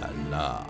la la.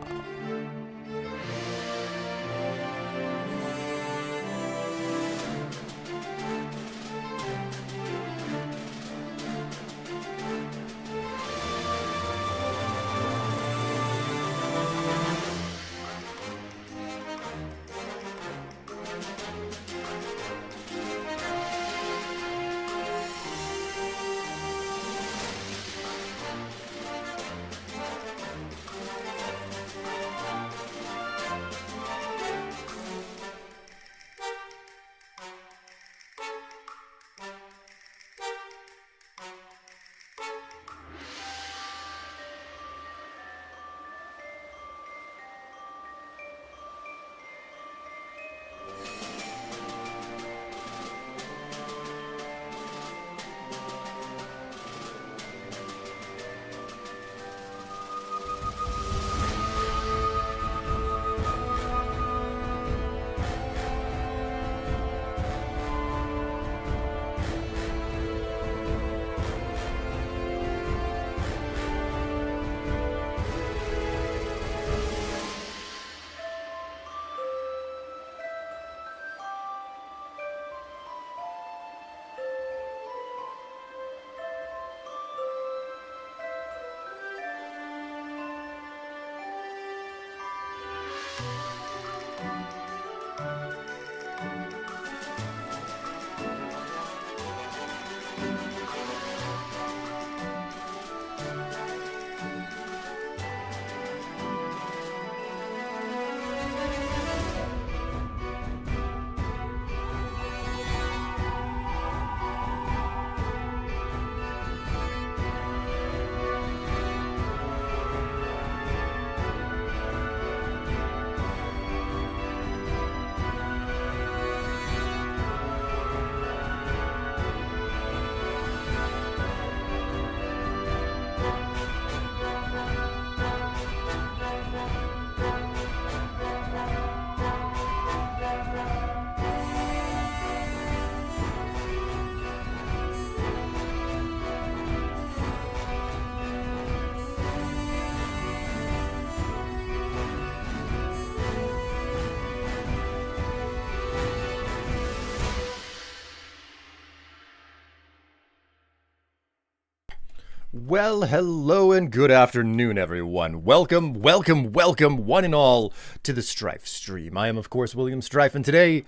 Well, hello and good afternoon, everyone. Welcome, one and all, to the Strife stream. I am, of course, William Strife, and today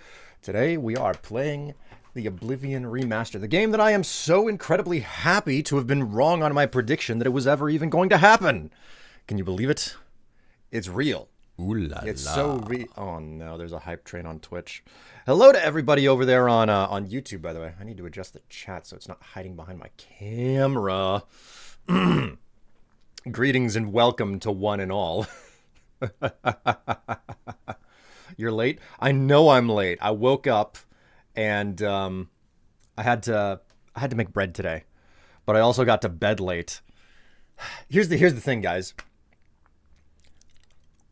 we are playing the Oblivion Remaster, the game that I am so incredibly happy to have been wrong on my prediction that it was ever even going to happen. Can you believe it? It's real. Ooh la It's la. so real. Oh no, there's a hype train on Twitch. Hello to everybody over there on YouTube, by the way. I need to adjust the chat so it's not hiding behind my camera. Greetings and welcome to one and all. You're late? I know I'm late. I woke up and I had to make bread today, but I also got to bed late. Here's the thing, guys.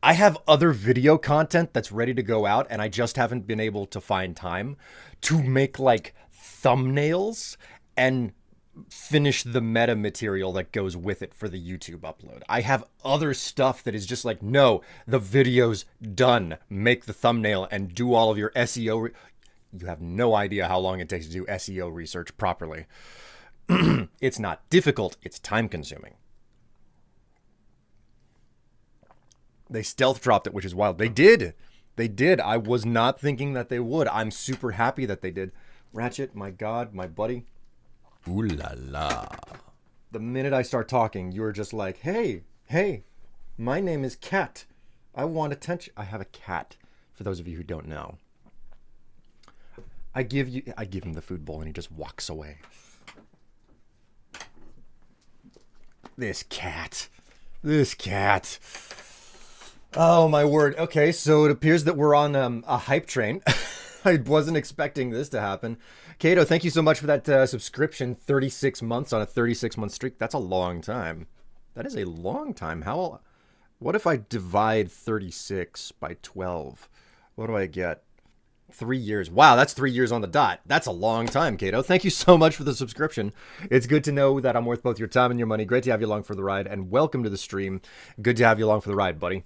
I have other video content that's ready to go out, and I just haven't been able to find time to make like thumbnails and finish the meta material that goes with it for the YouTube upload. I have other stuff that is just like, no, the video's done. Make the thumbnail and do all of your SEO. You have no idea how long it takes to do SEO research properly. It's not difficult, it's time consuming. They stealth dropped it, which is wild. They did. I was not thinking that they would. I'm super happy that they did. Ratchet, my god, my buddy. Ooh la la. The minute I start talking, you're just like, hey, my name is Cat. I want attention. I have a cat, for those of you who don't know. I give him the food bowl and he just walks away. This cat. Oh, my word. Okay, so it appears that we're on a hype train. I wasn't expecting this to happen. Kato, thank you so much for that subscription. 36 months on a 36-month streak. That's a long time. That is a long time. What if I divide 36 by 12? What do I get? 3 years. Wow, that's 3 years on the dot. That's a long time, Kato. Thank you so much for the subscription. It's good to know that I'm worth both your time and your money. Great to have you along for the ride, and welcome to the stream. Good to have you along for the ride, buddy.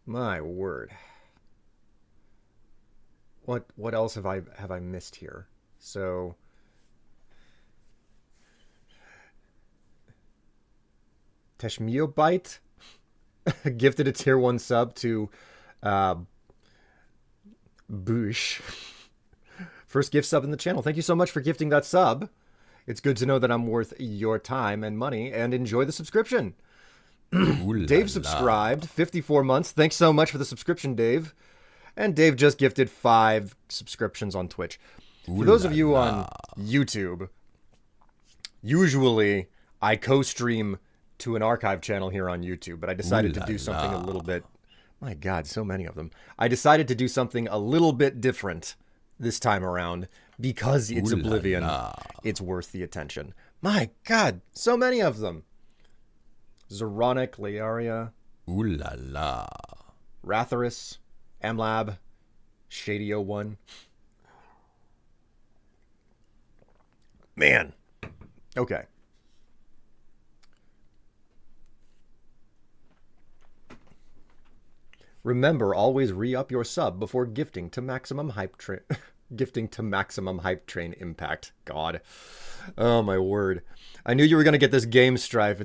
My word. What else have I missed here? So Teshmiobite gifted a tier 1 sub to Boosh. First gift sub in the channel. Thank you so much for gifting that sub. It's good to know that I'm worth your time and money, and enjoy the subscription. Dave subscribed, 54 months. Thanks so much for the subscription, Dave. And Dave just gifted 5 subscriptions on Twitch. For those of you on YouTube, usually I co-stream to an archive channel here on YouTube, but I decided to do something a little bit... My God, so many of them. I decided to do something a little bit different this time around because it's Oblivion. It's worth the attention. My God, so many of them. Zeronic, Learia, Ratharis, Amlab, Shady01. Man. Okay. Remember, always re-up your sub before gifting to maximum hype train. Gifting to maximum hype train impact. God. Oh my word. I knew you were gonna get this game, Strife.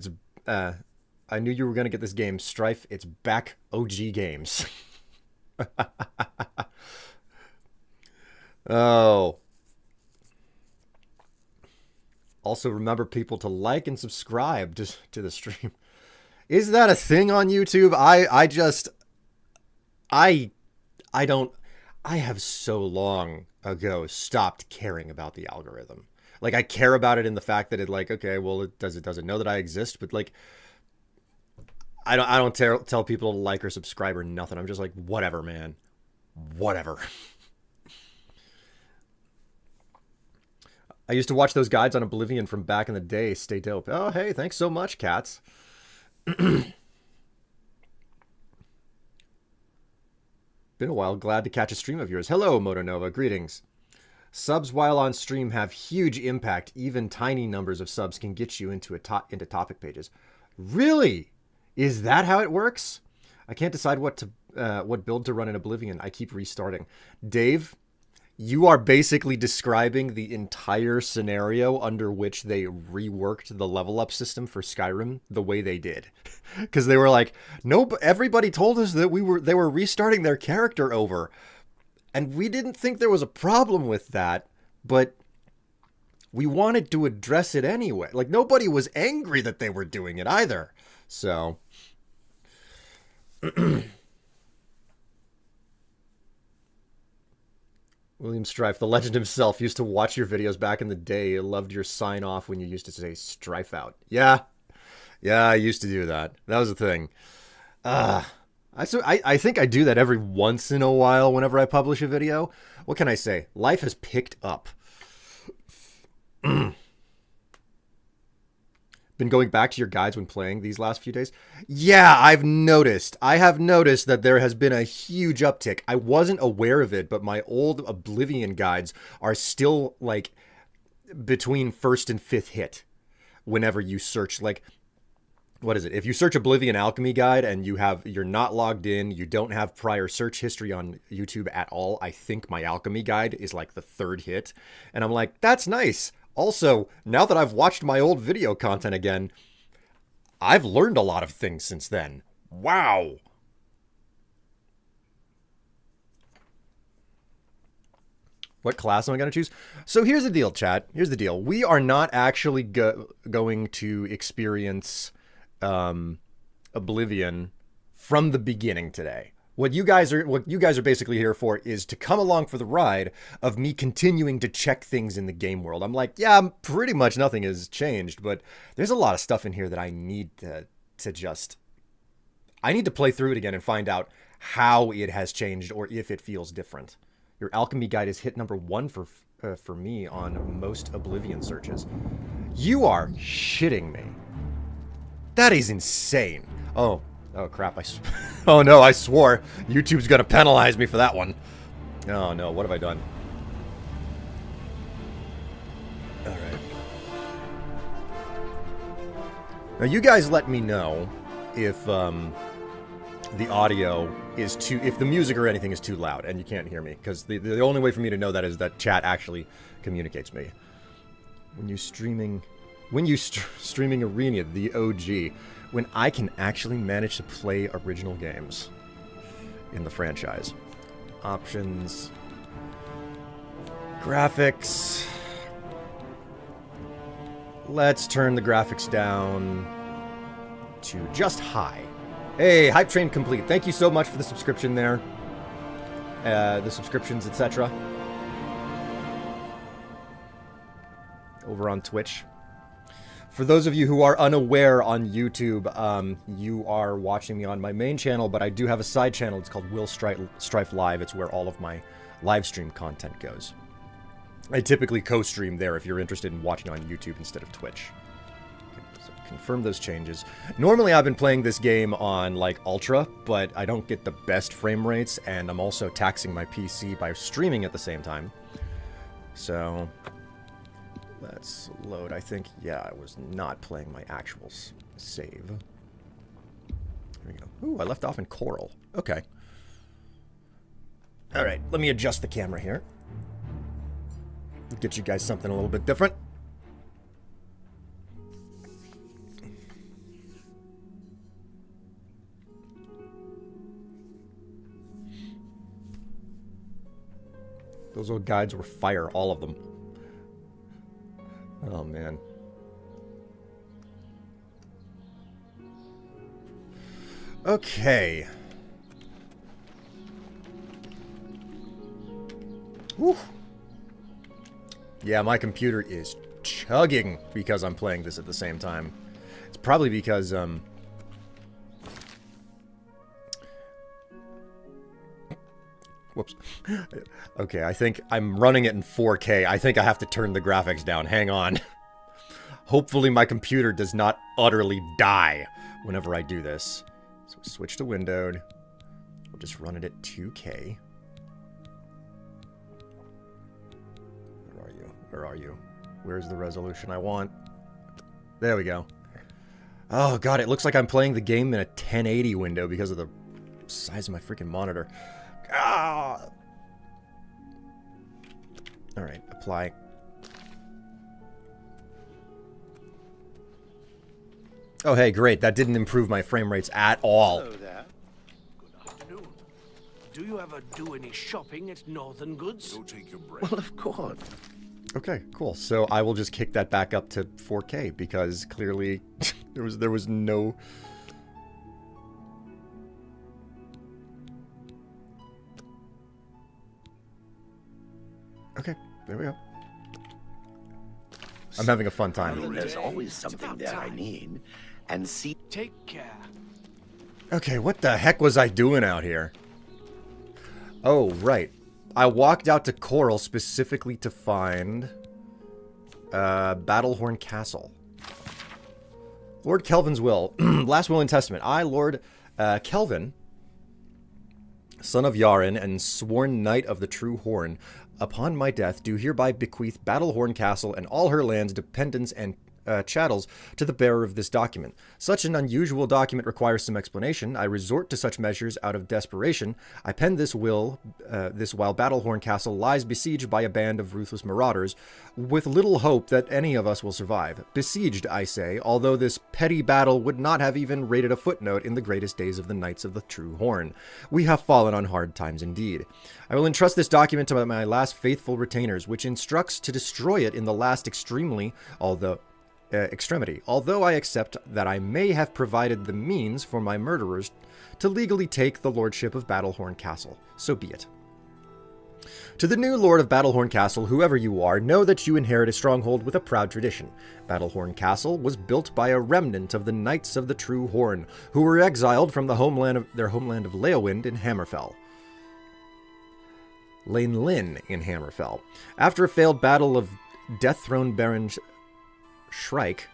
I knew you were gonna get this game, Strife. It's back OG games. Oh. Also, remember people to like and subscribe to the stream. Is that a thing on YouTube? I have so long ago stopped caring about the algorithm. Like, I care about it in the fact that it, like, okay, well, it doesn't know that I exist, but like, I don't tell people to like or subscribe or nothing. I'm just like, whatever, man. Whatever. I used to watch those guides on Oblivion from back in the day. Stay dope. Oh, hey, thanks so much, cats. Been a while. Glad to catch a stream of yours. Hello, Motonova. Greetings. Subs while on stream have huge impact. Even tiny numbers of subs can get you into topic pages. Really? Is that how it works? I can't decide what build to run in Oblivion. I keep restarting. Dave, you are basically describing the entire scenario under which they reworked the level up system for Skyrim the way they did. Because they were like, nope, everybody told us that they were restarting their character over. And we didn't think there was a problem with that, but we wanted to address it anyway. Like, nobody was angry that they were doing it either. So... William Strife, the legend himself, used to watch your videos back in the day. I loved your sign off when you used to say Strife out. Yeah, I used to do that. That was a thing. I think I do that every once in a while whenever I publish a video. What can I say? Life has picked up. Been going back to your guides when playing these last few days? Yeah, I have noticed that there has been a huge uptick. I wasn't aware of it, but my old Oblivion guides are still, like, between 1st and 5th hit whenever you search, like, what is it? If you search Oblivion Alchemy guide and you're not logged in, you don't have prior search history on YouTube at all, I think my Alchemy guide is, like, the 3rd hit. And I'm like, that's nice. Also, now that I've watched my old video content again, I've learned a lot of things since then. Wow! What class am I going to choose? So here's the deal, chat. Here's the deal. We are not actually going to experience Oblivion from the beginning today. What you guys are basically here for is to come along for the ride of me continuing to check things in the game world. I'm like, yeah, pretty much nothing has changed, but there's a lot of stuff in here that I need to play through it again and find out how it has changed or if it feels different. Your Alchemy guide is hit number 1 for me on most Oblivion searches. You are shitting me. That is insane. Oh crap. Oh no, I swore. YouTube's gonna penalize me for that one. Oh no, what have I done? Alright. Now you guys let me know if the audio is too, if the music or anything is too loud and you can't hear me, because the only way for me to know that is that chat actually communicates me. When you streaming Arena, the OG, when I can actually manage to play original games in the franchise. Options, graphics. Let's turn the graphics down to just high. Hey, Hype Train complete. Thank you so much for the subscription there. The subscriptions, etc. Over on Twitch. For those of you who are unaware on YouTube, you are watching me on my main channel, but I do have a side channel. It's called Strife Live. It's where all of my live stream content goes. I typically co-stream there if you're interested in watching on YouTube instead of Twitch. Okay, so confirm those changes. Normally I've been playing this game on like Ultra, but I don't get the best frame rates, and I'm also taxing my PC by streaming at the same time. So let's load. I think, yeah, I was not playing my actual save. There we go. Ooh, I left off in Coral. Okay. Alright, let me adjust the camera here. Get you guys something a little bit different. Those old guides were fire, all of them. Oh, man. Okay. Whew. Yeah, my computer is chugging because I'm playing this at the same time. It's probably because, whoops. Okay, I think I'm running it in 4K. I think I have to turn the graphics down. Hang on. Hopefully my computer does not utterly die whenever I do this. So switch to windowed. We'll just run it at 2K. Where are you? Where are you? Where's the resolution I want? There we go. Oh god, it looks like I'm playing the game in a 1080 window because of the size of my freaking monitor. Ah! Alright, apply. Oh hey, great. That didn't improve my frame rates at all. Hello there. Good afternoon. Do you ever do any shopping at Northern Goods? Go take your break. Well, of course. Okay, cool. So I will just kick that back up to 4K because clearly there was no... Okay, there we go. I'm having a fun time. There's always something there I need. And see... Take care. Okay, what the heck was I doing out here? Oh, right. I walked out to Coral specifically to find... Battlehorn Castle. Lord Kelvin's will. Last will and testament. I, Lord Kelvin, son of Yaren and sworn knight of the True Horn, upon my death, do hereby bequeath Battlehorn Castle and all her lands, dependents, and chattels to the bearer of this document. Such an unusual document requires some explanation. I resort to such measures out of desperation. I pen this will, while Battlehorn Castle lies besieged by a band of ruthless marauders, with little hope that any of us will survive. Besieged, I say, although this petty battle would not have even rated a footnote in the greatest days of the Knights of the True Horn. We have fallen on hard times indeed. I will entrust this document to my last faithful retainers, which instructs to destroy it in the last extremity, although I accept that I may have provided the means for my murderers to legally take the lordship of Battlehorn Castle. So be it. To the new Lord of Battlehorn Castle, whoever you are, know that you inherit a stronghold with a proud tradition. Battlehorn Castle was built by a remnant of the Knights of the True Horn, who were exiled from their homeland of Leowind in Hammerfell. Lane in Hammerfell. After a failed battle of Death Throne Baron Shrike,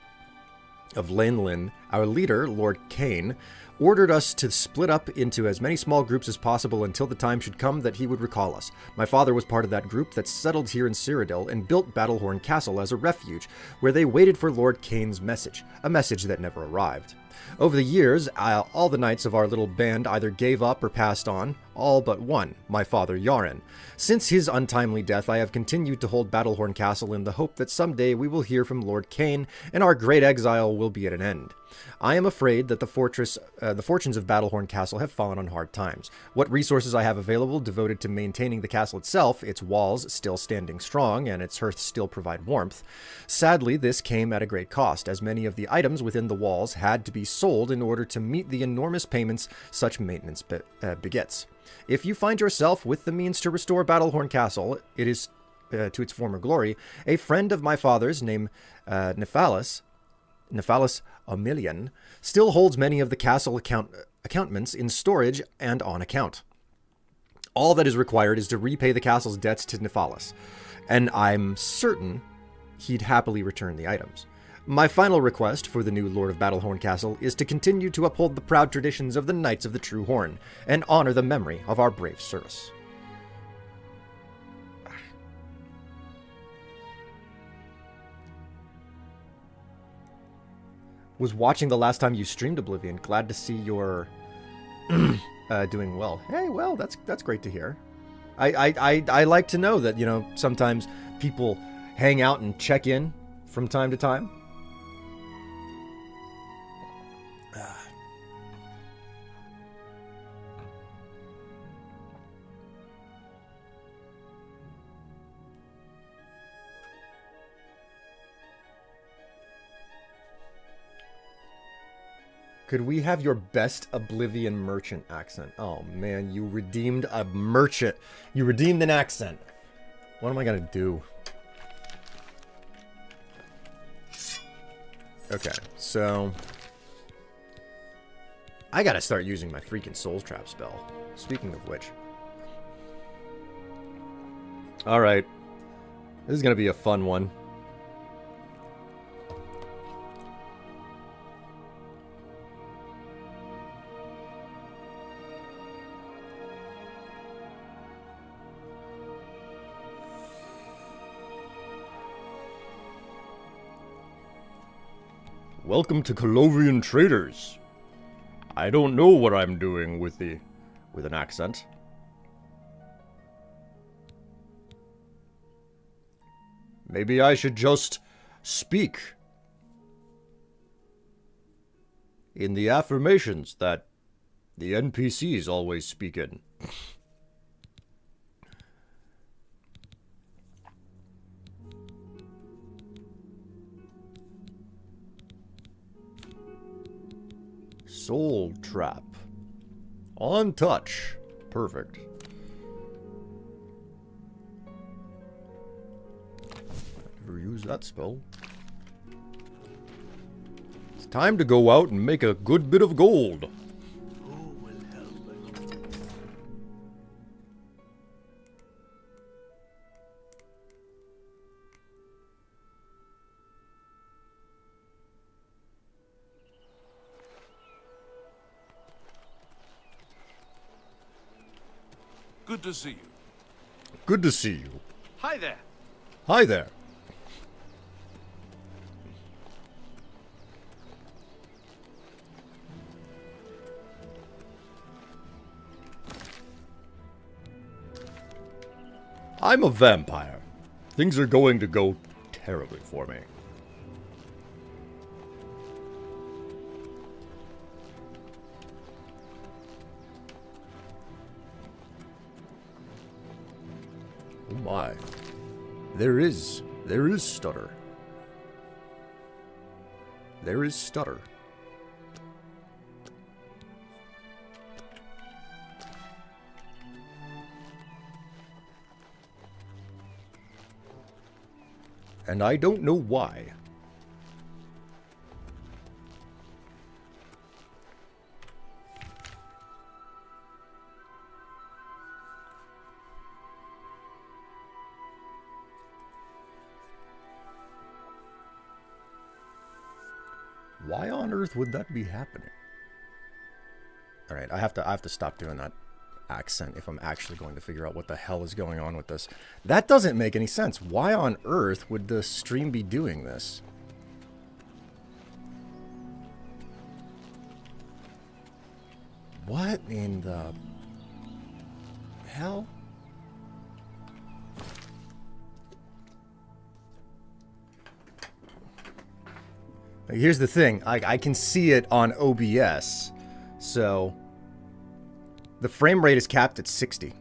of Lanelin, our leader, Lord Kane, ordered us to split up into as many small groups as possible until the time should come that he would recall us. My father was part of that group that settled here in Cyrodiil and built Battlehorn Castle as a refuge, where they waited for Lord Kane's message, a message that never arrived. Over the years, all the knights of our little band either gave up or passed on, all but one, my father Yaren. Since his untimely death, I have continued to hold Battlehorn Castle in the hope that someday we will hear from Lord Kane and our great exile will be at an end. I am afraid that the fortunes of Battlehorn Castle have fallen on hard times. What resources I have available devoted to maintaining the castle itself, its walls still standing strong and its hearths still provide warmth. Sadly, this came at a great cost, as many of the items within the walls had to be sold in order to meet the enormous payments such maintenance begets. If you find yourself with the means to restore Battlehorn Castle, it is to its former glory, a friend of my father's named Nephalis Omilion, still holds many of the castle accountments in storage and on account. All that is required is to repay the castle's debts to Nephalis, and I'm certain he'd happily return the items. My final request for the new Lord of Battlehorn Castle is to continue to uphold the proud traditions of the Knights of the True Horn, and honor the memory of our brave service. Was watching the last time you streamed Oblivion. Glad to see you're doing well. Hey, well, that's great to hear. I like to know that, you know, sometimes people hang out and check in from time to time. Could we have your best Oblivion merchant accent? Oh man, you redeemed a merchant. You redeemed an accent. What am I gonna do? Okay, so I gotta start using my freaking Soul Trap spell. Speaking of which. Alright. This is gonna be a fun one. Welcome to Colovian Traders. I don't know what I'm doing with an accent. Maybe I should just speak in the affirmations that the NPCs always speak in. Soul Trap. On touch. Perfect. Never use that spell. It's time to go out and make a good bit of gold. Who will help us? Good to see you. Good to see you. Hi there. Hi there. I'm a vampire. Things are going to go terribly for me. Oh my. There is stutter. There is stutter. And I don't know why. Why on earth would that be happening? All right, I have to stop doing that accent if I'm actually going to figure out what the hell is going on with this. That doesn't make any sense. Why on earth would the stream be doing this? What in the hell? Here's the thing. I can see it on OBS. So the frame rate is capped at 60.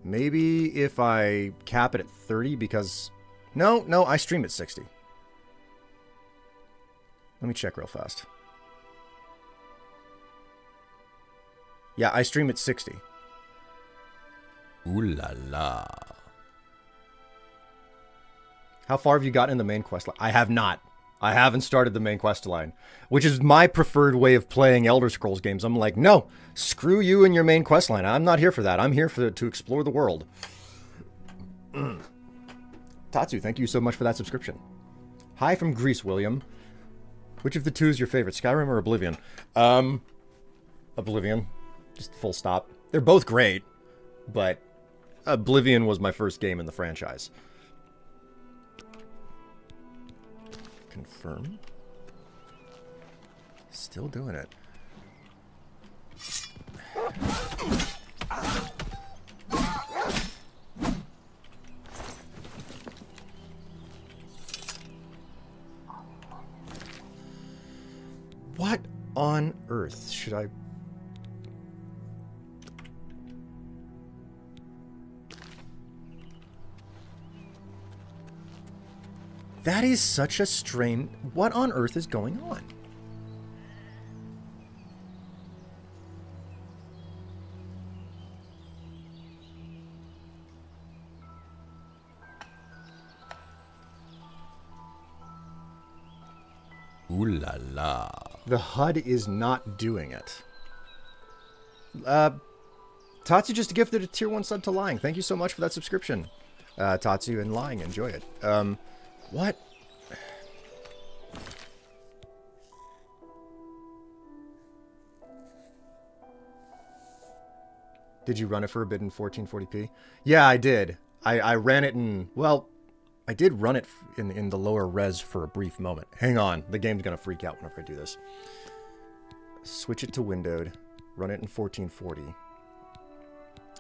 Maybe if I cap it at 30 because... No, I stream at 60. Let me check real fast. Yeah, I stream at 60. Ooh la la. How far have you gotten in the main quest line? I have not. I haven't started the main quest line, which is my preferred way of playing Elder Scrolls games. I'm like, no, screw you and your main quest line. I'm not here for that. I'm here to explore the world. Tatsu, thank you so much for that subscription. Hi from Greece, William. Which of the two is your favorite, Skyrim or Oblivion? Oblivion. Just full stop. They're both great, but Oblivion was my first game in the franchise. Confirm. Still doing it. What on earth should I... That is such a strange... What on earth is going on? Ooh la la. The HUD is not doing it. Tatsu just gifted a tier 1 sub to Lying. Thank you so much for that subscription. Tatsu and Lying, enjoy it. What? Did you run it for a bit in 1440p? Yeah, I did. I ran it in... Well, I did run it in the lower res for a brief moment. Hang on. The game's going to freak out whenever I do this. Switch it to windowed. Run it in 1440.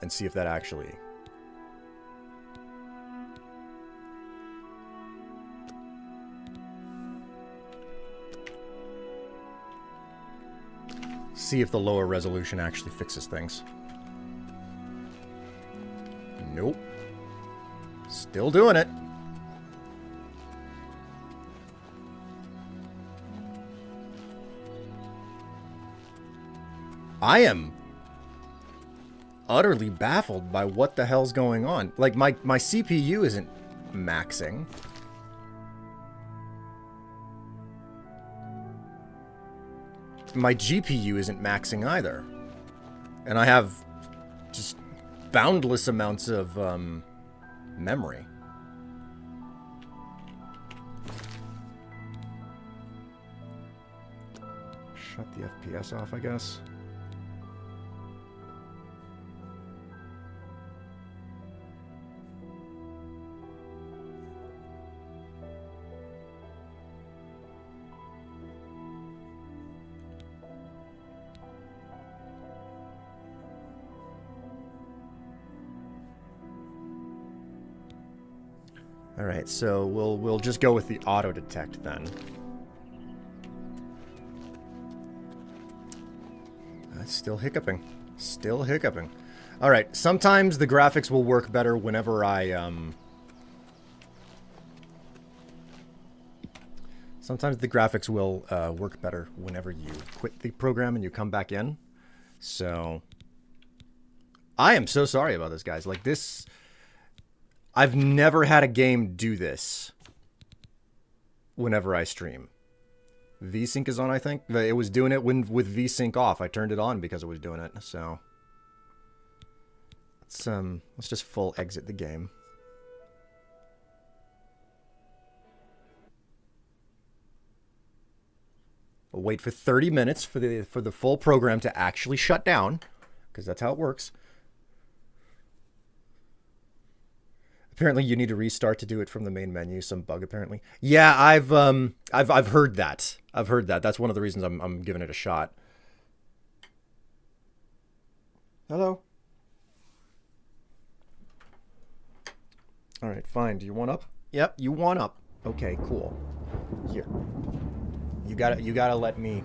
And see if that actually... See if the lower resolution actually fixes things. Nope. Still doing it. I am utterly baffled by what the hell's going on. Like, my CPU isn't maxing. My GPU isn't maxing either. And I have just boundless amounts of memory. Shut the FPS off, I guess. All right, so we'll just go with the auto detect then. Still hiccuping. Still hiccuping. All right, sometimes the graphics will work better whenever I Sometimes the graphics will work better whenever you quit the program and you come back in. So I am so sorry about this, guys. Like this, I've never had a game do this whenever I stream. VSync is on, I think. It was doing it with VSync off. I turned it on because it was doing it. So let's just full exit the game. We'll wait for 30 minutes for the full program to actually shut down, because that's how it works. Apparently, you need to restart to do it from the main menu. Some bug, apparently. Yeah, I've heard that. I've heard that. That's one of the reasons I'm giving it a shot. Hello. All right, fine. Do you want up? Yep, you want up. Okay, cool. Here. You gotta let me.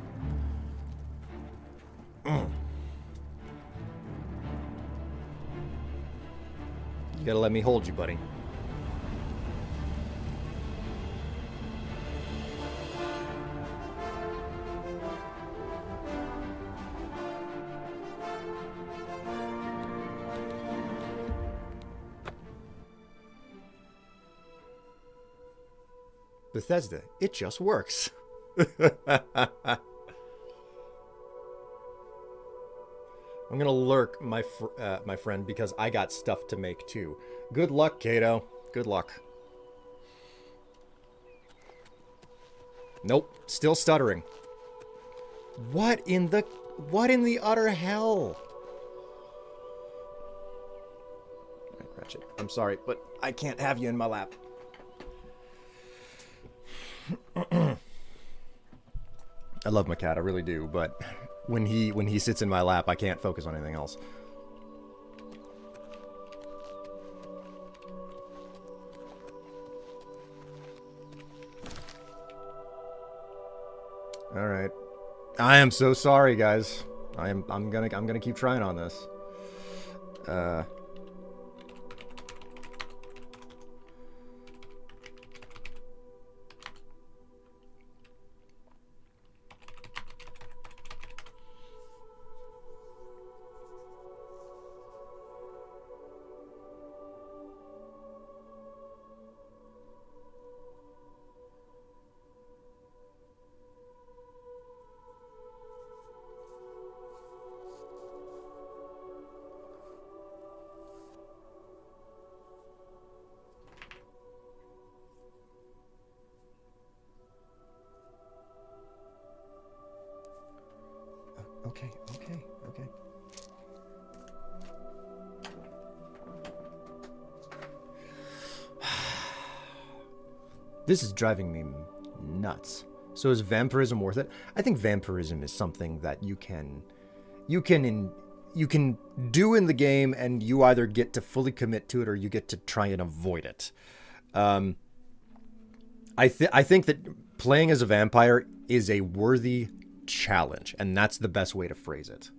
You gotta let me hold you, buddy. Bethesda, it just works. I'm gonna lurk, my friend, because I got stuff to make too. Good luck, Kato. Good luck. Nope, still stuttering. What in the utter hell? All right, Ratchet, I'm sorry, but I can't have you in my lap. I love my cat, I really do, but when he sits in my lap, I can't focus on anything else. All right. I am so sorry, guys. I'm gonna keep trying on this. Okay. This is driving me nuts. So is vampirism worth it? I think vampirism is something that you can do in the game, and you either get to fully commit to it or you get to try and avoid it. I think that playing as a vampire is a worthy challenge, and that's the best way to phrase it.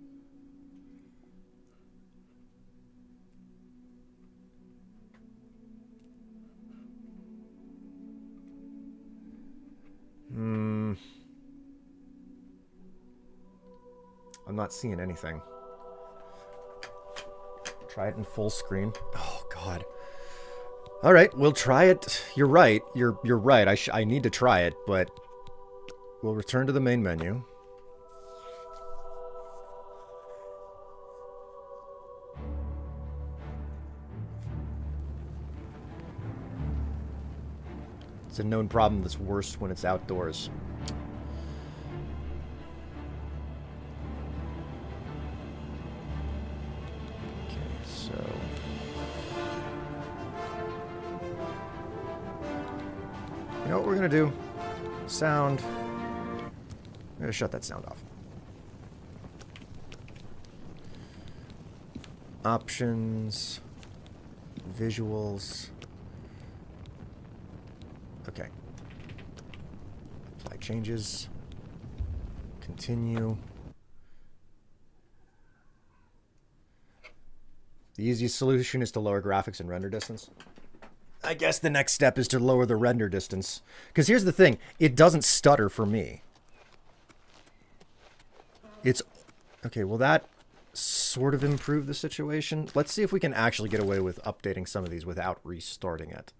I'm not seeing anything. Try it in full screen. Oh God. All right, we'll try it. You're right. You're right. I need to try it, but we'll return to the main menu. It's a known problem that's worse when it's outdoors. Okay, so... You know what we're gonna do? Sound. I'm gonna shut that sound off. Options. Visuals. Okay. Apply changes. Continue. The easiest solution is to lower graphics and render distance. I guess the next step is to lower the render distance. Because here's the thing. It doesn't stutter for me. It's... Okay, will that sort of improve the situation? Let's see if we can actually get away with updating some of these without restarting it.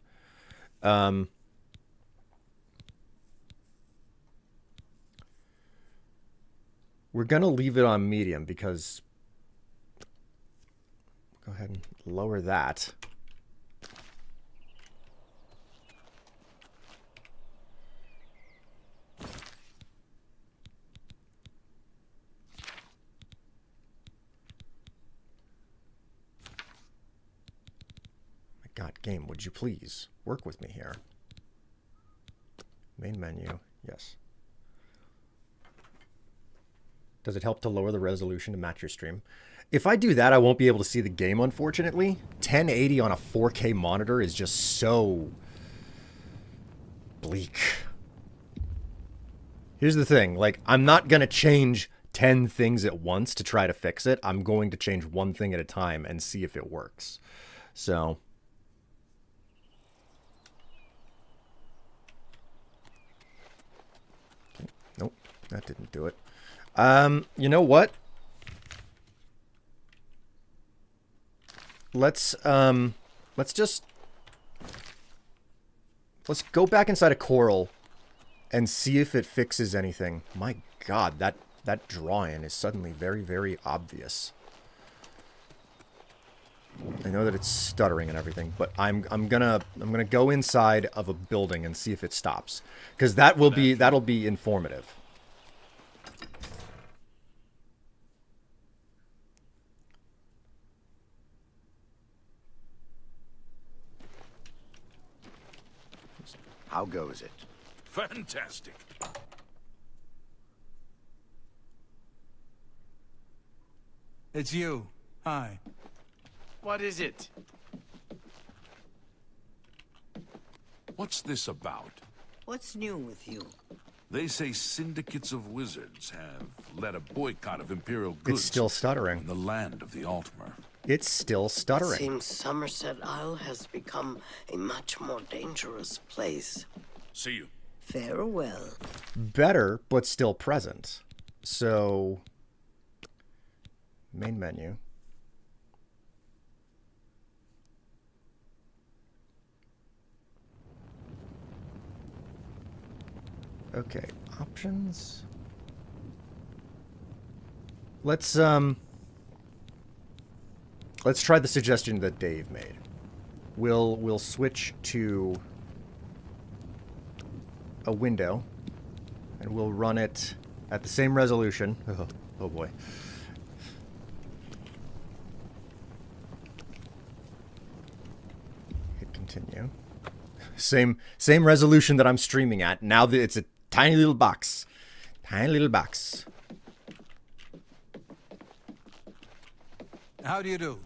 We're going to leave it on medium because... Go ahead and lower that. God, game, would you please work with me here? Main menu, yes. Does it help to lower the resolution to match your stream? If I do that, I won't be able to see the game, unfortunately. 1080 on a 4K monitor is just so bleak. Here's the thing, like, I'm not going to change 10 things at once to try to fix it. I'm going to change one thing at a time and see if it works. So... okay. Nope, that didn't do it. You know what? Let's go back inside of Coral and see if it fixes anything. My God, that drawing is suddenly very, very obvious. I know that it's stuttering and everything, but I'm gonna go inside of a building and see if it stops, because that'll be informative. How goes it? Fantastic. It's you. Hi. What is it? What's this about? What's new with you? They say syndicates of wizards have led a boycott of Imperial goods. It's still stuttering. In the land of the Altmer. It's still stuttering. Seems Somerset Isle has become a much more dangerous place. See you. Farewell. Better, but still present. So, main menu. Okay, options. Let's try the suggestion that Dave made. We'll switch to a window, and we'll run it at the same resolution. Oh boy. Hit continue. Same resolution that I'm streaming at. Now that it's a tiny little box. Tiny little box. How do you do?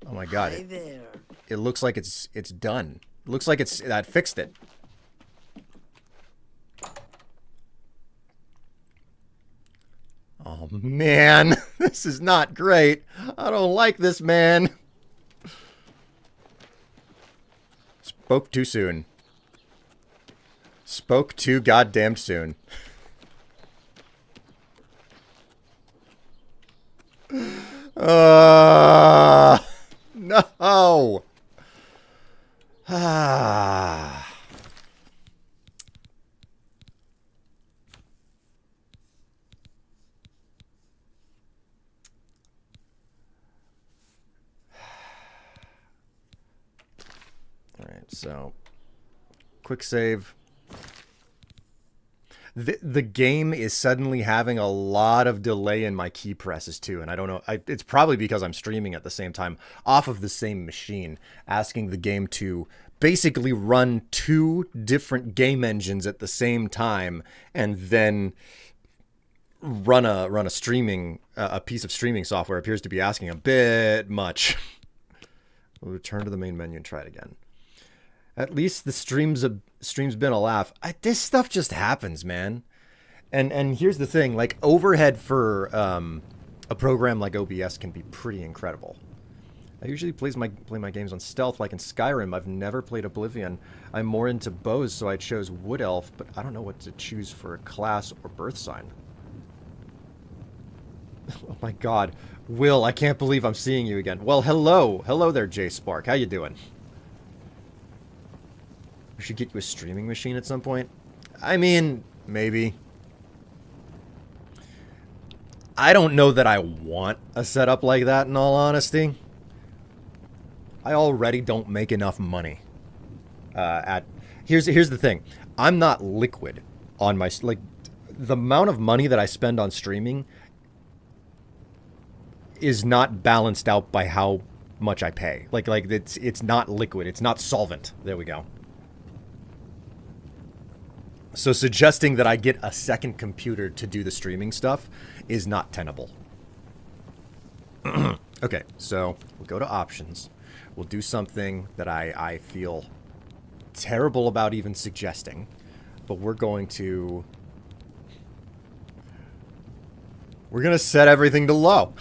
Oh my God. Hi there. It looks like it's done. It looks like that fixed it. Oh man, this is not great. I don't like this, man. Spoke too soon. Spoke too goddamn soon. No. Ah. All right, so quick save. The game is suddenly having a lot of delay in my key presses too, and I don't know. It's probably because I'm streaming at the same time off of the same machine, asking the game to basically run two different game engines at the same time, and then run a streaming a piece of streaming software appears to be asking a bit much. We'll return to the main menu and try it again. At least the stream's been a laugh. This stuff just happens, man. And here's the thing, like, overhead for a program like OBS can be pretty incredible. I usually play my games on stealth, like in Skyrim. I've never played Oblivion. I'm more into bows, so I chose Wood Elf, but I don't know what to choose for a class or birth sign. Oh my God. Will, I can't believe I'm seeing you again. Well, hello. Hello there, J Spark. How you doing? We should get you a streaming machine at some point. I mean, maybe. I don't know that I want a setup like that, in all honesty. I already don't make enough money. Here's the thing. I'm not liquid on my... Like, the amount of money that I spend on streaming is not balanced out by how much I pay. Like it's not liquid. It's not solvent. There we go. So suggesting that I get a second computer to do the streaming stuff is not tenable. Okay, so we'll go to options. We'll do something that I feel terrible about even suggesting. But we're going to set everything to low.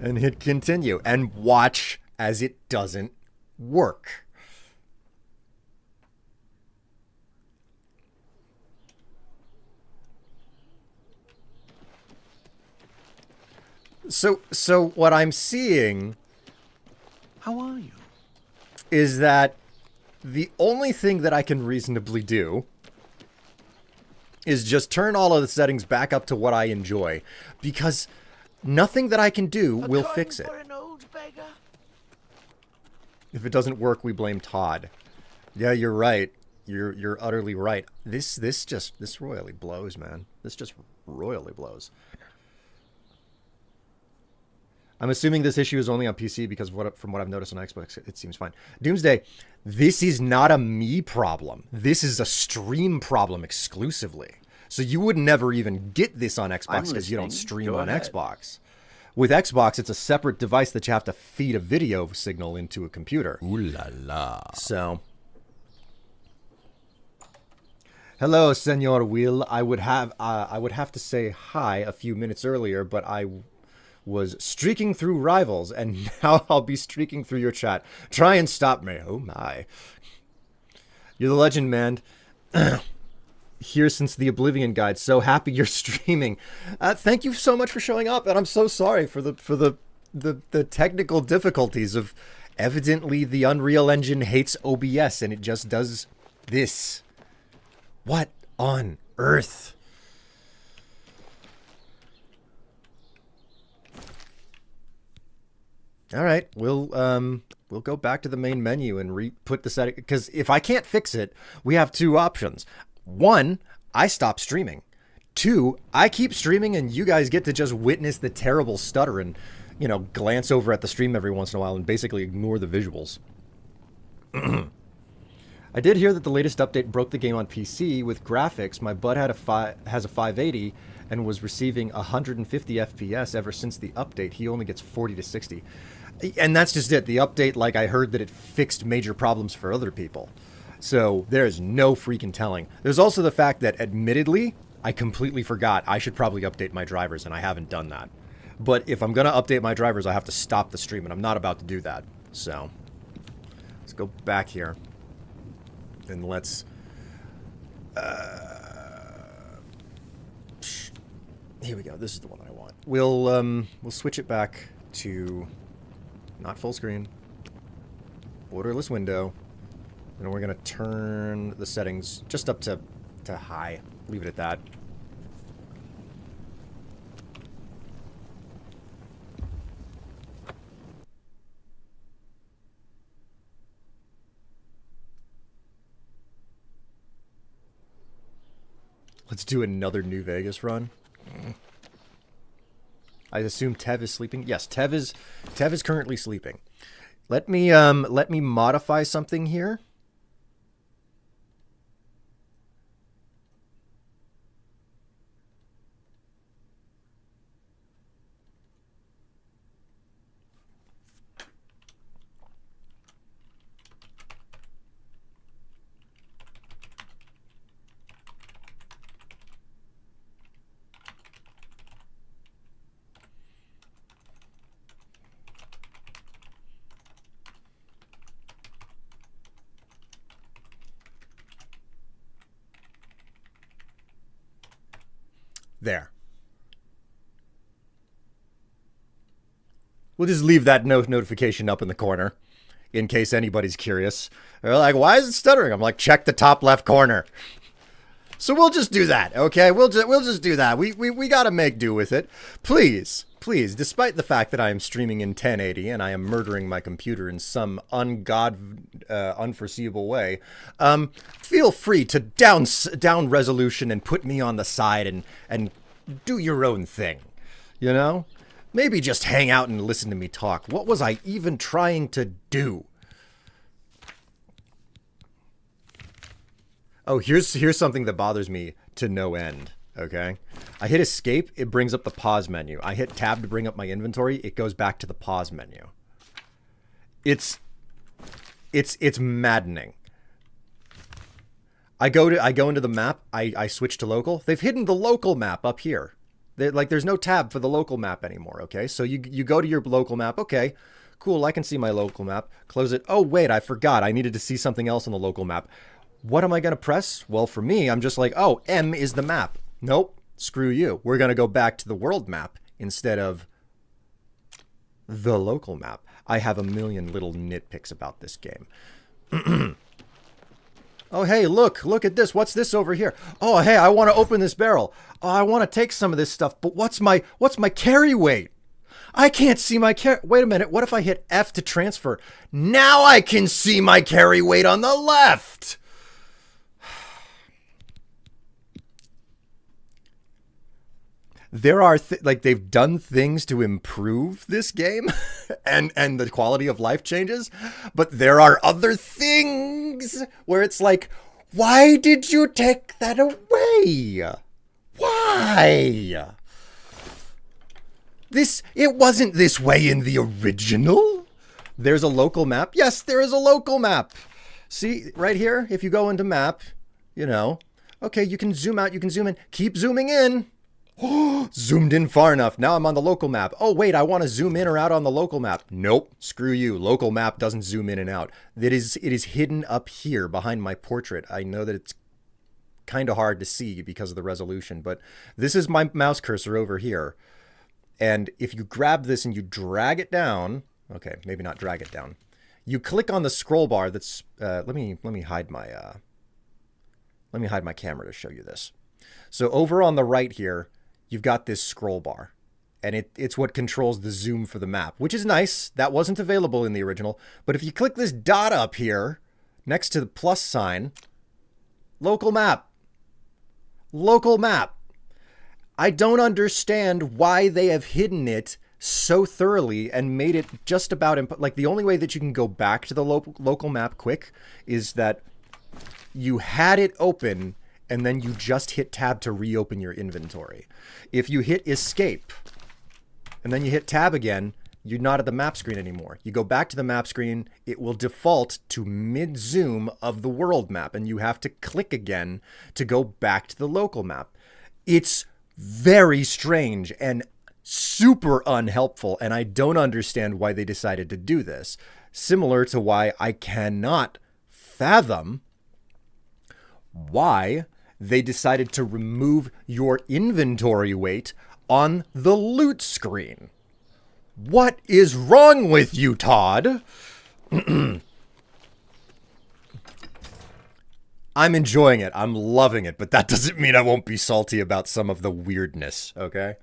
And hit continue. And watch as it doesn't work. So what I'm seeing... How are you? ...is that the only thing that I can reasonably do is just turn all of the settings back up to what I enjoy. Because nothing that I can do will fix it. If it doesn't work, we blame Todd. Yeah, you're right. You're utterly right. This royally blows, man. This just royally blows. I'm assuming this issue is only on PC because from what I've noticed on Xbox, it seems fine. Doomsday, this is not a me problem. This is a stream problem exclusively. So you would never even get this on Xbox because you don't stream on Xbox. With Xbox, it's a separate device that you have to feed a video signal into a computer. Ooh la la. So... Hello, Senor Will. I would have to say hi a few minutes earlier, but I was streaking through rivals, and now I'll be streaking through your chat. Try and stop me. Oh my. You're the legend, man. Here since the Oblivion guide. So happy you're streaming. Thank you so much for showing up, and I'm so sorry for the technical difficulties of evidently the Unreal Engine hates OBS and it just does this. What on earth? All right, we'll go back to the main menu and re-put the setting, because if I can't fix it, we have two options. One, I stop streaming. Two, I keep streaming and you guys get to just witness the terrible stutter and, you know, glance over at the stream every once in a while and basically ignore the visuals. I did hear that the latest update broke the game on PC with graphics. My bud has a 580 and was receiving 150 FPS ever since the update. He only gets 40 to 60. And that's just it. The update, like, I heard that it fixed major problems for other people. So there's no freaking telling. There's also the fact that, admittedly, I completely forgot I should probably update my drivers, and I haven't done that. But if I'm going to update my drivers, I have to stop the stream, and I'm not about to do that. So let's go back here. And let's... here we go. This is the one that I want. We'll switch it back to... not full screen. Borderless window. And we're going to turn the settings just up to high. Leave it at that. Let's do another New Vegas run. I assume Tev is sleeping. Yes, Tev is currently sleeping. Let me modify something here. There. We'll just leave that notification up in the corner in case anybody's curious. They're like, why is it stuttering? I'm like, check the top left corner. So we'll just do that, okay? We'll just do that. We got to make do with it. Please, despite the fact that I am streaming in 1080 and I am murdering my computer in some unforeseeable way, feel free to down resolution and put me on the side and do your own thing, you know? Maybe just hang out and listen to me talk. What was I even trying to do? Oh, here's something that bothers me to no end, okay? I hit escape, it brings up the pause menu. I hit tab to bring up my inventory, it goes back to the pause menu. It's maddening. I go into the map, I switch to local. They've hidden the local map up here. There's no tab for the local map anymore, okay? So you go to your local map, okay, cool, I can see my local map. Close it. Oh, wait, I forgot. I needed to see something else on the local map. What am I going to press? Well, for me, I'm just like, oh, M is the map. Nope, screw you. We're going to go back to the world map instead of the local map. I have a million little nitpicks about this game. Oh, hey, look at this. What's this over here? Oh, hey, I want to open this barrel. Oh, I want to take some of this stuff, but what's my carry weight? I can't see my carry. Wait a minute. What if I hit F to transfer? Now I can see my carry weight on the left. There are they've done things to improve this game and the quality of life changes, but there are other things where it's like, why did you take that away? Why? It wasn't this way in the original. There's a local map. Yes, there is a local map. See right here, if you go into map, you know, okay, you can zoom out, you can zoom in, keep zooming in. Oh, zoomed in far enough. Now I'm on the local map. Oh, wait, I want to zoom in or out on the local map. Nope, screw you. Local map doesn't zoom in and out. It is hidden up here behind my portrait. I know that it's kind of hard to see because of the resolution, but this is my mouse cursor over here. And if you grab this and you drag it down, okay, maybe not drag it down. You click on the scroll bar that's, let me hide my camera to show you this. So over on the right here, you've got this scroll bar, and it's what controls the zoom for the map, which is nice. That wasn't available in the original. But if you click this dot up here, next to the plus sign, local map. Local map. I don't understand why they have hidden it so thoroughly and made it just about, like, the only way that you can go back to the local map quick is that you had it open and then you just hit tab to reopen your inventory. If you hit escape, and then you hit tab again, you're not at the map screen anymore. You go back to the map screen, it will default to mid-zoom of the world map, and you have to click again to go back to the local map. It's very strange and super unhelpful, and I don't understand why they decided to do this. Similar to why I cannot fathom why they decided to remove your inventory weight on the loot screen. What is wrong with you, Todd? I'm enjoying it. I'm loving it, but that doesn't mean I won't be salty about some of the weirdness, okay?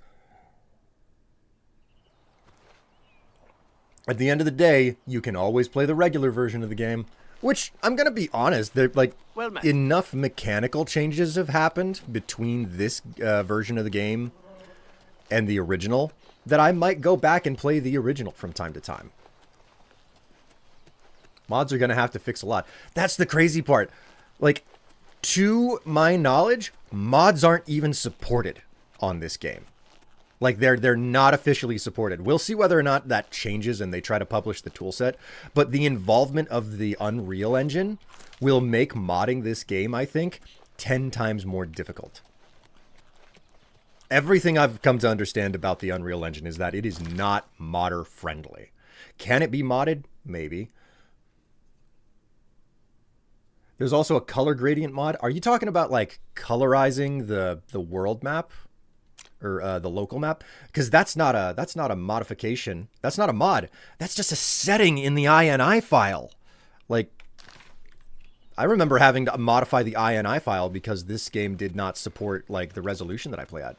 At the end of the day, you can always play the regular version of the game. Which, I'm going to be honest, enough mechanical changes have happened between this version of the game and the original that I might go back and play the original from time to time. Mods are going to have to fix a lot. That's the crazy part. Like, to my knowledge, mods aren't even supported on this game. Like, they're not officially supported. We'll see whether or not that changes and they try to publish the toolset. But the involvement of the Unreal Engine will make modding this game, I think, 10 times more difficult. Everything I've come to understand about the Unreal Engine is that it is not modder friendly. Can it be modded? Maybe. There's also a color gradient mod. Are you talking about, like, colorizing the world map? Or the local map, because that's not a modification. That's not a mod. That's just a setting in the INI file. Like, I remember having to modify the INI file because this game did not support, like, the resolution that I play at.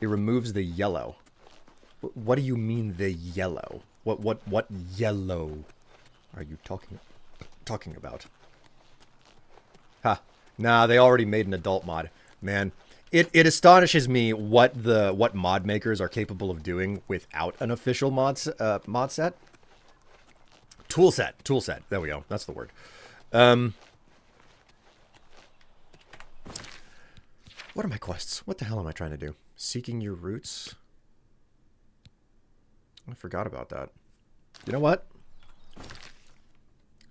It removes the yellow. What do you mean the yellow? What yellow are you talking about? Ha. Nah, they already made an adult mod. Man, It astonishes me what mod makers are capable of doing without an official mod set. Tool set. There we go. That's the word. What are my quests? What the hell am I trying to do? Seeking your roots. I forgot about that. You know what?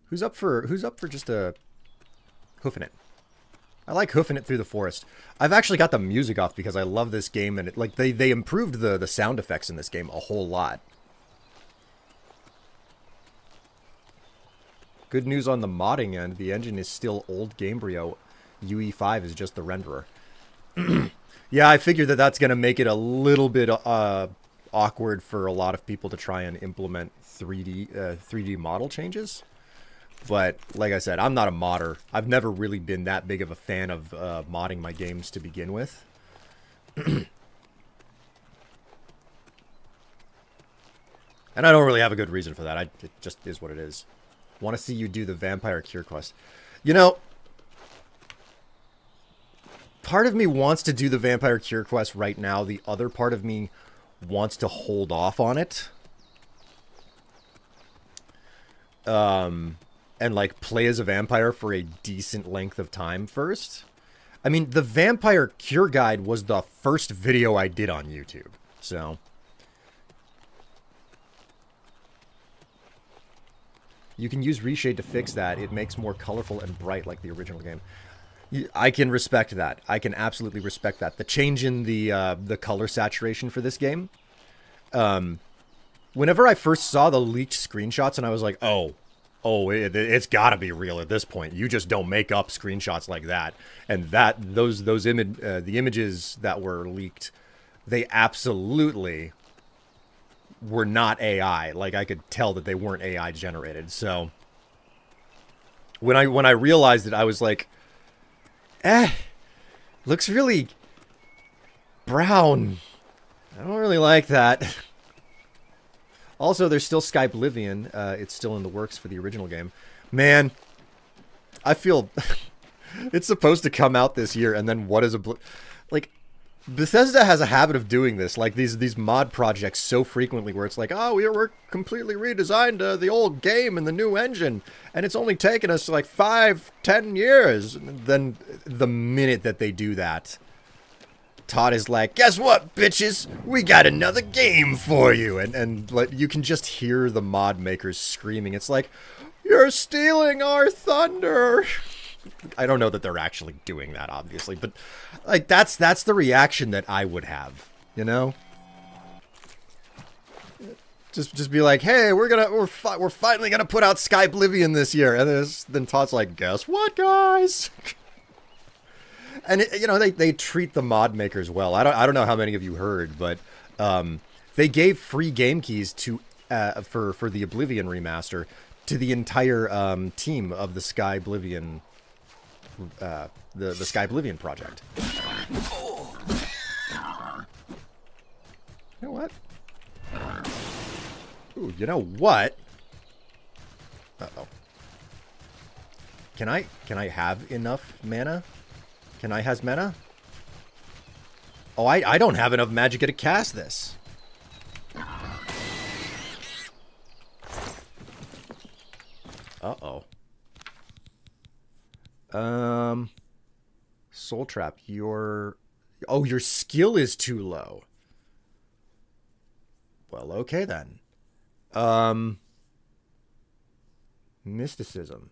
Who's up for just a hoofing it? I like hoofing it through the forest. I've actually got the music off because I love this game, and they improved the sound effects in this game a whole lot. Good news on the modding end. The engine is still old Gamebryo. UE5 is just the renderer. Yeah, I figured that's going to make it a little bit awkward for a lot of people to try and implement 3D model changes. But like I said, I'm not a modder. I've never really been that big of a fan of modding my games to begin with. And I don't really have a good reason for that. It just is what it is. Want to see you do the Vampire Cure quest. You know, part of me wants to do the Vampire Cure quest right now. The other part of me wants to hold off on it. And like play as a vampire for a decent length of time first. I mean, the Vampire Cure Guide was the first video I did on YouTube. So you can use Reshade to fix that. It makes more colorful and bright like the original game. I can respect that. I can absolutely respect that. The change in the color saturation for this game. Whenever I first saw the leaked screenshots and I was like, oh, it's got to be real at this point. You just don't make up screenshots like that. And the images that were leaked, they absolutely were not AI. Like, I could tell that they weren't AI generated. So when I realized it, I was like, looks really brown. I don't really like that. Also, there's still Skyblivion. It's still in the works for the original game. Man, I feel it's supposed to come out this year, and then what is like, Bethesda has a habit of doing this, like these mod projects so frequently, where it's like, oh, we're completely redesigned the old game and the new engine, and it's only taken us like 5-10 years. And then the minute that they do that, Todd is like, guess what, bitches? We got another game for you. And like, you can just hear the mod makers screaming. It's like, you're stealing our thunder. I don't know that they're actually doing that, obviously, but like that's the reaction that I would have, you know? Just be like, hey, we're finally gonna put out Skyblivion this year, and then Todd's like, guess what, guys? And you know, they treat the mod makers well. I don't know how many of you heard, but they gave free game keys to for the Oblivion remaster to the entire team of the Skyblivion the Skyblivion project. You know what? Ooh, you know what? Uh-oh. Can I have enough mana? Can I has mana? Oh, I don't have enough magic to cast this. Uh-oh. Soul Trap, your skill is too low. Well, okay then. Mysticism.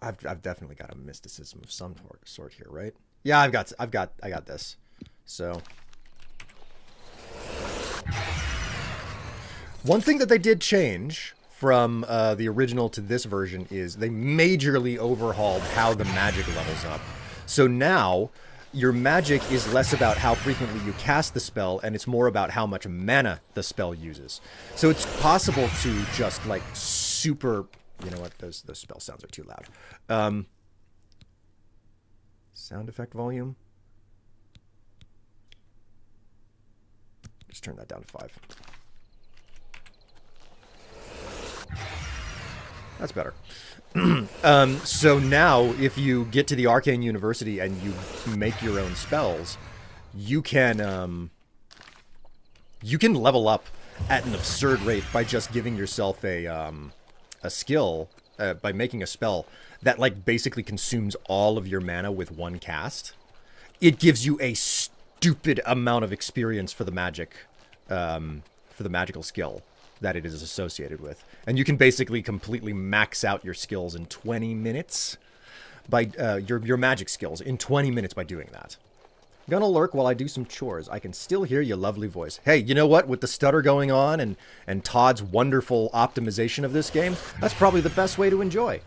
I've definitely got a mysticism of some sort here, right? Yeah, I got this. So one thing that they did change from the original to this version is they majorly overhauled how the magic levels up. So now your magic is less about how frequently you cast the spell, and it's more about how much mana the spell uses. So it's possible to just like super... You know what? Those spell sounds are too loud. Sound effect volume. Just turn that down to 5. That's better. So now, if you get to the Arcane University and you make your own spells, you can level up at an absurd rate by just giving yourself a skill, by making a spell that like basically consumes all of your mana with one cast. It gives you a stupid amount of experience for the magic, for the magical skill that it is associated with. And you can basically completely max out your skills in 20 minutes by your magic skills in 20 minutes by doing that. Gonna lurk while I do some chores. I can still hear your lovely voice. Hey, you know what? With the stutter going on and Todd's wonderful optimization of this game, that's probably the best way to enjoy.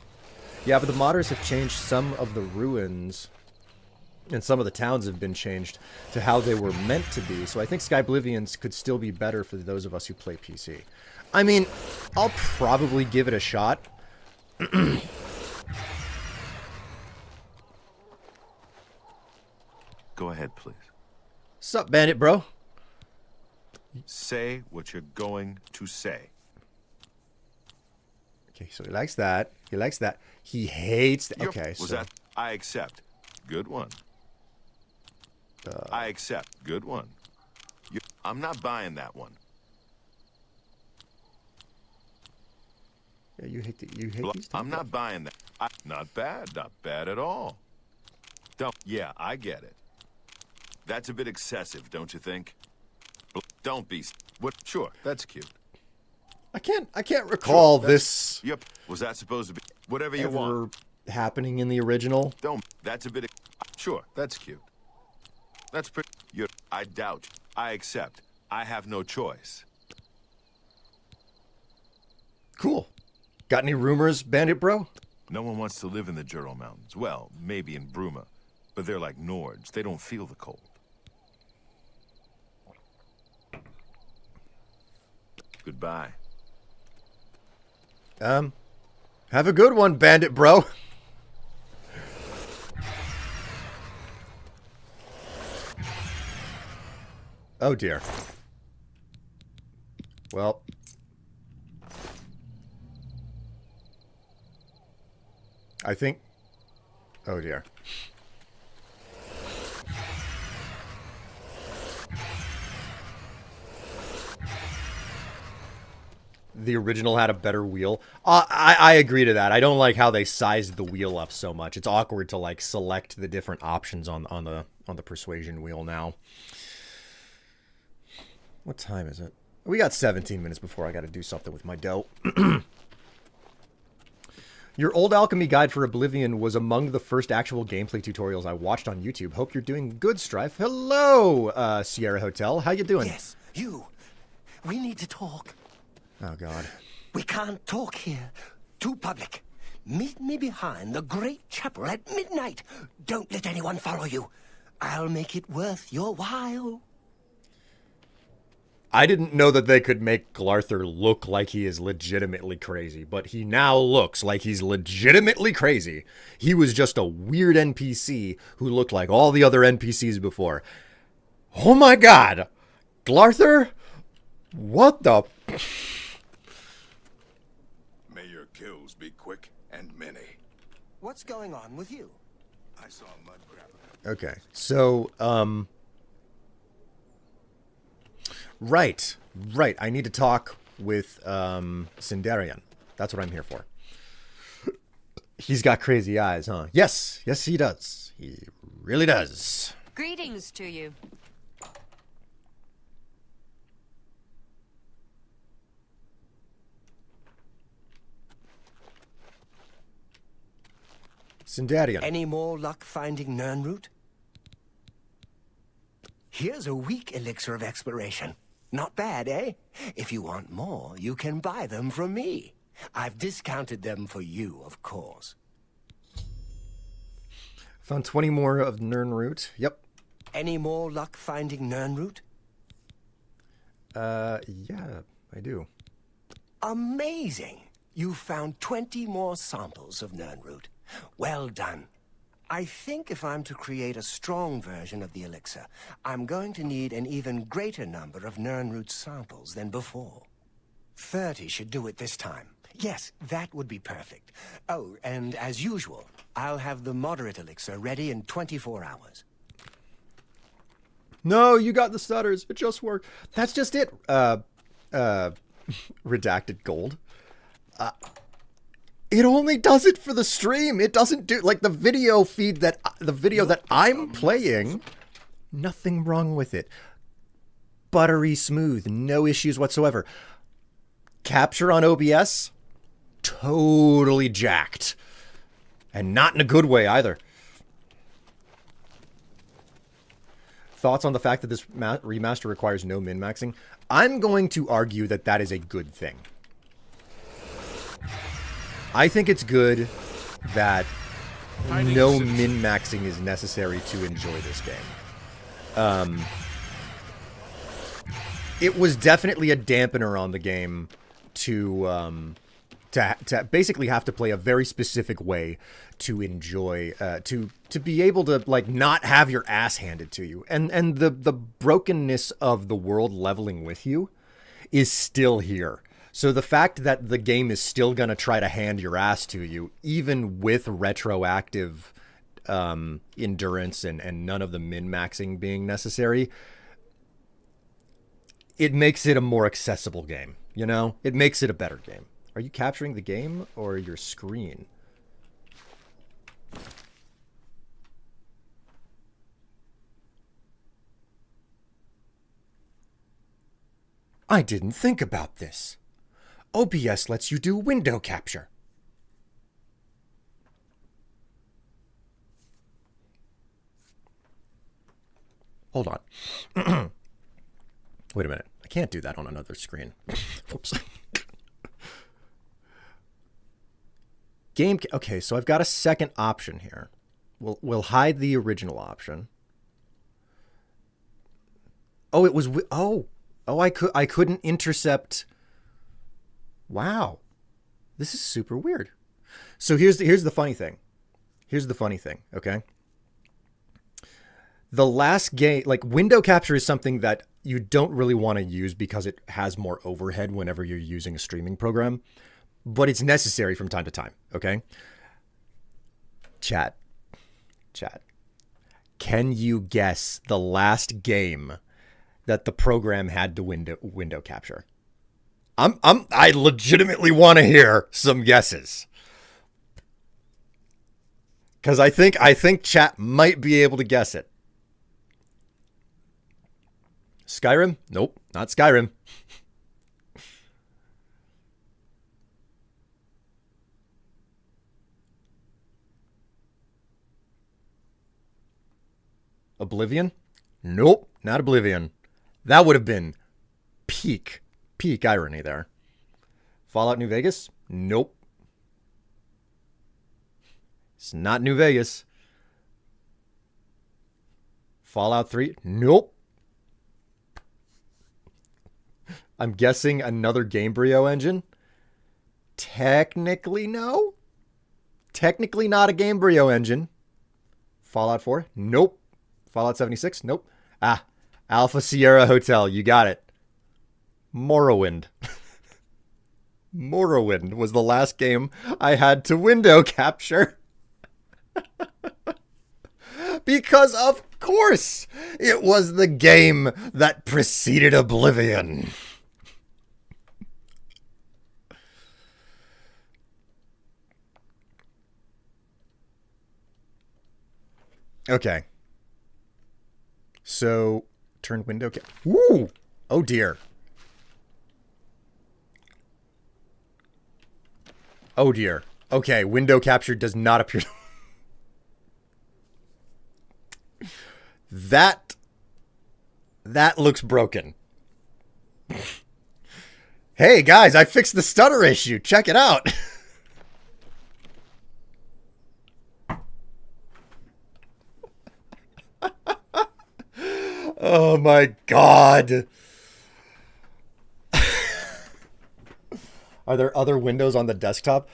Yeah, but the modders have changed some of the ruins, and some of the towns have been changed to how they were meant to be. So I think Skyblivions could still be better for those of us who play PC. I mean, I'll probably give it a shot. Go ahead, please. Sup, Bandit, bro? Say what you're going to say. Okay, so he likes that. He likes that. He hates that. Okay, Was so... that? I accept. Good one. I accept. Good one. I'm not buying that one. Yeah, you hate these I'm not buying that. Not bad. Not bad at all. Yeah, I get it. That's a bit excessive, don't you think? Don't be. What? Sure, that's cute. I can't recall Sure, this. Yep. Was that supposed to be whatever you ever want? happening in the original? Don't. That's a bit. Sure, that's cute. That's pretty. I doubt. I accept. I have no choice. Cool. Got any rumors, Bandit bro? No one wants to live in the Juro Mountains. Well, maybe in Bruma, but they're like Nords. They don't feel the cold. Goodbye. Have a good one, Bandit bro. Oh dear. Well. I think... Oh dear. The original had a better wheel. I agree to that. I don't like how they sized the wheel up so much. It's awkward to like select the different options on the Persuasion wheel now. What time is it? We got 17 minutes before I got to do something with my dough. Your old alchemy guide for Oblivion was among the first actual gameplay tutorials I watched on YouTube. Hope you're doing good, Strife. Hello, Sierra Hotel. How you doing? Yes, you. We need to talk. Oh, God. We can't talk here. Too public. Meet me behind the great chapel at midnight. Don't let anyone follow you. I'll make it worth your while. I didn't know that they could make Glarthir look like he is legitimately crazy, but he now looks like he's legitimately crazy. He was just a weird NPC who looked like all the other NPCs before. Oh my God! Glarthir? What the... May your kills be quick and many. What's going on with you? I saw a mud crab. Okay, so, Right. I need to talk with, Sindarian. That's what I'm here for. He's got crazy eyes, huh? Yes, he does. He really does. Greetings to you. Sindarian. Any more luck finding Nirnroot? Here's a weak elixir of exploration. Not bad, eh? If you want more, you can buy them from me. I've discounted them for you, of course. Found 20 more of Nirnroot. Yep. Any more luck finding Nirnroot? Yeah, I do. Amazing! You found 20 more samples of Nirnroot. Well done. I think if I'm to create a strong version of the elixir, I'm going to need an even greater number of Nirnroot samples than before. 30 should do it this time. Yes, that would be perfect. Oh, and as usual, I'll have the moderate elixir ready in 24 hours. No, you got the stutters. It just worked. That's just it. Redacted gold. It only does it for the stream. It doesn't do like the video feed that I'm playing. Nothing wrong with it. Buttery smooth, no issues whatsoever. Capture on OBS, totally jacked. And not in a good way either. Thoughts on the fact that this remaster requires no min-maxing? I'm going to argue that that is a good thing. I think it's good that no min-maxing is necessary to enjoy this game. It was definitely a dampener on the game to basically have to play a very specific way to enjoy, to be able to like not have your ass handed to you, and the brokenness of the world leveling with you is still here. So the fact that the game is still gonna try to hand your ass to you, even with retroactive endurance and none of the min-maxing being necessary, it makes it a more accessible game. You know, it makes it a better game. Are you capturing the game or your screen? I didn't think about this. OBS lets you do window capture. Hold on. Wait a minute. I can't do that on another screen. Whoops. Game. Okay, so I've got a second option here. We'll hide the original option. Oh, it was. I couldn't intercept. Wow, this is super weird. So here's the funny thing. Here's the funny thing. Okay. The last game, like window capture, is something that you don't really want to use because it has more overhead whenever you're using a streaming program, but it's necessary from time to time. Okay. Chat. Can you guess the last game that the program had to window capture? I legitimately want to hear some guesses. Because I think chat might be able to guess it. Skyrim? Nope, not Skyrim. Oblivion? Nope, not Oblivion. That would have been peak irony there. Fallout New Vegas? Nope. It's not New Vegas. Fallout 3? Nope. I'm guessing another Gamebryo engine? Technically, no. Technically not a Gamebryo engine. Fallout 4? Nope. Fallout 76? Nope. Ah, Alpha Sierra Hotel. You got it. Morrowind. Morrowind was the last game I had to window capture. Because, of course, it was the game that preceded Oblivion. Okay. So, turn window cap. Ooh! Oh dear. Oh dear. Okay, window capture does not appear. That looks broken. Hey guys, I fixed the stutter issue. Check it out. Oh my god. Are there other windows on the desktop?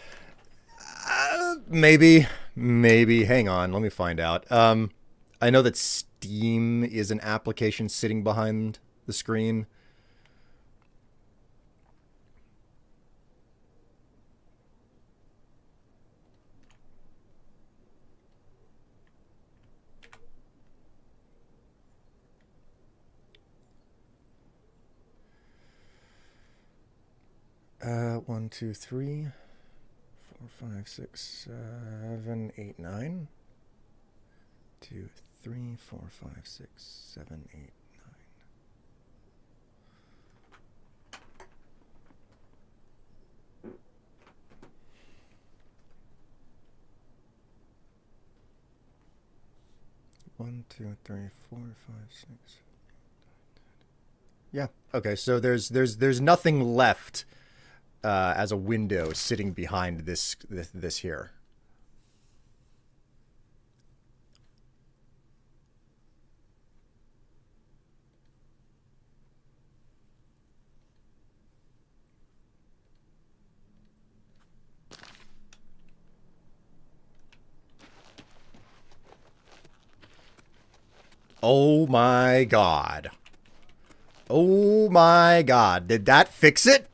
Maybe. Hang on, let me find out. I know that Steam is an application sitting behind the screen. 1, 2, 3, 4, 5, 6, 7, 8, 9. 2, 3, 4, 5, 6, 7, 8, 9. One, two, three, 4, 5, 6. Yeah. Okay. So there's nothing left as a window sitting behind this here. Oh my god. Oh my god. Did that fix it?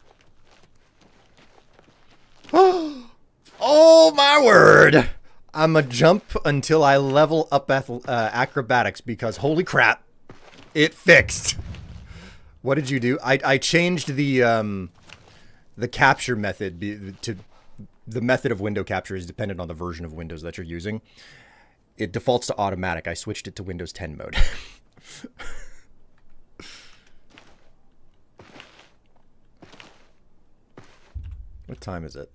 Oh my word. I'ma jump until I level up acrobatics because holy crap. It fixed. What did you do? I changed the capture method to the method of window capture is dependent on the version of Windows that you're using. It defaults to automatic. I switched it to Windows 10 mode. What time is it?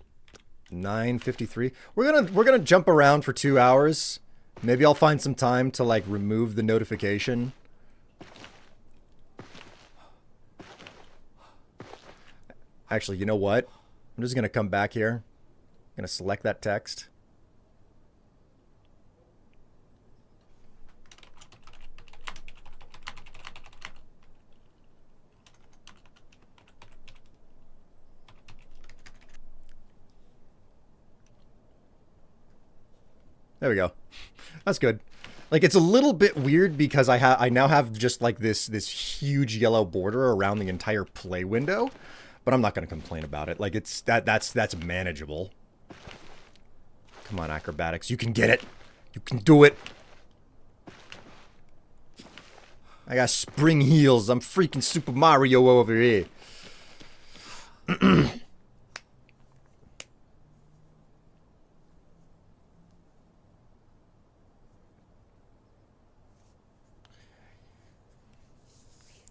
9:53. We're gonna jump around for 2 hours. Maybe I'll find some time to like remove the notification. Actually, you know what? I'm just gonna come back here. I'm gonna select that text. There we go. That's good. Like, it's a little bit weird because I now have just like this huge yellow border around the entire play window, but I'm not going to complain about it. Like, it's that's manageable. Come on, acrobatics, you can get it. You can do it. I got spring heels. I'm freaking Super Mario over here.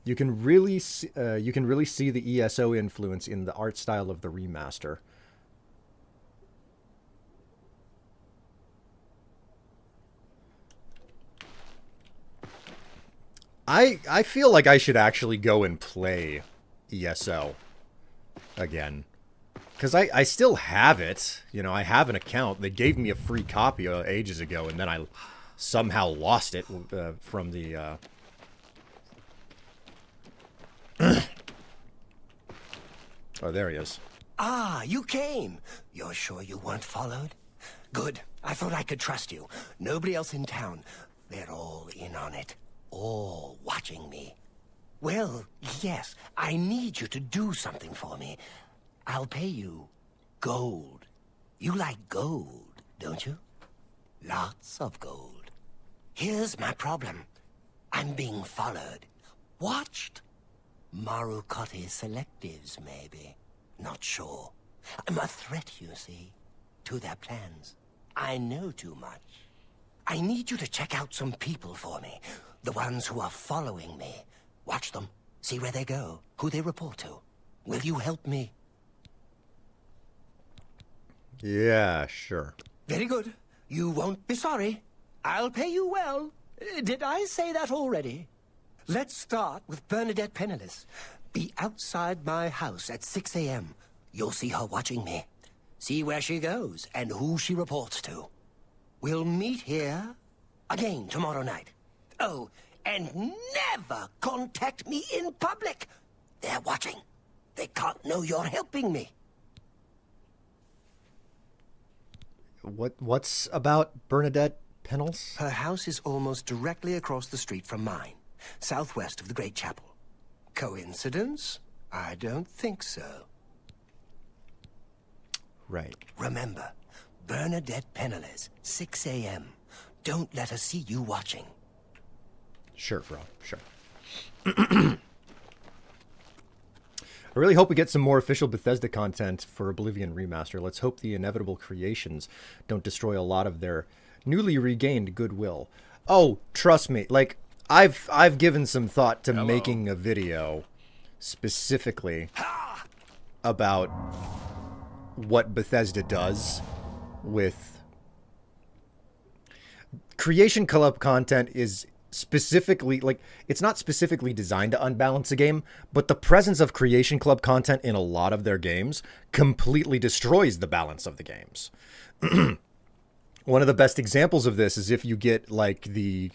You can really see the ESO influence in the art style of the remaster. I feel like I should actually go and play ESO again. Because I still have it. You know, I have an account. They gave me a free copy ages ago, and then I somehow lost it from the... Oh, there he is. Ah, you came. You're sure you weren't followed? Good. I thought I could trust you. Nobody else in town. They're all in on it. All watching me. Well, yes, I need you to do something for me. I'll pay you gold. You like gold, don't you? Lots of gold. Here's my problem. I'm being followed. Watched. Marukotti selectives, maybe. Not sure. I'm a threat, you see, to their plans. I know too much. I need you to check out some people for me. The ones who are following me. Watch them. See where they go. Who they report to. Will you help me? Yeah, sure. Very good. You won't be sorry. I'll pay you well. Did I say that already? Let's start with Bernadette Penniless. Be outside my house at 6 a.m. You'll see her watching me. See where she goes and who she reports to. We'll meet here again tomorrow night. Oh, and never contact me in public. They're watching. They can't know you're helping me. What's about Bernadette Penniless? Her house is almost directly across the street from mine, southwest of the Great Chapel. Coincidence? I don't think so. Right. Remember, Bernadette Penniless, 6 a.m. Don't let her see you watching. Sure, bro. Sure. I really hope we get some more official Bethesda content for Oblivion Remaster. Let's hope the inevitable creations don't destroy a lot of their newly regained goodwill. Oh, trust me, like, I've given some thought to making a video specifically about what Bethesda does with Creation Club content. Is specifically, like, it's not specifically designed to unbalance a game, but the presence of Creation Club content in a lot of their games completely destroys the balance of the games. One of the best examples of this is if you get like the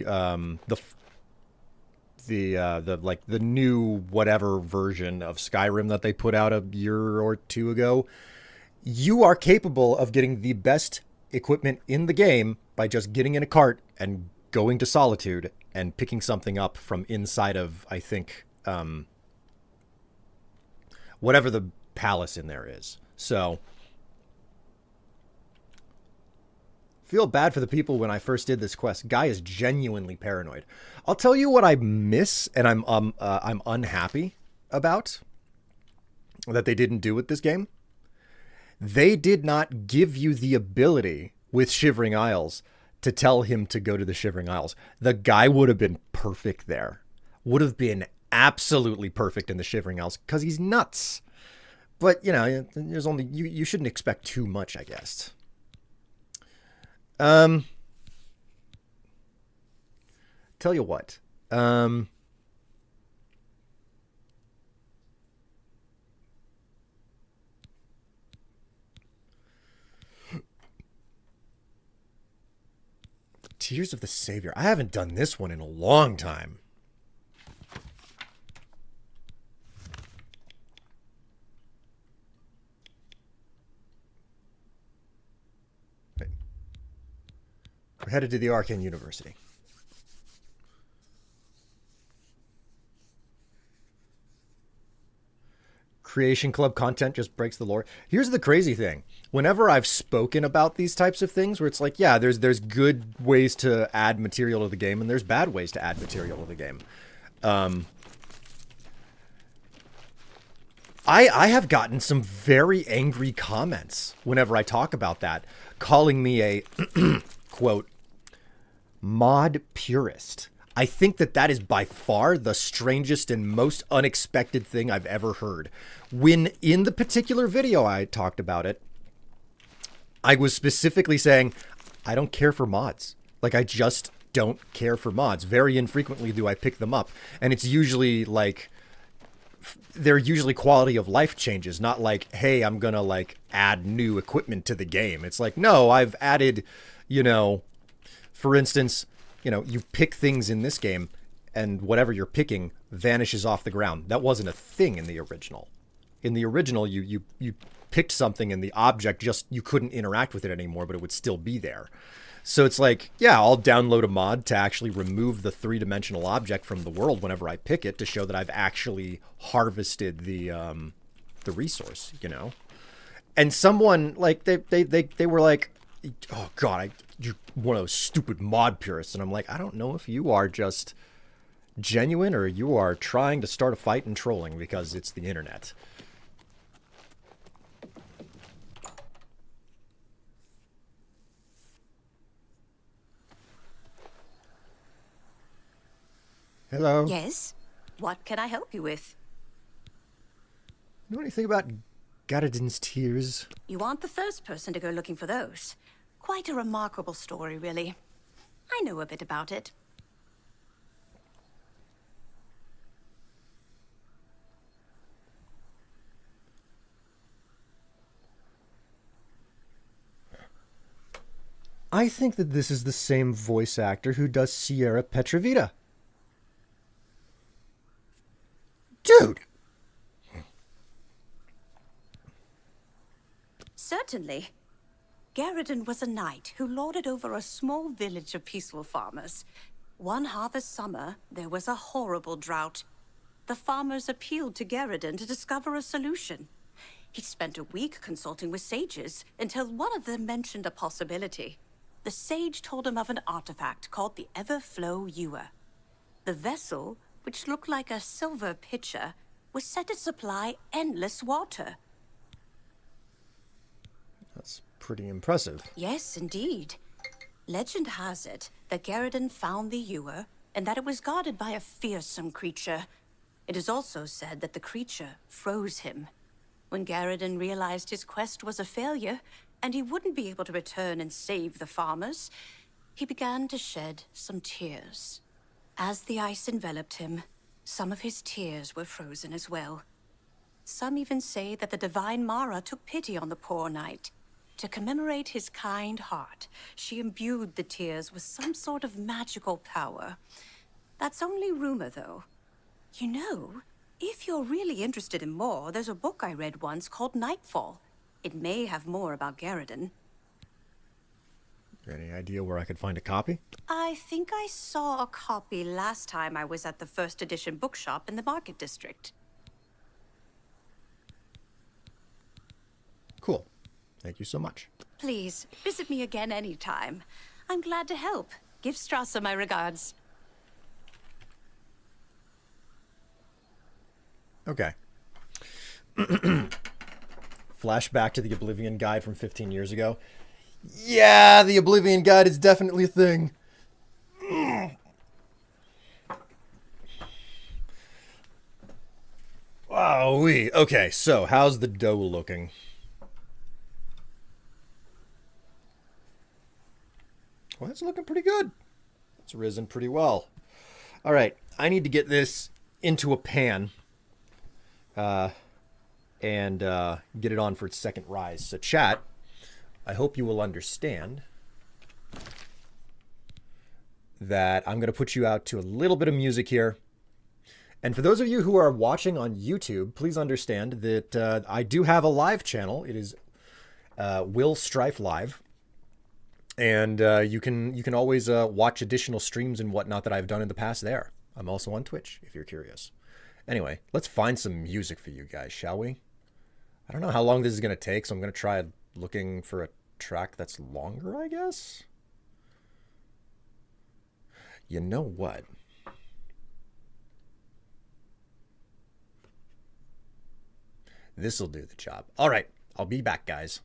new whatever version of Skyrim that they put out a year or two ago. You are capable of getting the best equipment in the game by just getting in a cart and going to Solitude and picking something up from inside of, I think, whatever the palace in there is. So, feel bad for the people when I first did this quest. Guy is genuinely paranoid. I'll tell you what I miss and I'm unhappy about that they didn't do with this game. They did not give you the ability with Shivering Isles to tell him to go to the Shivering Isles. The guy would have been perfect there. Would have been absolutely perfect in the Shivering Isles because he's nuts. But, you know, there's only you shouldn't expect too much, I guess. Tell you what. Tears of the Savior. I haven't done this one in a long time. Wait. We're headed to the Arcane University. Creation Club content just breaks the lore. Here's the crazy thing. Whenever I've spoken about these types of things where it's like, yeah, there's good ways to add material to the game and there's bad ways to add material to the game. I have gotten some very angry comments whenever I talk about that, calling me a, quote, mod purist. I think that is by far the strangest and most unexpected thing I've ever heard. When in the particular video I talked about it, I was specifically saying, I don't care for mods. Like, I just don't care for mods. Very infrequently do I pick them up. And it's usually like, they're usually quality of life changes, not like, hey, I'm gonna like add new equipment to the game. It's like, no, I've added, you know, for instance, you know, you pick things in this game and whatever you're picking vanishes off the ground. That wasn't a thing in the original. In the original, you picked something and the object just, you couldn't interact with it anymore, but it would still be there. So it's like, yeah, I'll download a mod to actually remove the three-dimensional object from the world whenever I pick it to show that I've actually harvested the resource, you know? And someone, like, they were like, oh, God, you're one of those stupid mod purists. And I'm like, I don't know if you are just genuine or you are trying to start a fight and trolling because it's the internet. Hello. Yes? What can I help you with? Know anything about Garadin's tears? You aren't the first person to go looking for those. Quite a remarkable story, really. I know a bit about it. I think that this is the same voice actor who does Sierra Petrovita. Dude! Certainly. Garadin was a knight who lorded over a small village of peaceful farmers. One harvest summer, there was a horrible drought. The farmers appealed to Garadin to discover a solution. He spent a week consulting with sages until one of them mentioned a possibility. The sage told him of an artifact called the Everflow Ewer. The vessel, which looked like a silver pitcher, was set to supply endless water. That's pretty impressive. Yes, indeed. Legend has it that Garridan found the ewer and that it was guarded by a fearsome creature. It is also said that the creature froze him. When Garridan realized his quest was a failure and he wouldn't be able to return and save the farmers, he began to shed some tears. As the ice enveloped him, some of his tears were frozen as well. Some even say that the divine Mara took pity on the poor knight. To commemorate his kind heart, she imbued the tears with some sort of magical power. That's only rumor, though. You know, if you're really interested in more, there's a book I read once called Nightfall. It may have more about Garridan. Any idea where I could find a copy? I think I saw a copy last time I was at the first edition bookshop in the Market District. Cool. Thank you so much. Please, visit me again anytime. I'm glad to help. Give Strasser my regards. Okay. Flashback to the Oblivion guide from 15 years ago. Yeah, the Oblivion guide is definitely a thing. Wow-wee. Okay, so how's the dough looking? Well, it's looking pretty good. It's risen pretty well. All right, I need to get this into a pan and get it on for its second rise. So chat, I hope you will understand that I'm going to put you out to a little bit of music here. And for those of you who are watching on YouTube, please understand that I do have a live channel. It is Will Strife Live. And you can always watch additional streams and whatnot that I've done in the past there. I'm also on Twitch, if you're curious. Anyway, let's find some music for you guys, shall we? I don't know how long this is going to take, so I'm going to try looking for a track that's longer, I guess? You know what? This'll do the job. All right, I'll be back, guys.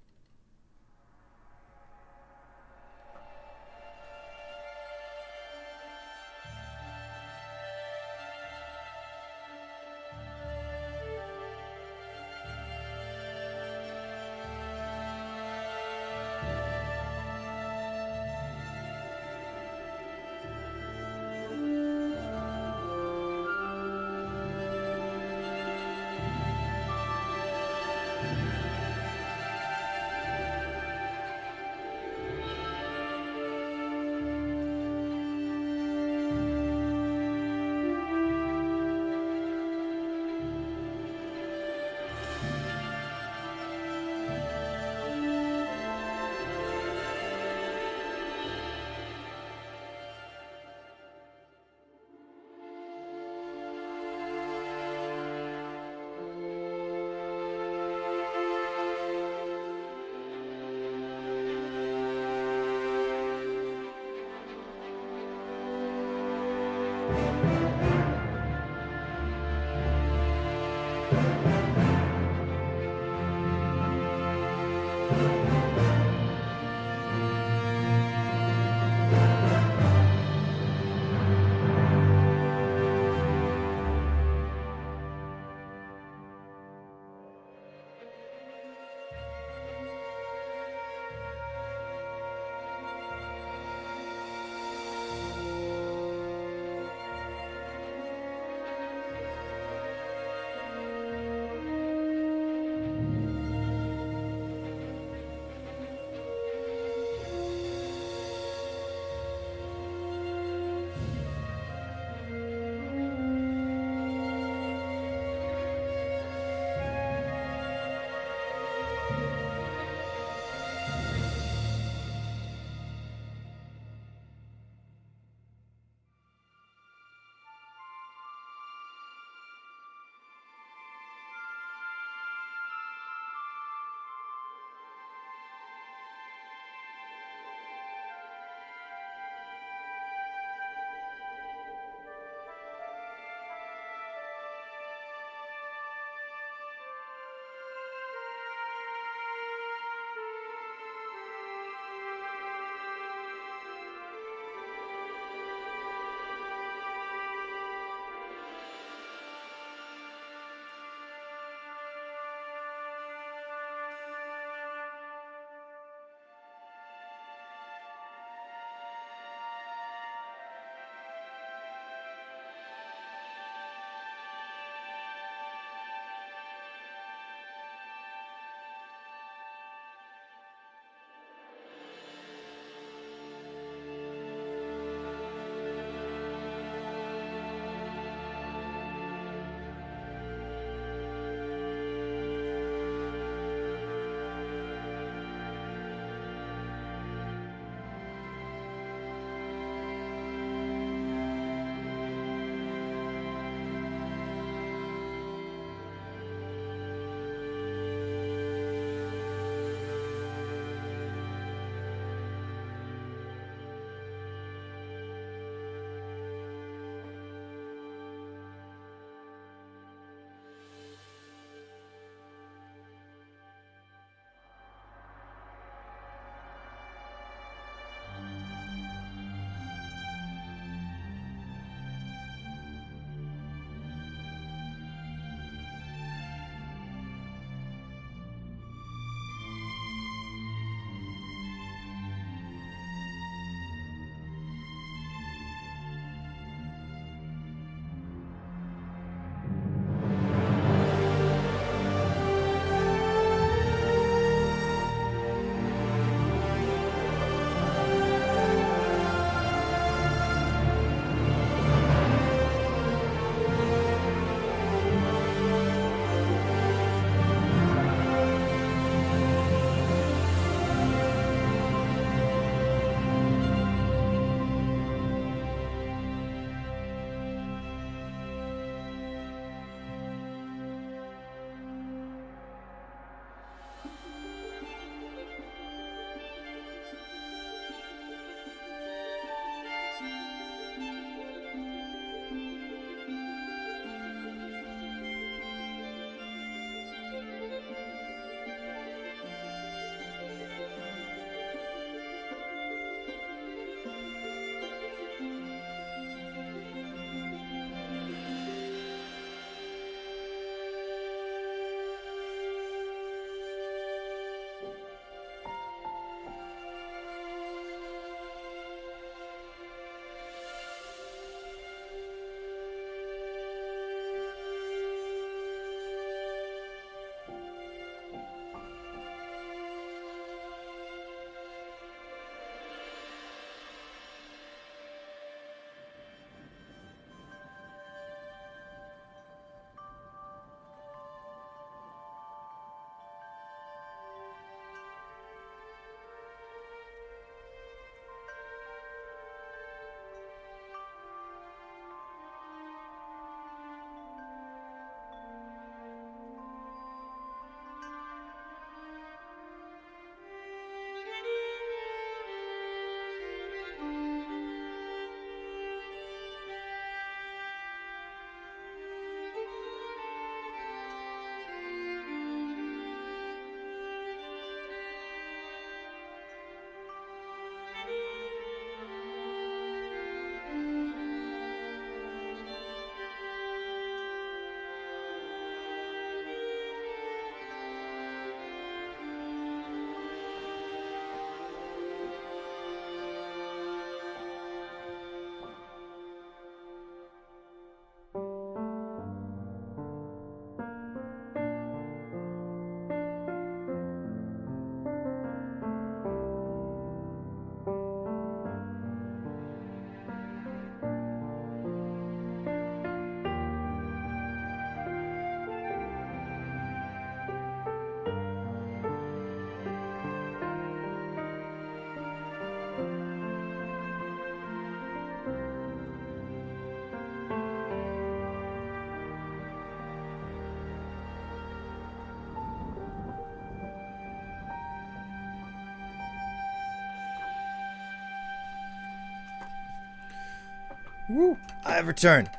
Woo! I have returned.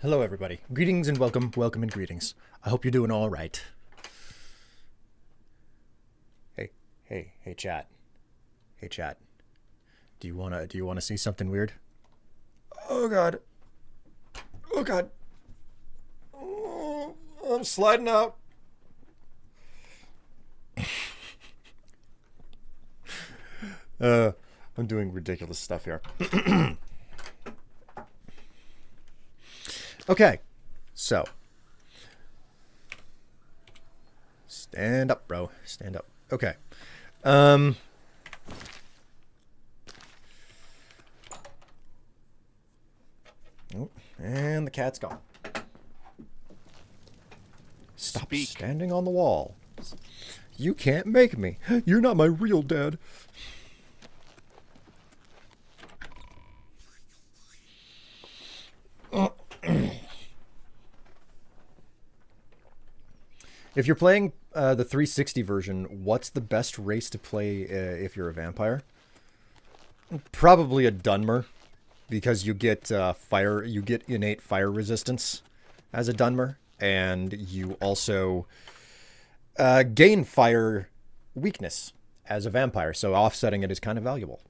Hello, everybody. Greetings and welcome. Welcome and greetings. I hope you're doing all right. Hey, chat. Hey, chat. Do you wanna see something weird? Oh God. Oh God. Oh, I'm sliding out. I'm doing ridiculous stuff here. Okay, so stand up, bro. Stand up. Okay. Oh, and the cat's gone. Stop standing on the wall. You can't make me. You're not my real dad. If you're playing the 360 version, what's the best race to play if you're a vampire? Probably a Dunmer, because you get you get innate fire resistance as a Dunmer, and you also gain fire weakness as a vampire. So offsetting it is kind of valuable.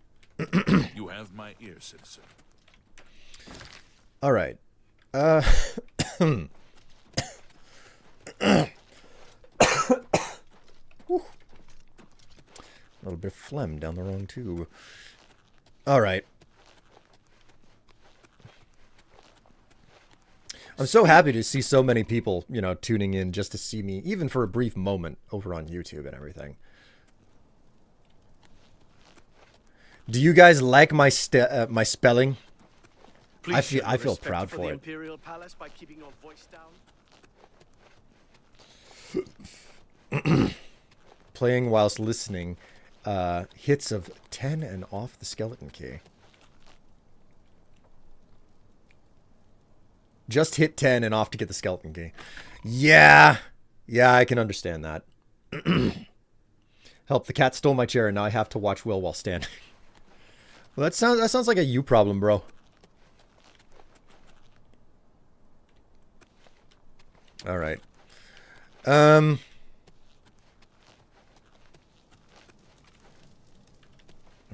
You have my ear, citizen. All right. A little bit of phlegm down the wrong tube. All right. I'm so happy to see so many people, you know, tuning in just to see me, even for a brief moment, over on YouTube and everything. Do you guys like my my spelling? I feel proud for it. Imperial Palace by keeping your voice down. Playing whilst listening. Hits of 10 and off the skeleton key. Just hit 10 and off to get the skeleton key. Yeah, I can understand that. Help, the cat stole my chair and now I have to watch Will while standing. Well, that sounds like a you problem, bro. All right. I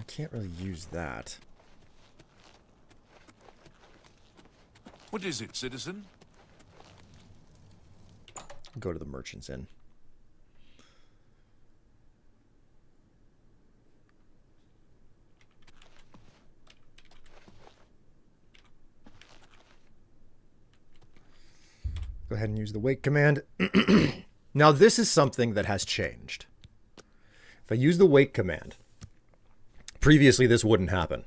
can't really use that. What is it, citizen? Go to the Merchant's Inn. Go ahead and use the wake command. Now this is something that has changed. If I use the wake command, previously this wouldn't happen.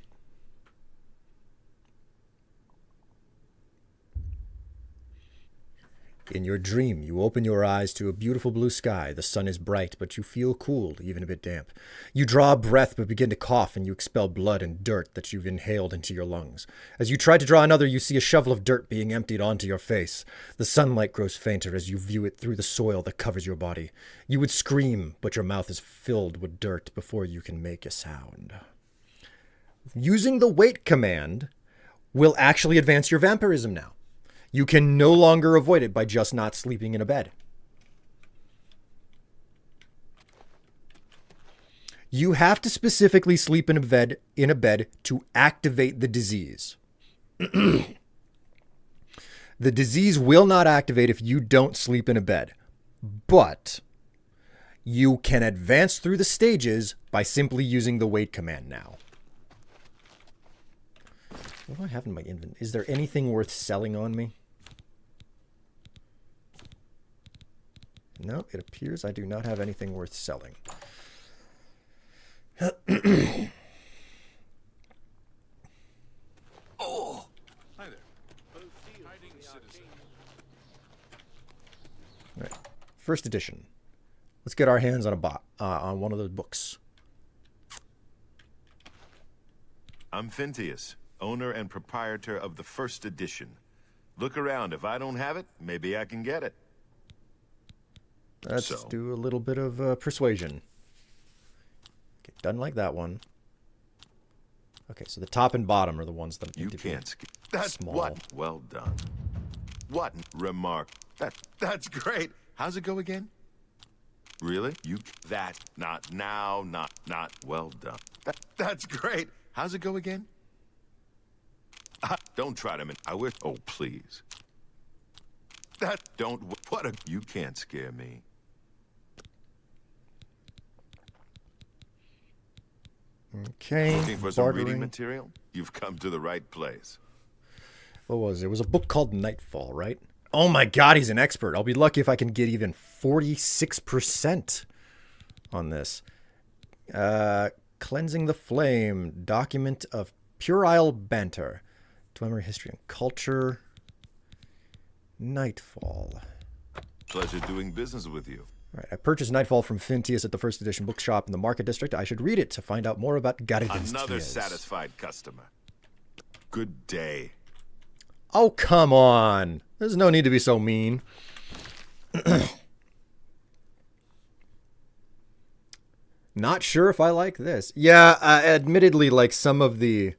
In your dream, you open your eyes to a beautiful blue sky. The sun is bright, but you feel cool, even a bit damp. You draw a breath, but begin to cough, and you expel blood and dirt that you've inhaled into your lungs. As you try to draw another, you see a shovel of dirt being emptied onto your face. The sunlight grows fainter as you view it through the soil that covers your body. You would scream, but your mouth is filled with dirt before you can make a sound. Using the wait command will actually advance your vampirism now. You can no longer avoid it by just not sleeping in a bed. You have to specifically sleep in a bed to activate the disease. The disease will not activate if you don't sleep in a bed. But you can advance through the stages by simply using the wait command now. What do I have in my inventory? Is there anything worth selling on me? No, it appears I do not have anything worth selling. Oh! Hi there. Hiding citizen. All right. First edition. Let's get our hands on on one of those books. I'm Phintius, owner and proprietor of the first edition. Look around. If I don't have it, maybe I can get it. Let's do a little bit of persuasion. Okay, doesn't like that one. Okay, so the top and bottom are the ones that You need to be can't skip. That's small. what. Well done. What remark? That's great. How's it go again? Really? You that not now, not well done. That's great. How's it go again? Don't try to. I wish. Oh please. That don't. What a. You can't scare me. Okay. Looking for some reading bartering. material? You've come to the right place. What was it? It was a book called Nightfall, right? Oh my god, he's an expert. I'll be lucky if I can get even 46% on this. Cleansing the Flame. Document of puerile banter. Dwemer history and culture. Nightfall. Pleasure doing business with you. Right, I purchased Nightfall from Fintius at the first edition bookshop in the Market District. I should read it to find out more about Garidin's Another tears. satisfied customer. Good day. Oh, come on. There's no need to be so mean. Not sure if I like this. Yeah, admittedly, like some of the...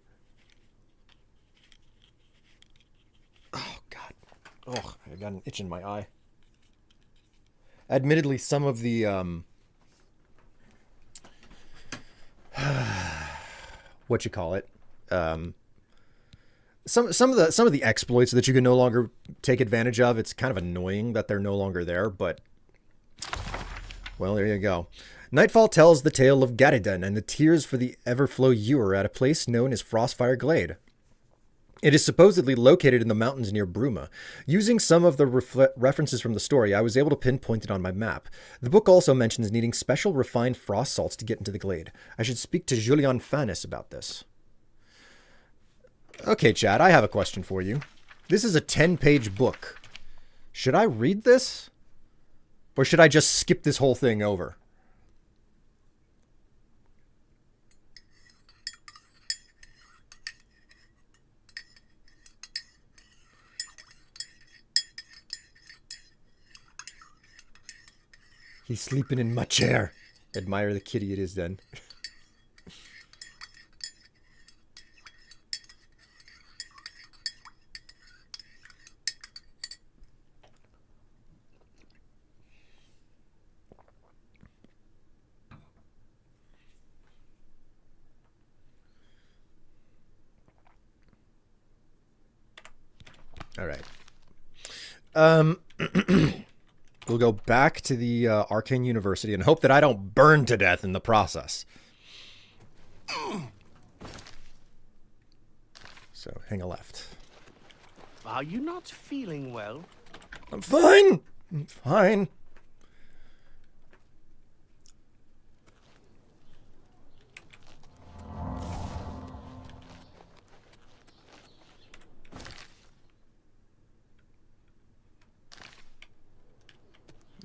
Oh, God. Oh, I got an itch in my eye. Admittedly, some of the... what you call it? Some of the exploits that you can no longer take advantage of, it's kind of annoying that they're no longer there, but well, there you go. Nightfall tells the tale of Garidin and the tears for the Everflow Ewer at a place known as Frostfire Glade. It is supposedly located in the mountains near Bruma. Using some of the references from the story, I was able to pinpoint it on my map. The book also mentions needing special refined frost salts to get into the glade. I should speak to Julian Fanis about this. Okay, Chad, I have a question for you. This is a 10-page book. Should I read this? Or should I just skip this whole thing over? He's sleeping in my chair. Admire the kitty it is then. All right. We'll go back to the Arcane University and hope that I don't burn to death in the process. So, hang a left. Are you not feeling well? I'm fine. I'm fine.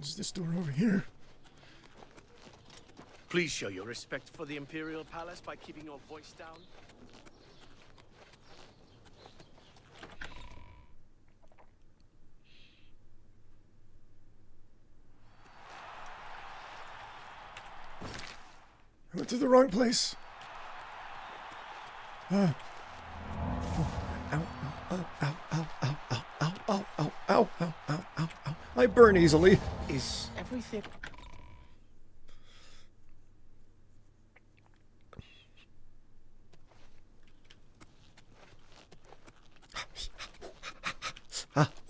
Is this door over here? Please show your respect for the Imperial Palace by keeping your voice down. I went to the wrong place. Ow, ow, ow, ow, ow, ow, ow, ow, ow, ow, ow, ow, ow, ow, ow. I burn easily. Is everything...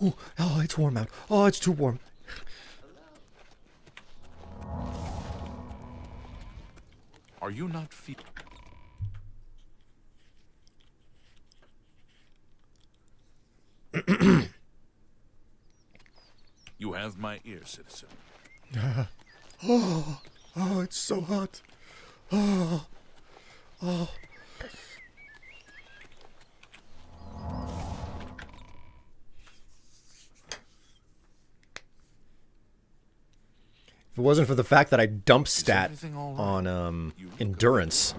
Ooh, oh, it's warm out. Oh, it's too warm. Are you not feeling? You have my ear, citizen. Oh, it's so hot. Oh, oh. If it wasn't for the fact that I dump stat on endurance,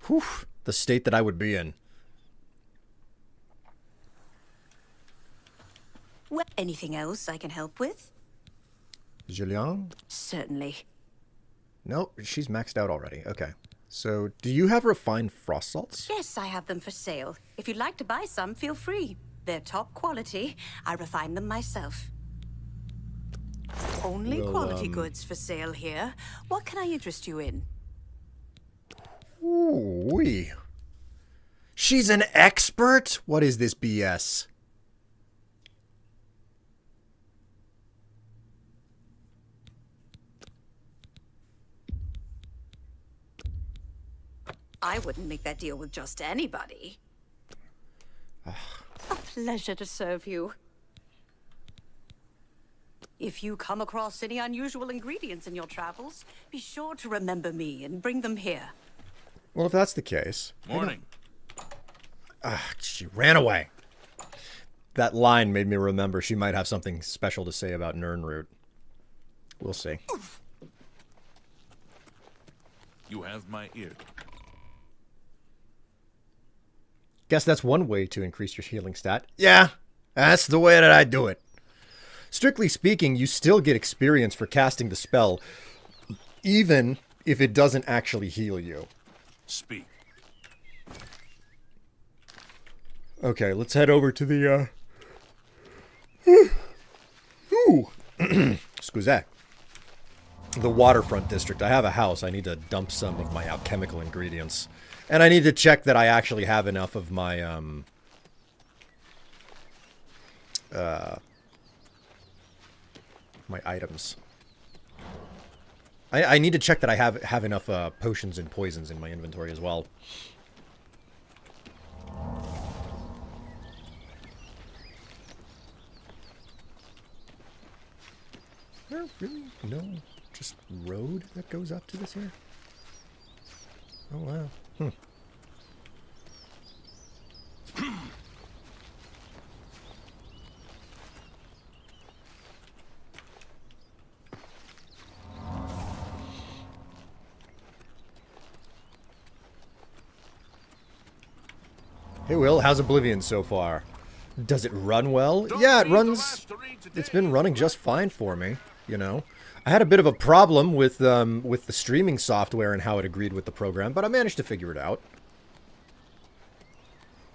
whew, the state that I would be in. Well, anything else I can help with? Julien? Certainly. Nope, she's maxed out already. Okay. So, do you have refined frost salts? Yes, I have them for sale. If you'd like to buy some, feel free. They're top quality. I refine them myself. Only quality goods for sale here. What can I interest you in? Ooh-wee. She's an expert? What is this BS? I wouldn't make that deal with just anybody. A pleasure to serve you. If you come across any unusual ingredients in your travels, be sure to remember me and bring them here. Well, if that's the case... Morning. She ran away. That line made me remember she might have something special to say about Nirnroot. We'll see. You have my ear. Guess that's one way to increase your healing stat. Yeah, that's the way that I do it. Strictly speaking, you still get experience for casting the spell, even if it doesn't actually heal you. Speak. Okay, let's head over to the, excuse that. The Waterfront district. I have a house. I need to dump some of my alchemical ingredients. And I need to check that I actually have enough of my, my items. I need to check that I have enough, potions and poisons in my inventory as well. There really no just road that goes up to this here? Oh wow. Hey Will, how's Oblivion so far? Does it run well? Yeah, it runs... It's been running just fine for me, you know. I had a bit of a problem with the streaming software and how it agreed with the program, but I managed to figure it out.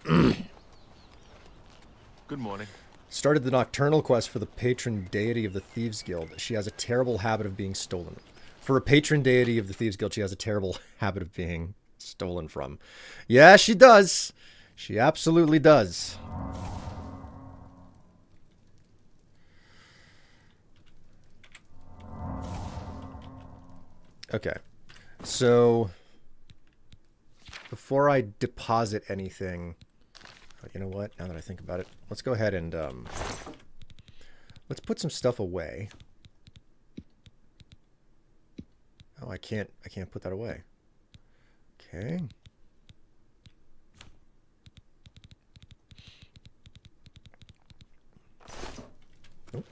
Good morning. Started the nocturnal quest for the patron deity of the Thieves Guild. She has a terrible habit of being stolen. For a patron deity of the Thieves Guild, she has a terrible habit of being stolen from. Yeah, she does. She absolutely does. Okay. So, before I deposit anything... You know what? Now that I think about it, let's go ahead and let's put some stuff away. Oh, I can't put that away. Okay. Nope.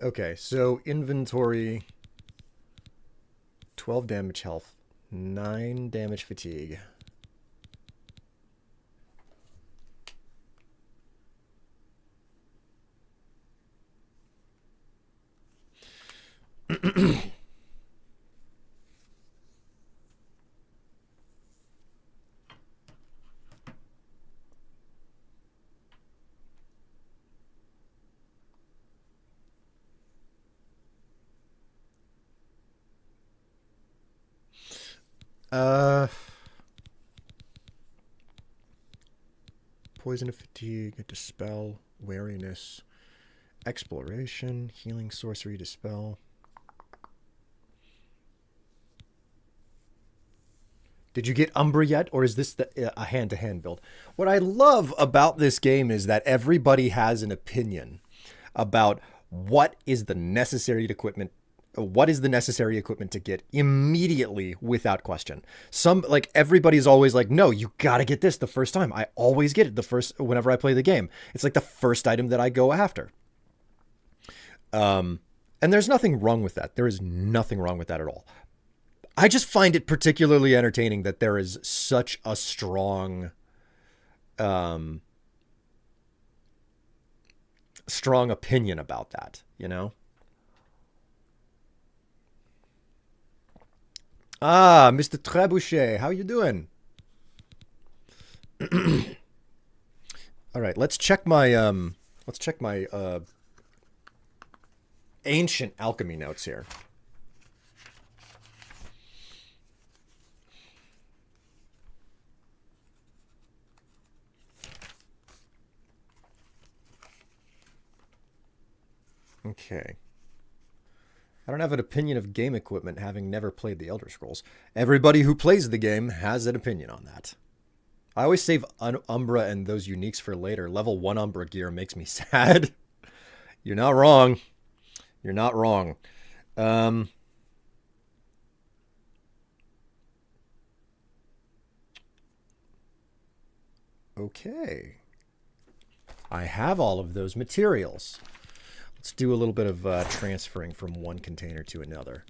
Okay, so inventory, 12 damage health, 9 damage fatigue. Poison of fatigue, dispel, wariness, exploration, healing sorcery, dispel. Did you Get Umbra yet, or is this a hand-to-hand build? What I love about this game is that everybody has an opinion about what is the necessary equipment. What is the necessary equipment to get immediately without question? Like everybody's always like, no, you gotta get this the first time. I always get it whenever I play the game. It's like the first item that I go after. And there's nothing wrong with that. There is nothing wrong with that at all. I just find it particularly entertaining that there is such a strong, strong opinion about that, you know? Ah, Mr. Trebuchet, how you doing? All right, let's check my ancient alchemy notes here. Okay. I don't have an opinion of game equipment, having never played the Elder Scrolls. Everybody who plays the game has an opinion on that. I always save Umbra and those uniques for later. Level 1 Umbra gear makes me sad. You're not wrong. You're not wrong. Okay. I have all of those materials. Let's do a little bit of transferring from one container to another.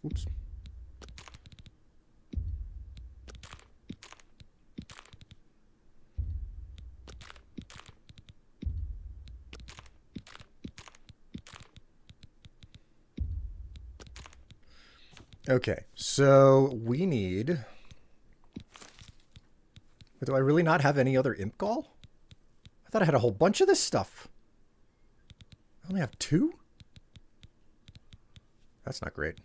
Oops. Okay, so we need... Do I really not have any other Imp Gall? I thought I had a whole bunch of this stuff. I only have 2? That's not great.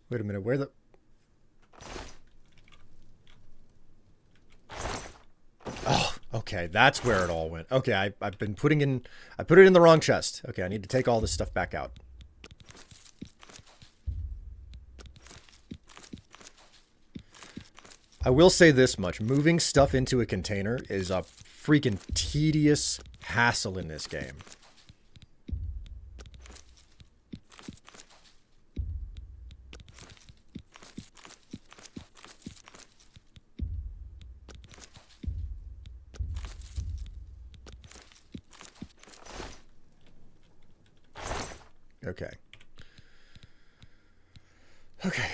Wait a minute, where the... Oh, okay, that's where it all went. Okay, I've been putting in... I put it in the wrong chest. Okay, I need to take all this stuff back out. I will say this much. Moving stuff into a container is a freaking tedious hassle in this game. Okay. Okay.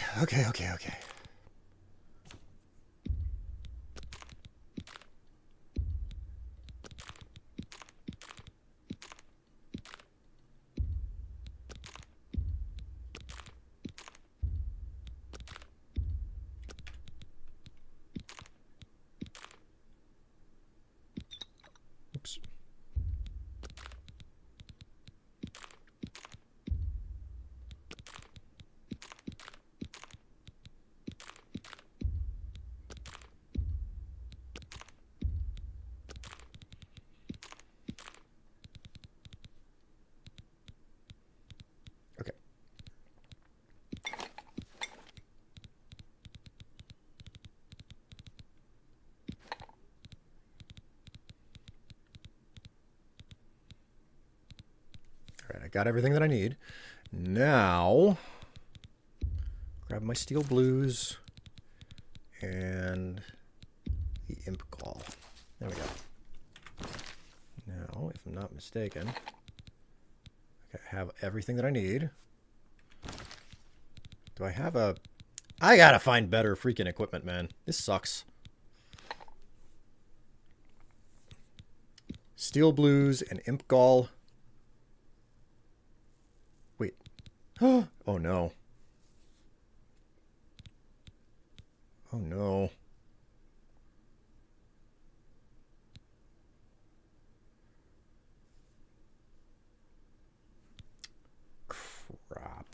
Oops. Okay. All right, I got everything that I need. Now, grab my steel blues and the Imp Gall. There we go. Now, if I'm not mistaken, okay, I have everything that I need. Do I have a... I gotta find better freaking equipment, man. This sucks. Steel blues and Imp Gall. Wait. Oh no. Oh no. Crap.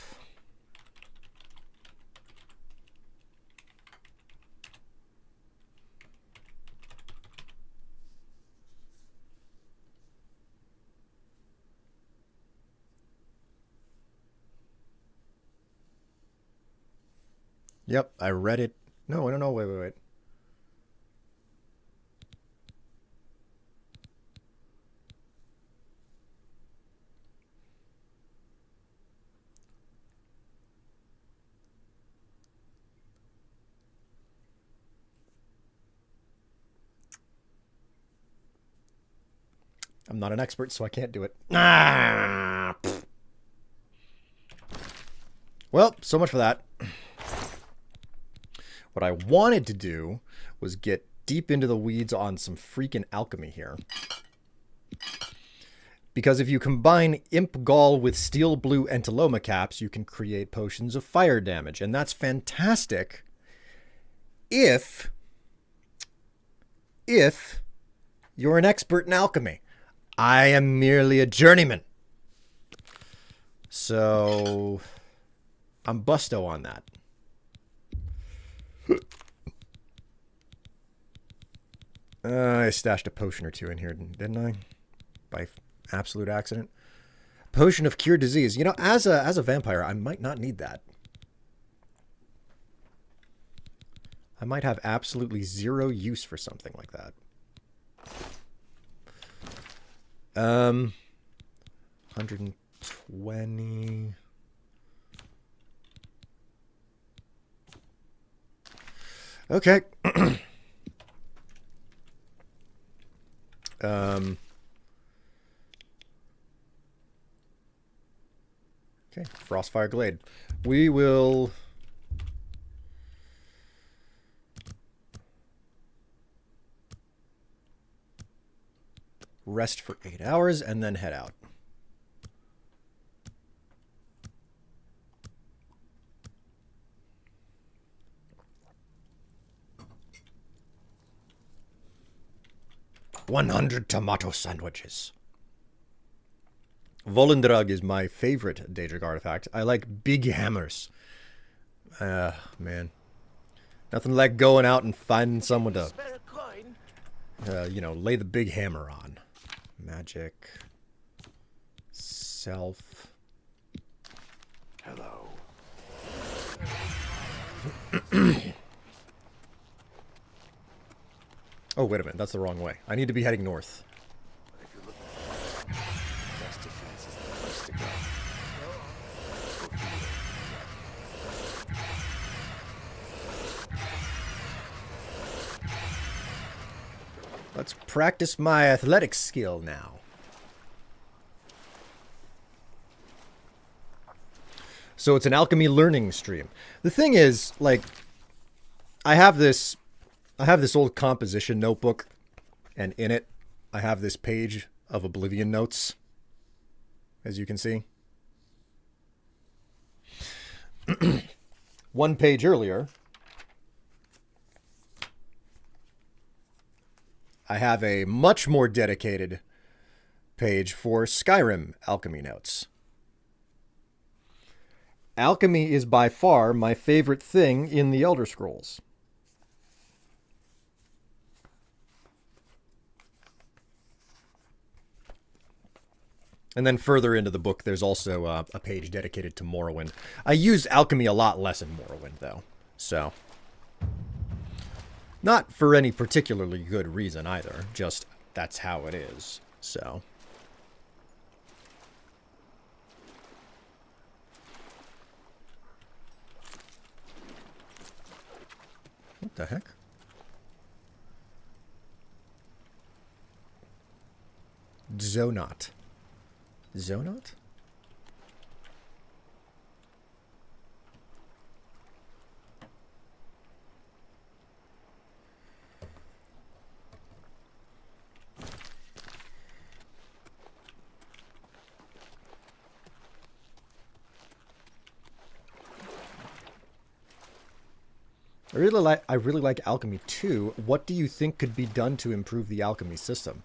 Yep, I read it. No, I don't know. Wait. I'm not an expert, so I can't do it. Ah, well, so much for that. What I wanted to do was get deep into the weeds on some freaking alchemy here. Because if you combine Imp Gall with Steel Blue Entaloma caps, you can create potions of fire damage. And that's fantastic if you're an expert in alchemy. I am merely a journeyman. So I'm busto on that. I stashed a potion or two in here, didn't I? By absolute accident. Potion of Cure Disease. You know, as a vampire, I might not need that. I might have absolutely zero use for something like that. 120. Okay. Okay, Frostfire Glade. We will rest for 8 hours and then head out. $100 tomato sandwiches. Volendrag is my favorite Daedric artifact. I like big hammers. Man. Nothing like going out and finding someone to, you know, lay the big hammer on. Magic. Self. Hello. Oh, wait a minute. That's the wrong way. I need to be heading north. Let's practice my athletics skill now. So it's an alchemy learning stream. The thing is, like, I have this old composition notebook, and in it, I have this page of Oblivion notes, as you can see. One page earlier, I have a much more dedicated page for Skyrim alchemy notes. Alchemy is by far my favorite thing in the Elder Scrolls. And then further into the book, there's also a page dedicated to Morrowind. I use alchemy a lot less in Morrowind, though. So, not for any particularly good reason either. Just that's how it is. So. What the heck? Zonot. Zonot? I really like alchemy too. What do you think could be done to improve the alchemy system?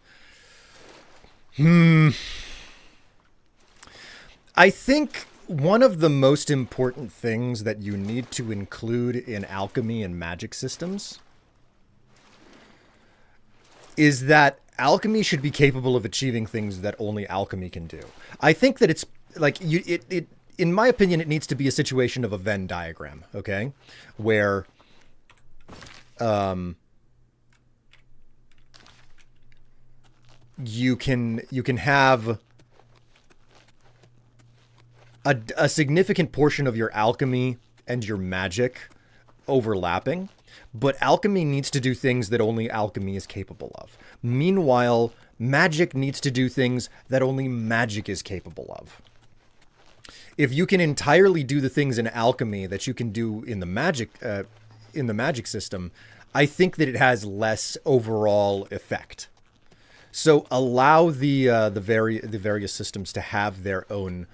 I think one of the most important things that you need to include in alchemy and magic systems is that alchemy should be capable of achieving things that only alchemy can do. I think that it's like in my opinion, it needs to be a situation of a Venn diagram, okay? Where you can have a significant portion of your alchemy and your magic overlapping, but alchemy needs to do things that only alchemy is capable of. Meanwhile, Magic needs to do things that only magic is capable of. If you can entirely do the things in alchemy that you can do in the magic system, I think that it has less overall effect. So allow the various systems to have their own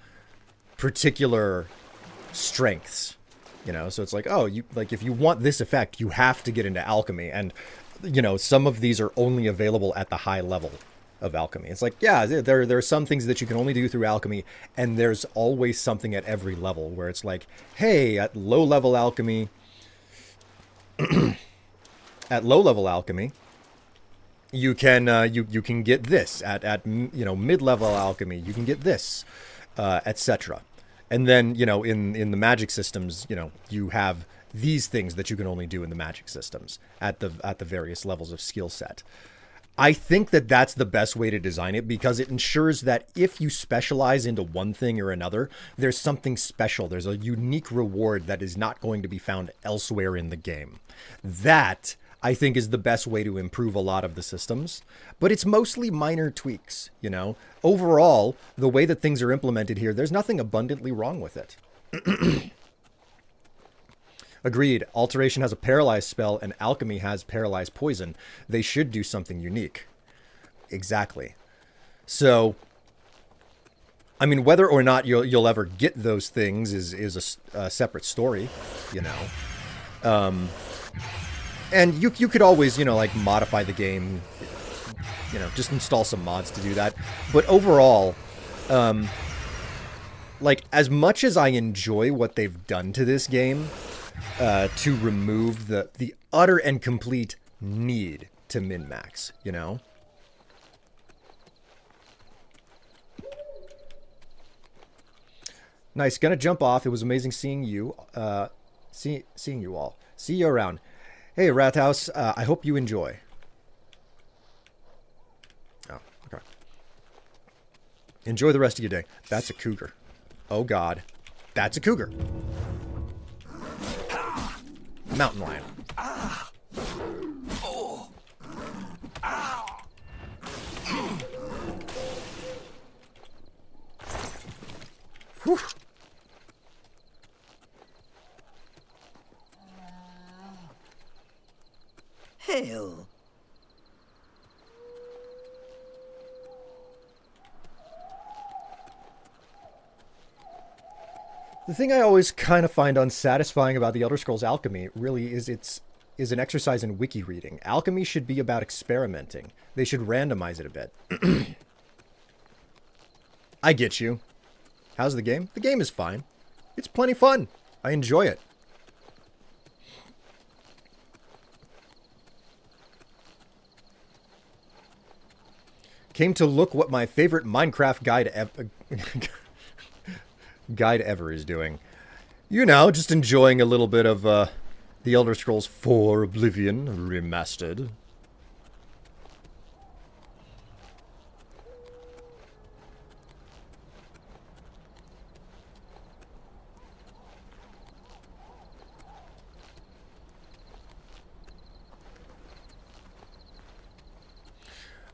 particular strengths. You know, so it's like, oh, if you want this effect, you have to get into alchemy, and you know, some of these are only available at the high level of alchemy. It's like, yeah, there are some things that you can only do through alchemy, and there's always something at every level where it's like, hey, at low level alchemy, you can you can get this. At you know, mid level alchemy, you can get this, etc. And then, you know, in the magic systems, you know, you have these things that you can only do in the magic systems at the various levels of skill set. I think that that's the best way to design it, because it ensures that if you specialize into one thing or another, there's something special. There's a unique reward that is not going to be found elsewhere in the game. That, I think, is the best way to improve a lot of the systems. But it's mostly minor tweaks, you know? Overall, the way that things are implemented here, there's nothing abundantly wrong with it. Agreed. Alteration has a paralyzed spell, and alchemy has paralyzed poison. They should do something unique. Exactly. So, I mean, whether or not you'll ever get those things is a separate story, you know. And you could always, you know, like, modify the game, you know, just install some mods to do that. But overall, like, as much as I enjoy what they've done to this game, to remove the utter and complete need to min-max, you know? Nice. Gonna jump off. It was amazing seeing you. Seeing you all. See you around. Hey, Rathouse. I hope you enjoy. Oh, okay. Enjoy the rest of your day. That's a cougar. Oh, God. That's a cougar. Mountain lion. Ah. Oh. Ah. Whew. Hail. The thing I always kind of find unsatisfying about the Elder Scrolls Alchemy really is is an exercise in wiki reading. Alchemy should be about experimenting. They should randomize it a bit. I get you. How's the game? The game is fine. It's plenty fun. I enjoy it. Came to look what my favorite Minecraft guide ever is doing. You know, just enjoying a little bit of the Elder Scrolls 4 Oblivion Remastered.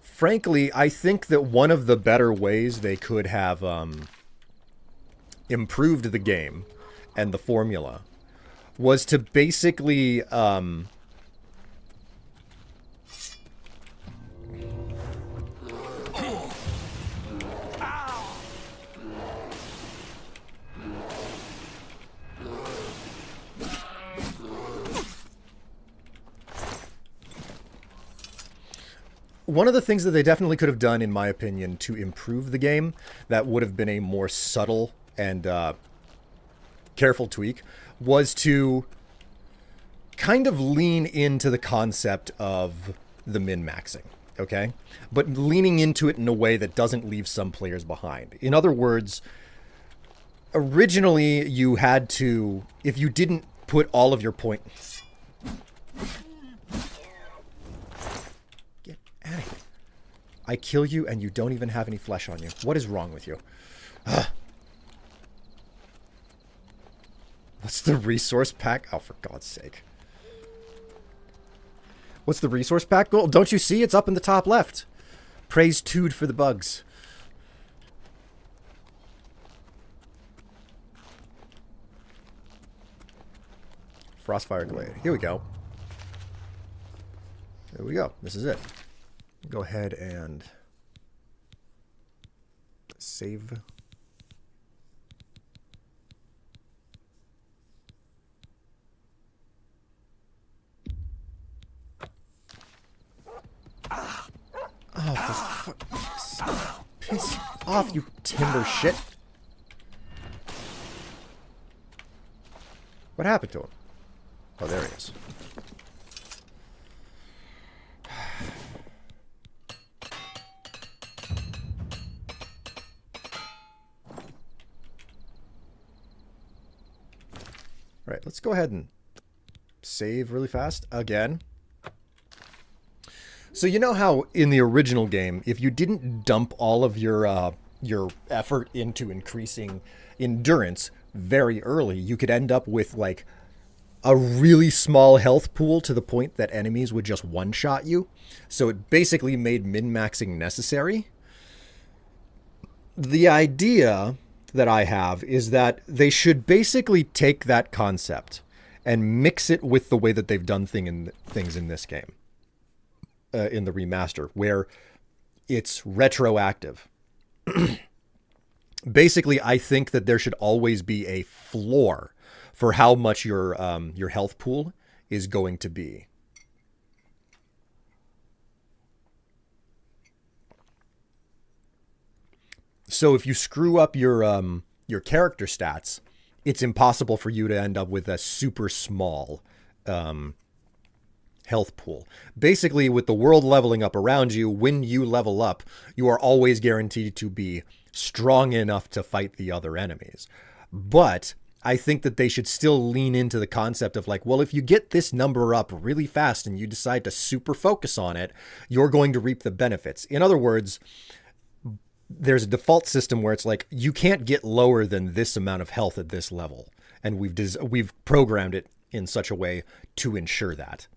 Frankly, I think that one of the better ways they could have improved the game and the formula was to basically one of the things that they definitely could have done, in my opinion, to improve the game, that would have been a more subtle and careful tweak, was to kind of lean into the concept of the min-maxing, okay? But leaning into it in a way that doesn't leave some players behind. In other words, originally you had to, if you didn't put all of your points... Get out of here. I kill you and you don't even have any flesh on you. What is wrong with you? Ugh. What's the resource pack? Oh, for God's sake. What's the resource pack goal? Don't you see? It's up in the top left. Praise Tood for the bugs. Frostfire Glade. Here we go. There we go. This is it. Go ahead and save. Oh, for fuck's sake. Piss off, you timber shit. What happened to him? Oh, there he is. All right, let's go ahead and save really fast again. So you know how in the original game, if you didn't dump all of your effort into increasing endurance very early, you could end up with like a really small health pool to the point that enemies would just one-shot you. So it basically made min-maxing necessary. The idea that I have is that they should basically take that concept and mix it with the way that they've done things in this game. In the remaster, where it's retroactive. Basically, I think that there should always be a floor for how much your health pool is going to be. So if you screw up your character stats, it's impossible for you to end up with a super small health pool. Basically, with the world leveling up around you, when you level up, you are always guaranteed to be strong enough to fight the other enemies. But I think that they should still lean into the concept of like, well, if you get this number up really fast and you decide to super focus on it, you're going to reap the benefits. In other words, there's a default system where it's like, you can't get lower than this amount of health at this level. And we've programmed it in such a way to ensure that.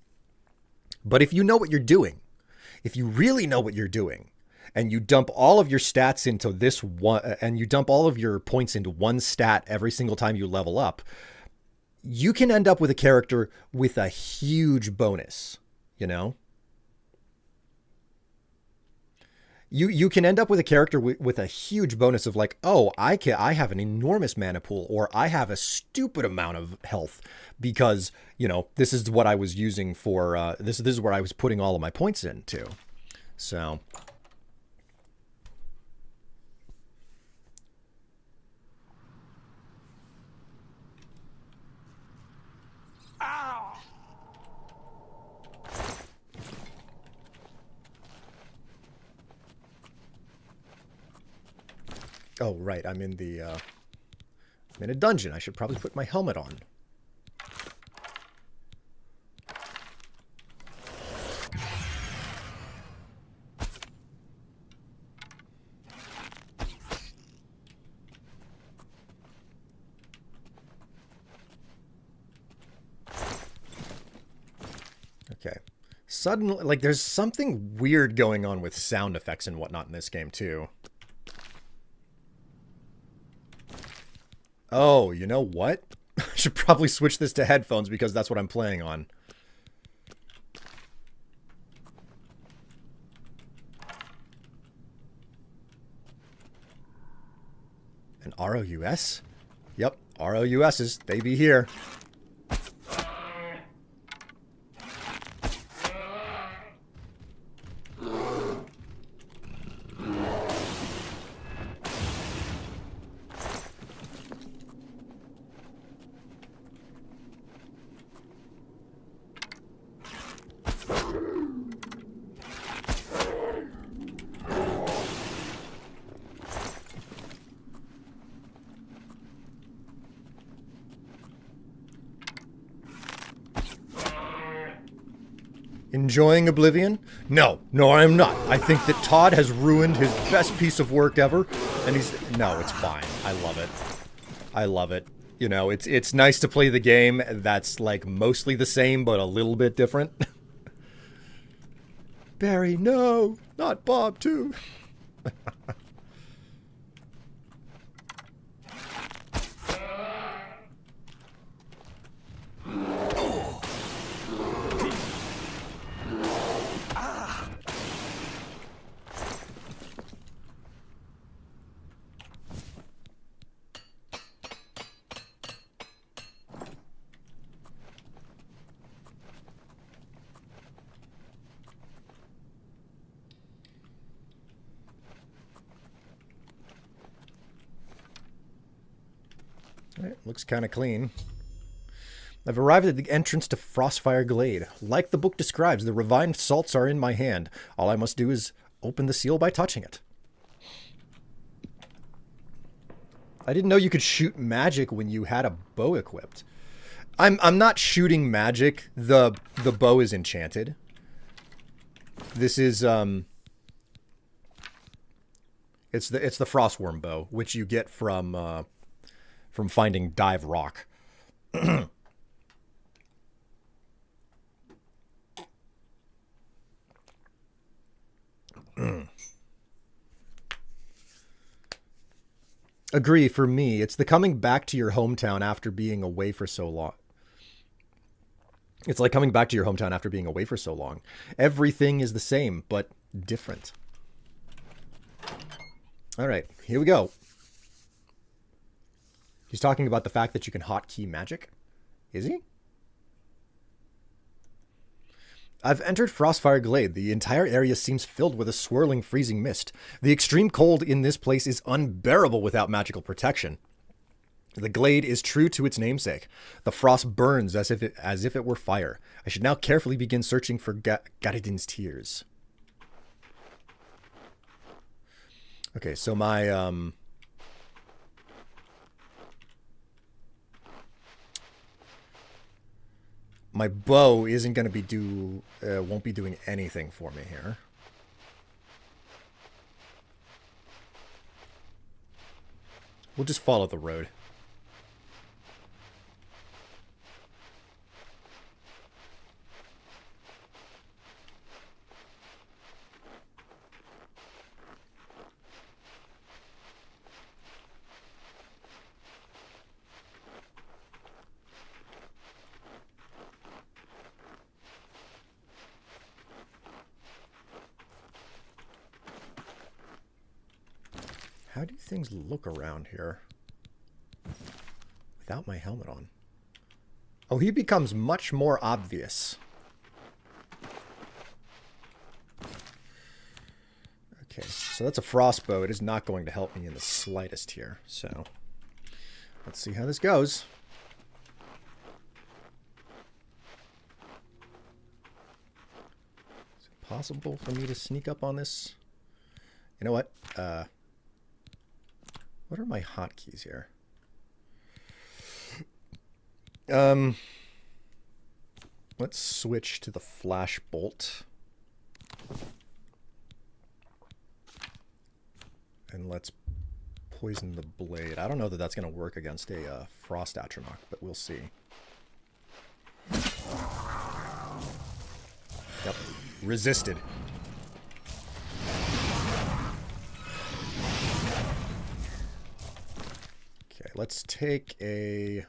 But if you know what you're doing, if you really know what you're doing, and you dump all of your stats into this one, and you dump all of your points into one stat every single time you level up, you can end up with a character with a huge bonus, you know? You can end up with a character with a huge bonus of like, oh, I have an enormous mana pool, or I have a stupid amount of health because, you know, this is what I was using for, this is where I was putting all of my points into. So. Oh, right. I'm in a dungeon. I should probably put my helmet on. Okay. Suddenly, like, there's something weird going on with sound effects and whatnot in this game, too. Oh, you know what? I should probably switch this to headphones because that's what I'm playing on. An ROUS? Yep, ROUSs. They be here. Enjoying Oblivion? No, I'm not. I think that Todd has ruined his best piece of work ever, and no, it's fine. I love it. I love it. You know, it's nice to play the game that's like mostly the same, but a little bit different. Barry, no! Not Bob, too! Alright, looks kind of clean. I've arrived at the entrance to Frostfire Glade. Like the book describes, the refined salts are in my hand. All I must do is open the seal by touching it. I didn't know you could shoot magic when you had a bow equipped. I'm not shooting magic. The bow is enchanted. This is it's the Frostworm bow, which you get from finding Dive Rock. Agree, for me, it's the coming back to your hometown after being away for so long. It's like coming back to your hometown after being away for so long. Everything is the same, but different. All right, here we go. He's talking about the fact that you can hotkey magic. Is he? I've entered Frostfire Glade. The entire area seems filled with a swirling, freezing mist. The extreme cold in this place is unbearable without magical protection. The glade is true to its namesake. The frost burns as if it were fire. I should now carefully begin searching for Garadin's tears. Okay, so my my bow isn't going to be won't be doing anything for me here. We'll just follow the road. How do things look around here without my helmet on? Oh, he becomes much more obvious. Okay, so that's a frostbow. It is not going to help me in the slightest here. So let's see how this goes. Is it possible for me to sneak up on this? You know what? What are my hotkeys here? Let's switch to the flash bolt. And let's poison the blade. I don't know that that's going to work against a frost atronach, but we'll see. Yep, resisted. Okay, let's take a...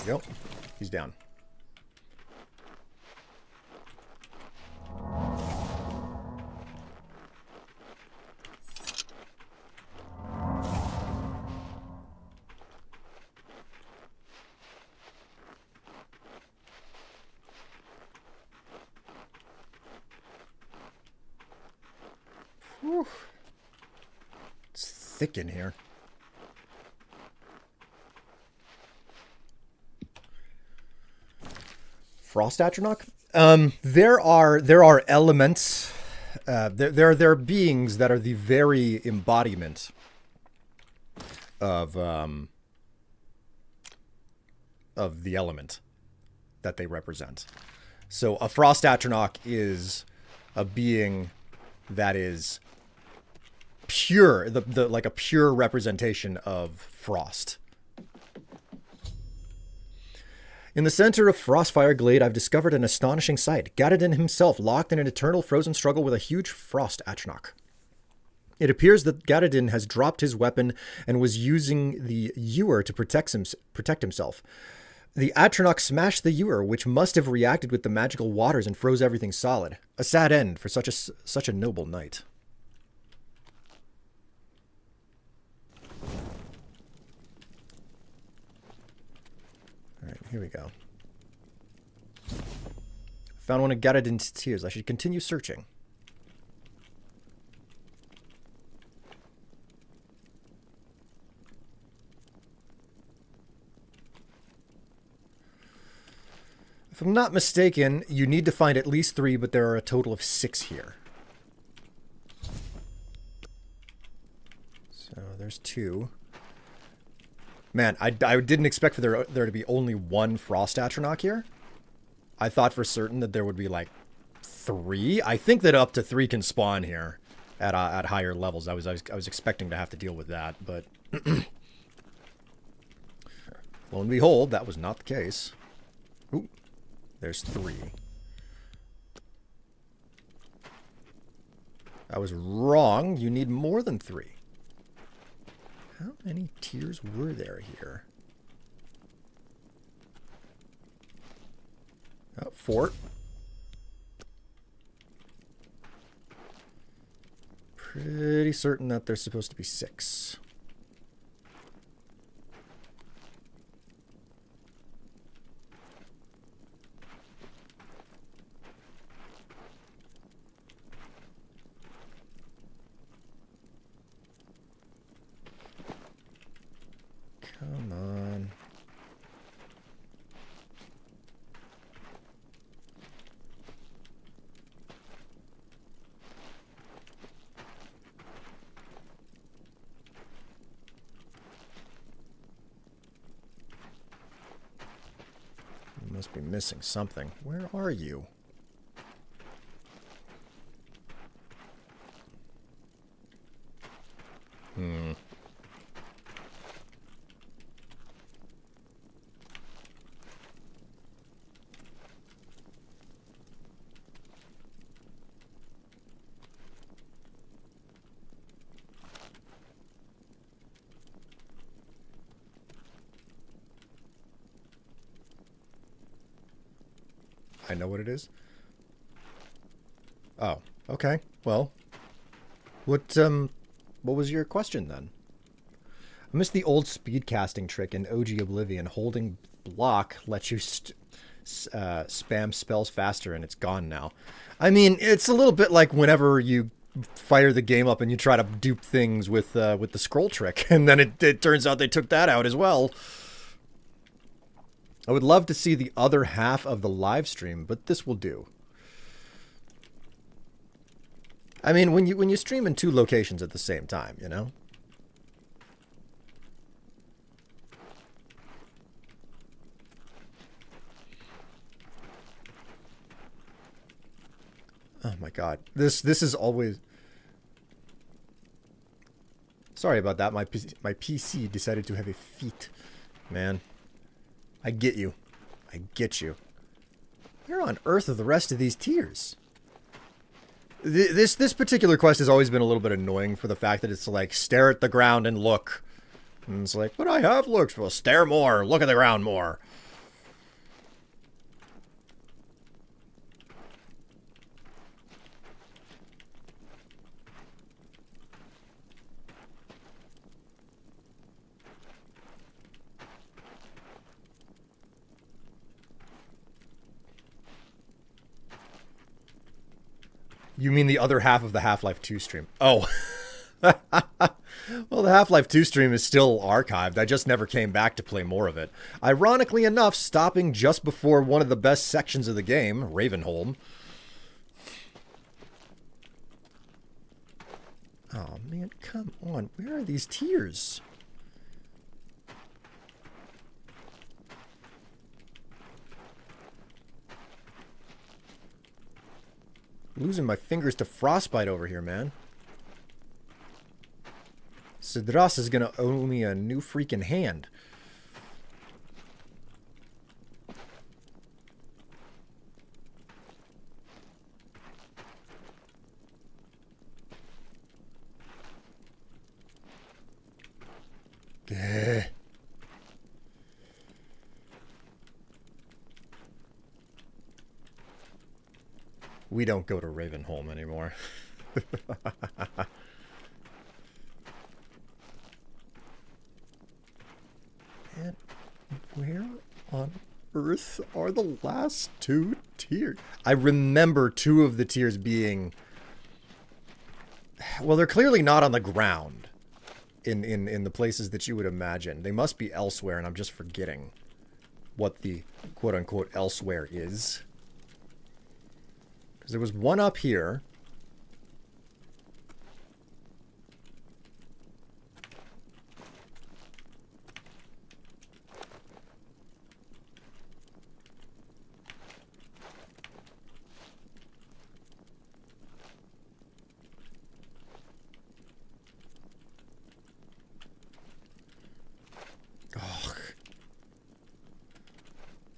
There we go. He's down. Whew. It's thick in here. Frost atronach? There are elements. There are beings that are the very embodiment of the element that they represent. So a frost atronach is a being that is pure, like a pure representation of frost. In the center of Frostfire Glade, I've discovered an astonishing sight. Garadin himself locked in an eternal frozen struggle with a huge frost Atronach. It appears that Garadin has dropped his weapon and was using the ewer to protect himself. The Atronach smashed the ewer, which must have reacted with the magical waters and froze everything solid. A sad end for such a noble knight. All right, here we go. Found one of Garadin's tears. I should continue searching. If I'm not mistaken, you need to find at least 3, but there are a total of 6 here. So there's 2. Man, I didn't expect for there to be only 1 Frost Atronach here. I thought for certain that there would be like 3. I think that up to 3 can spawn here at higher levels. I was expecting to have to deal with that, but lo and behold, that was not the case. Ooh. There's 3. I was wrong. You need more than 3. How many tiers were there here? 4. Pretty certain that there's supposed to be 6. Come on. You must be missing something. Where are you? I know what it is. Oh, okay. Well, what was your question then? I missed the old speed casting trick in OG Oblivion. Holding block lets you spam spells faster, and it's gone now. I mean, it's a little bit like whenever you fire the game up and you try to dupe things with the scroll trick, and then it turns out they took that out as well. I would love to see the other half of the live stream, but this will do. I mean, when you stream in 2 locations at the same time, you know? Oh my god. This is always... Sorry about that. My PC decided to have a feat. Man. I get you. I get you. Where on earth are the rest of these tiers? This particular quest has always been a little bit annoying for the fact that it's like, stare at the ground and look. And it's like, but I have looked. Well, stare more. Look at the ground more. You mean the other half of the Half-Life 2 stream? Oh. Well, the Half-Life 2 stream is still archived. I just never came back to play more of it. Ironically enough, stopping just before one of the best sections of the game, Ravenholm. Oh, man, come on. Where are these tiers? Losing my fingers to frostbite over here, man. Sidras is gonna owe me a new freaking hand. Gah. We don't go to Ravenholm anymore. And where on earth are the last two tiers? I remember two of the tiers being... Well, they're clearly not on the ground in the places that you would imagine. They must be elsewhere, and I'm just forgetting what the quote-unquote elsewhere is. Because there was one up here.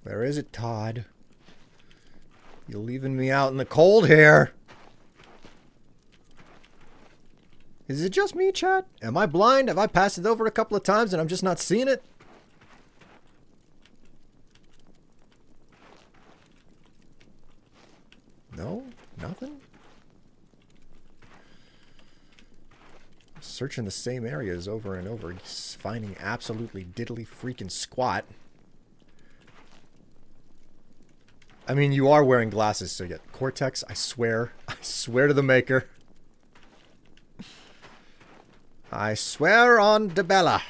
Where is it, Todd? You're leaving me out in the cold here. Is it just me, chat? Am I blind? Have I passed it over a couple of times and I'm just not seeing it? No? Nothing? Searching the same areas over and over, finding absolutely diddly freaking squat. I mean, you are wearing glasses, so you get Cortex, I swear to the maker. I swear on Debella.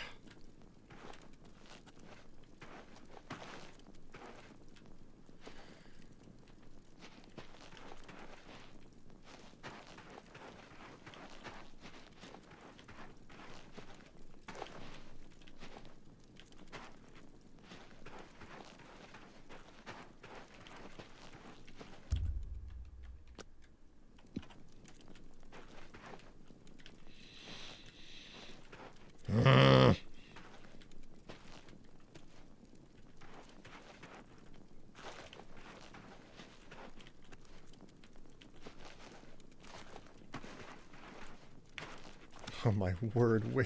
Oh my word, where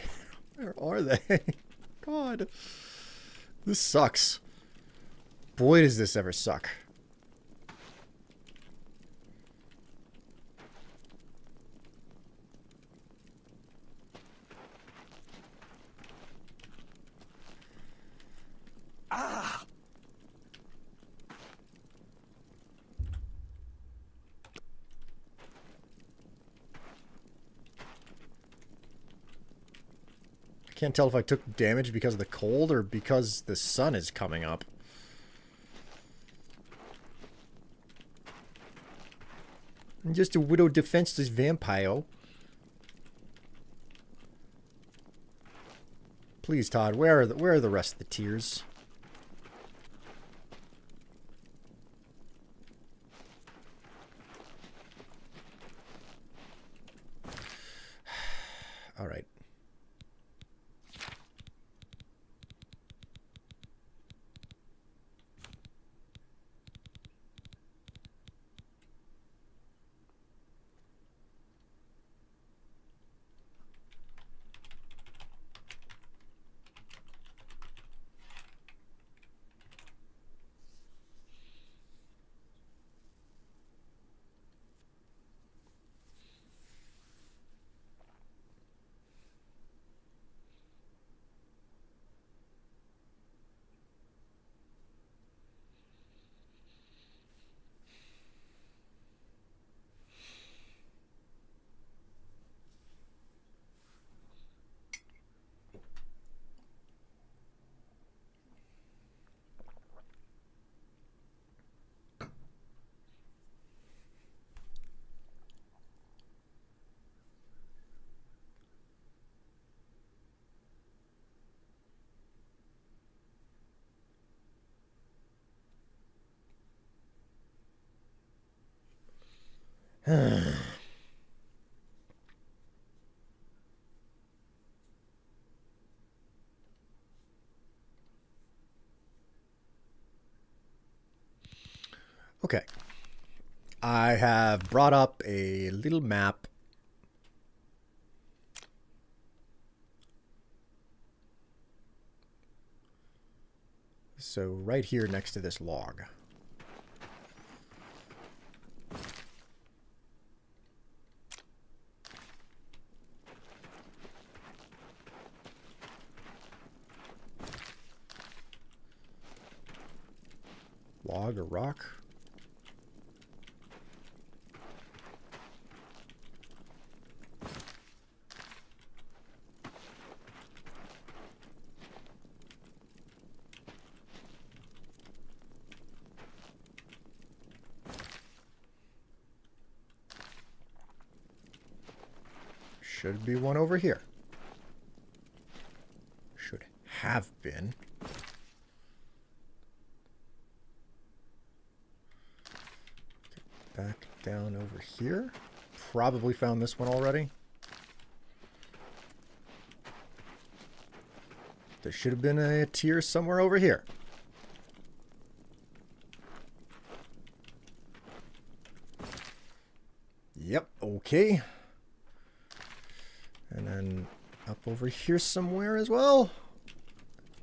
are they? God. This sucks. Boy, does this ever suck. Can't tell if I took damage because of the cold or because the sun is coming up. I'm just a widow defenseless vampire. Please, Todd, where are the rest of the tiers? All right. Okay. I have brought up a little map. So right here next to this log. Log or rock? Should be one over here. Should have been. Back down over here. Probably found this one already. There should have been a tier somewhere over here. Yep, okay. And then up over here somewhere as well.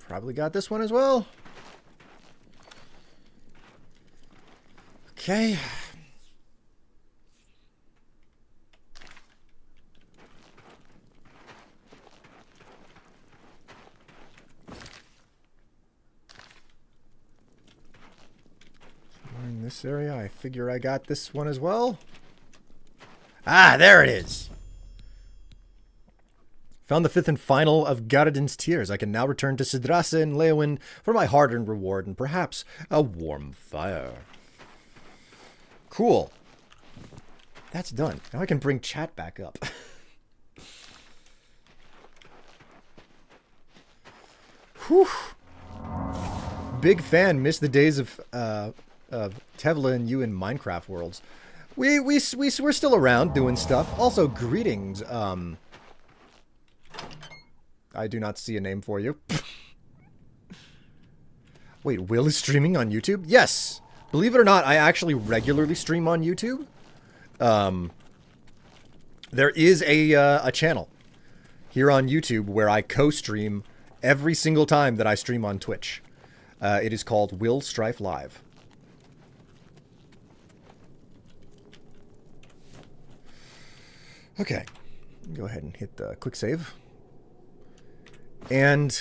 Probably got this one as well. Okay. In this area, I figure I got this one as well. Ah, there it is. Found the fifth and final of Garadin's tears. I can now return to Sidrasa and Leowyn for my hard-earned reward and perhaps a warm fire. Cool. That's done. Now I can bring chat back up. Whew. Big fan. Miss the days of Tevla and you in Minecraft worlds. We're still around doing stuff. Also, greetings. I do not see a name for you. Wait, Will is streaming on YouTube? Yes! Believe it or not, I actually regularly stream on YouTube. There is a channel here on YouTube where I co-stream every single time that I stream on Twitch. It is called Will Strife Live. Okay. Go ahead and hit the quick save. And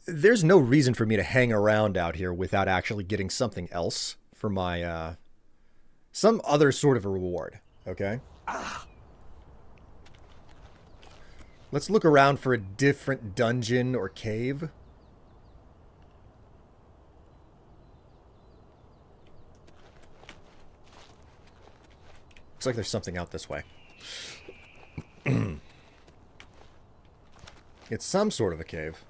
there's no reason for me to hang around out here without actually getting something else for my, some other sort of a reward, okay? Let's look around for a different dungeon or cave. Looks like there's something out this way. It's some sort of a cave.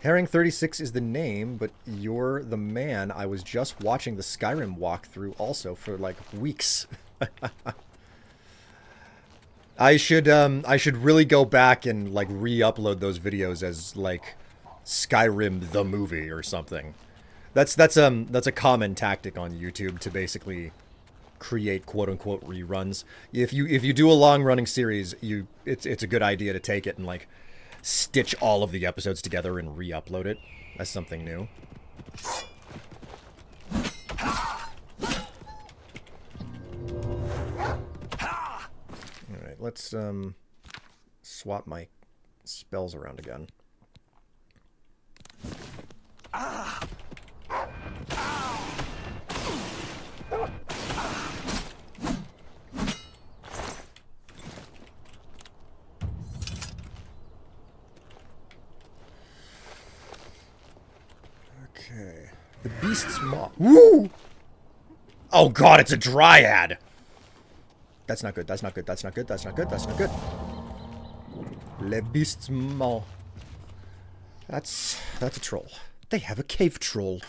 Herring 36 is the name, but you're the man. I was just watching the Skyrim walkthrough also for like weeks. I should really go back and like re-upload those videos as like Skyrim the movie or something. That's a common tactic on YouTube to basically create quote-unquote reruns. If you do a long-running series, it's a good idea to take it and like stitch all of the episodes together and re-upload it as something new. Alright, let's swap my spells around again. Okay. The beast's maw. Woo! Oh god, it's a dryad! That's not good, that's not good, that's not good, that's not good, that's not good. Le beast's maw. That's a troll. They have a cave troll.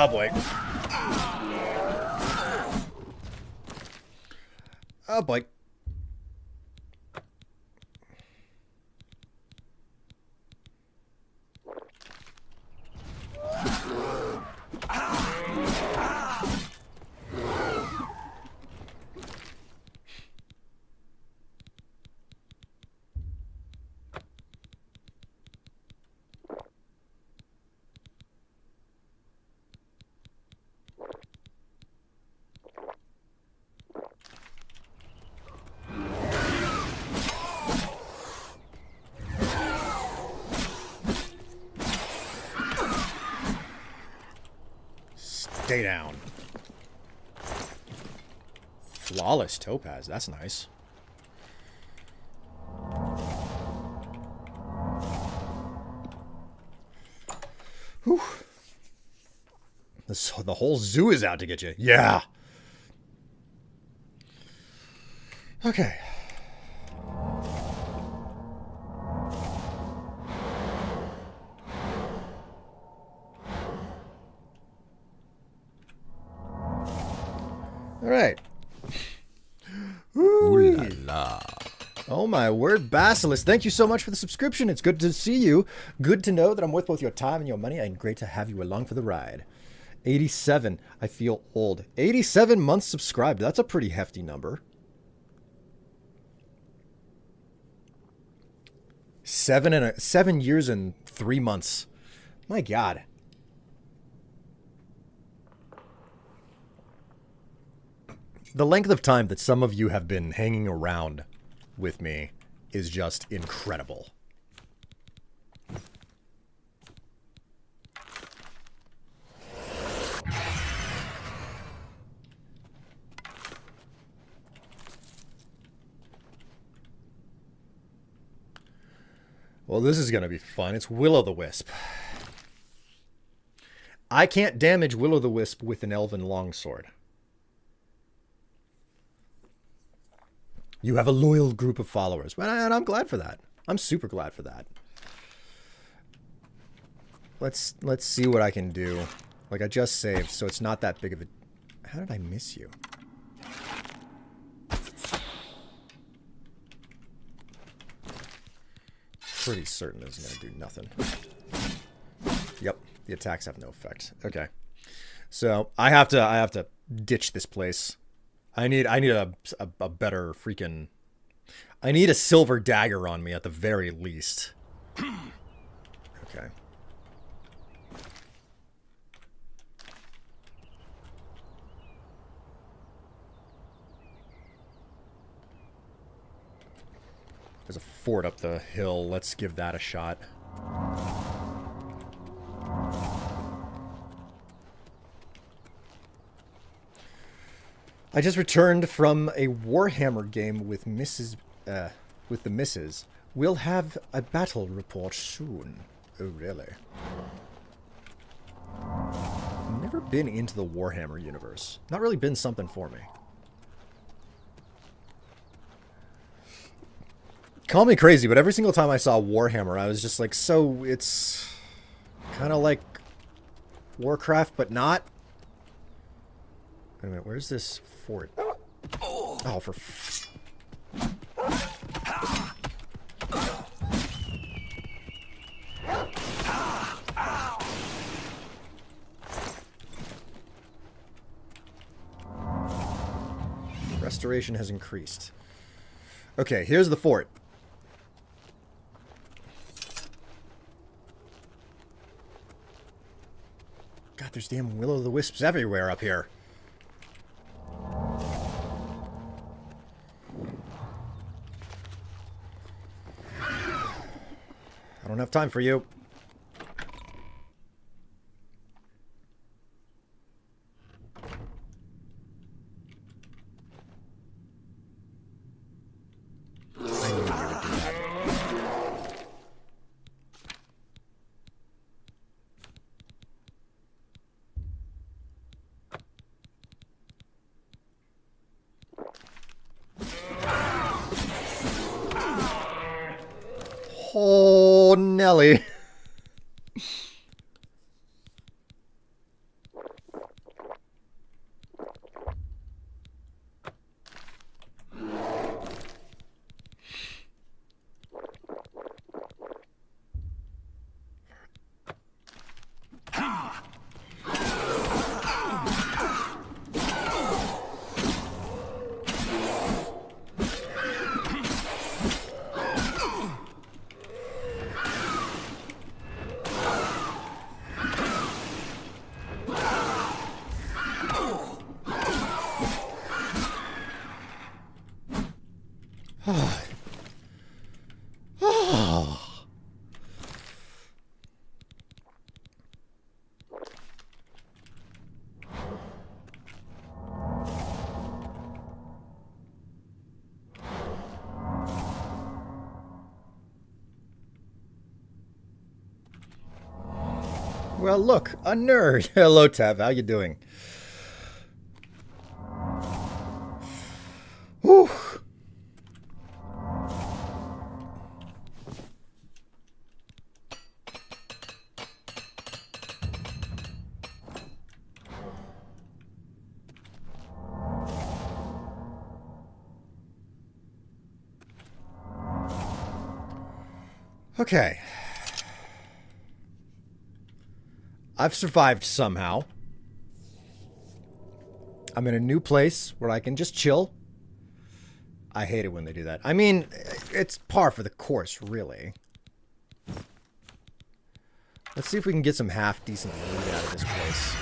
Oh boy. Oh boy. Stay down. Flawless topaz. That's nice. Whew. The whole zoo is out to get you. Yeah. Okay. All right. Ooh la la. Oh my word, Basilisk. Thank you so much for the subscription. It's good to see you. Good to know that I'm worth both your time and your money, and great to have you along for the ride. 87. I feel old. 87 months subscribed. That's a pretty hefty number. 7 years and 3 months. My God. The length of time that some of you have been hanging around with me is just incredible. Well, this is going to be fun. It's Will-o'-the-Wisp. I can't damage Will-o'-the-Wisp with an Elven Longsword. You have a loyal group of followers. And I'm glad for that. I'm super glad for that. Let's see what I can do. Like, I just saved, so it's not that big of a... How did I miss you? Pretty certain this is going to do nothing. Yep, the attacks have no effect. Okay. So, I have to ditch this place. I need a better freaking... I need a silver dagger on me at the very least. Okay. There's a fort up the hill. Let's give that a shot. I just returned from a Warhammer game with the missus. We'll have a battle report soon. Oh, really? Never been into the Warhammer universe. Not really been something for me. Call me crazy, but every single time I saw Warhammer, I was just like, so it's kind of like Warcraft, but not? Wait a minute, where's this fort? Oh, for... Restoration has increased. Okay, here's the fort. God, there's damn will-o'-the-wisps everywhere up here. I don't have time for you. I knew you would do that. Oh, Nelly. Oh. Well, look, a nerd. Hello, Tav. How you doing? Whew. Okay. I've survived somehow. I'm in a new place where I can just chill. I hate it when they do that. I mean, it's par for the course, really. Let's see if we can get some half-decent loot out of this place.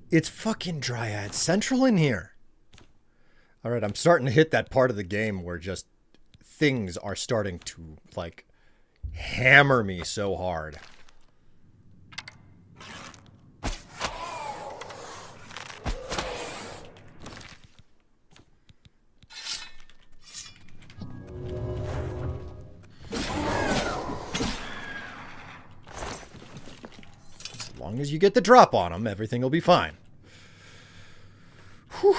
It's fucking Dryad Central in here. Alright, I'm starting to hit that part of the game where just things are starting to, like, hammer me so hard. As long as you get the drop on them, everything will be fine. Whew.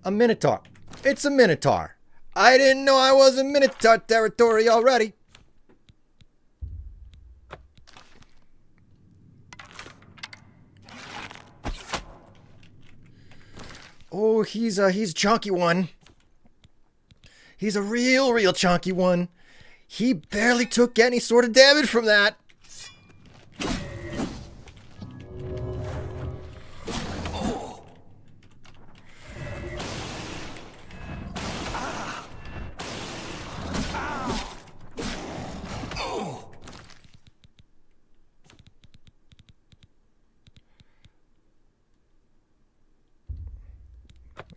A Minotaur. It's a Minotaur. I didn't know I was in Minotaur territory already. Oh, he's a chunky one. He's a real chunky one. He barely took any sort of damage from that.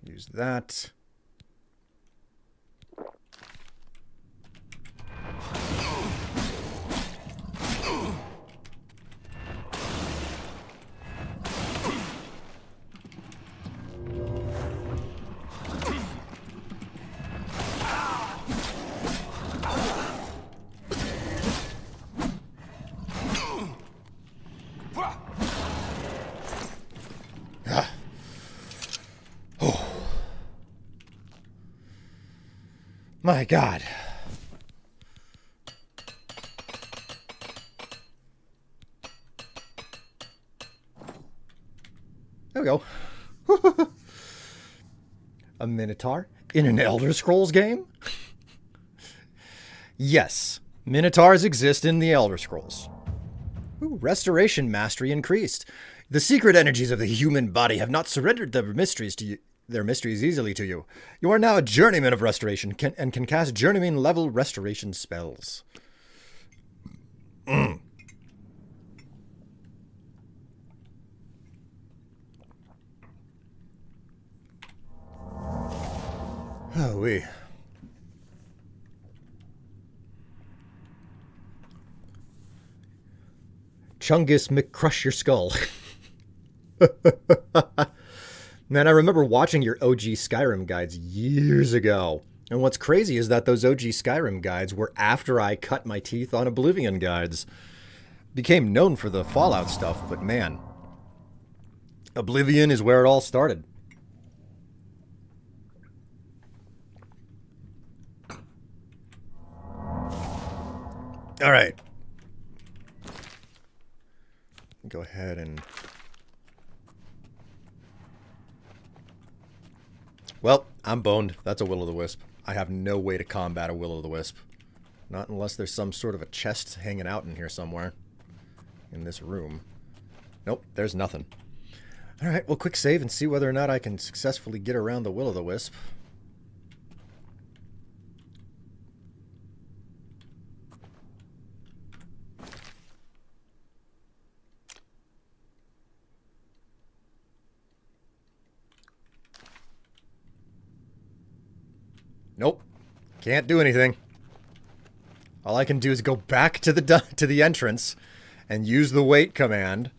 Use that. My God. There we go. A Minotaur in an Elder Scrolls game? Yes, Minotaurs exist in the Elder Scrolls. Ooh, restoration mastery increased. The secret energies of the human body have not surrendered their mysteries easily to you. You are now a journeyman of restoration and can cast journeyman level restoration spells. Oh, wee. Chungus McCrush your skull. Man, I remember watching your OG Skyrim guides years ago. And what's crazy is that those OG Skyrim guides were after I cut my teeth on Oblivion guides. Became known for the Fallout stuff, but man, Oblivion is where it all started. All right. go ahead and... Well, I'm boned. That's a will-o'-the-wisp. I have no way to combat a will-o'-the-wisp. Not unless there's some sort of a chest hanging out in here somewhere. In this room. Nope, there's nothing. Alright, well, quick save and see whether or not I can successfully get around the will-o'-the-wisp. Nope. Can't do anything. All I can do is go back to the entrance and use the wait command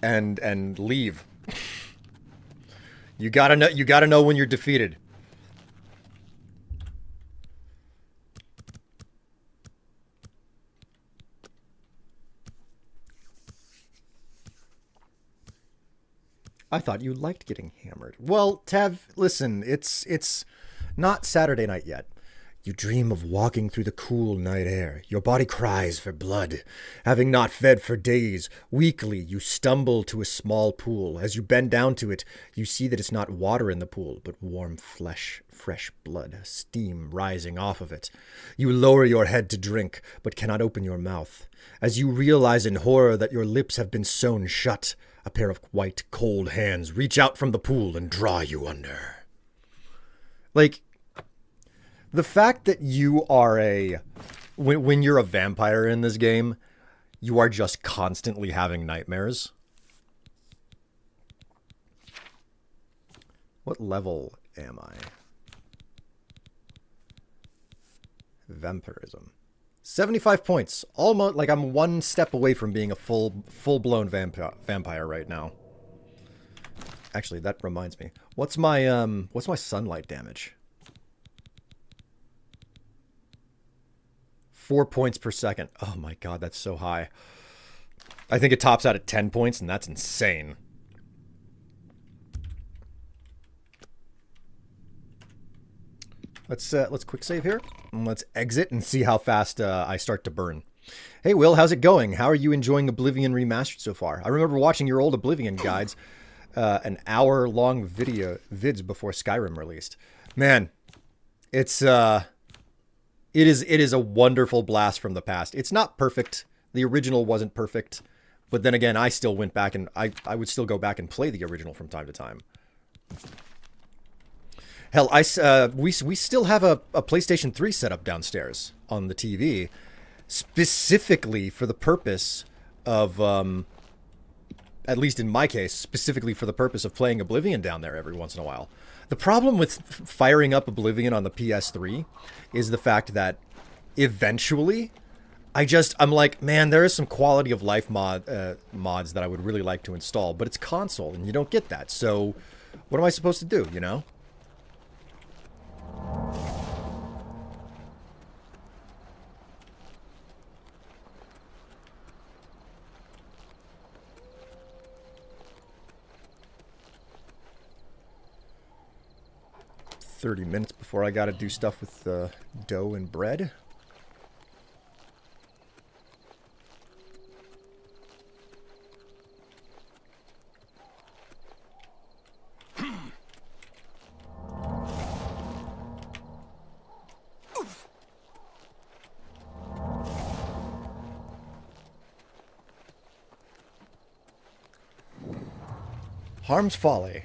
and leave. You gotta know when you're defeated. I thought you liked getting hammered. Well, Tav, listen, it's not Saturday night yet. You dream of walking through the cool night air. Your body cries for blood. Having not fed for days, weakly you stumble to a small pool. As you bend down to it, you see that it's not water in the pool, but warm flesh, fresh blood, steam rising off of it. You lower your head to drink, but cannot open your mouth. As you realize in horror that your lips have been sewn shut, a pair of white, cold hands reach out from the pool and draw you under. Like... The fact that you are when you're a vampire in this game, you are just constantly having nightmares. What level am I? Vampirism. 75 points. Almost like I'm one step away from being a full-blown vampire right now. Actually, that reminds me. What's my sunlight damage? 4 points per second. Oh my god, that's so high. I think it tops out at 10 points, and that's insane. Let's quick save here. And let's exit and see how fast I start to burn. Hey Will, how's it going? How are you enjoying Oblivion Remastered so far? I remember watching your old Oblivion guides, an hour-long vids before Skyrim released. Man, it's It is a wonderful blast from the past. It's not perfect. The original wasn't perfect. But then again, I still went back and I would still go back and play the original from time to time. Hell, we still have a PlayStation 3 set up downstairs on the TV, specifically for the purpose of, at least in my case, specifically for the purpose of playing Oblivion down there every once in a while. The problem with firing up Oblivion on the PS3 is the fact that eventually I'm like, man, there is some quality of life mods that I would really like to install, but it's console and you don't get that. So what am I supposed to do, you know? $30 minutes before I gotta do stuff with dough and bread. Harm's Folly.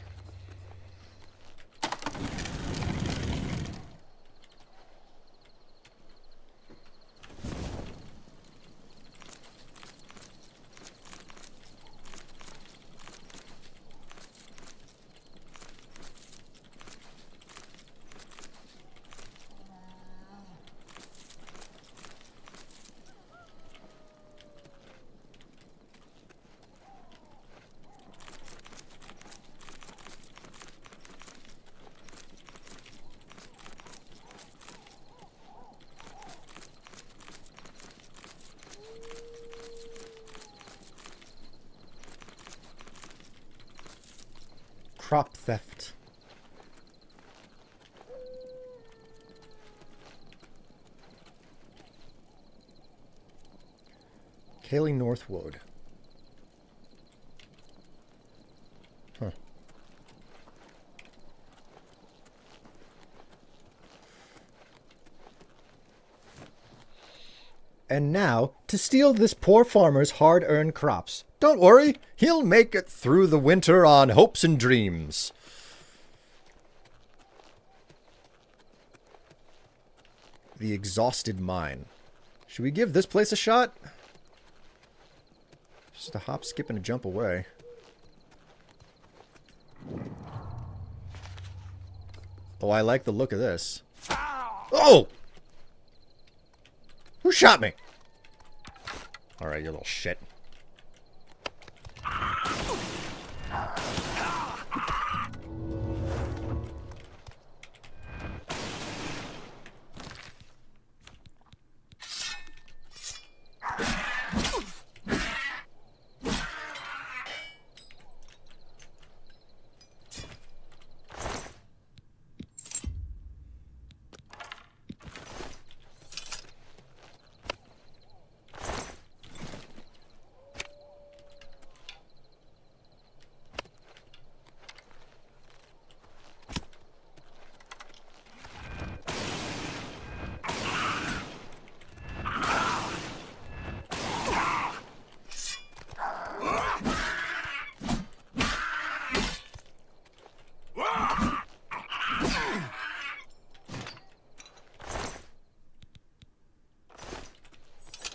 Crop theft. Kaylee Northwood. Huh. And now, to steal this poor farmer's hard-earned crops. Don't worry, he'll make it through the winter on hopes and dreams. The exhausted mine. Should we give this place a shot? Just a hop, skip, and a jump away. Oh, I like the look of this. Oh! Who shot me? Alright, you little shit.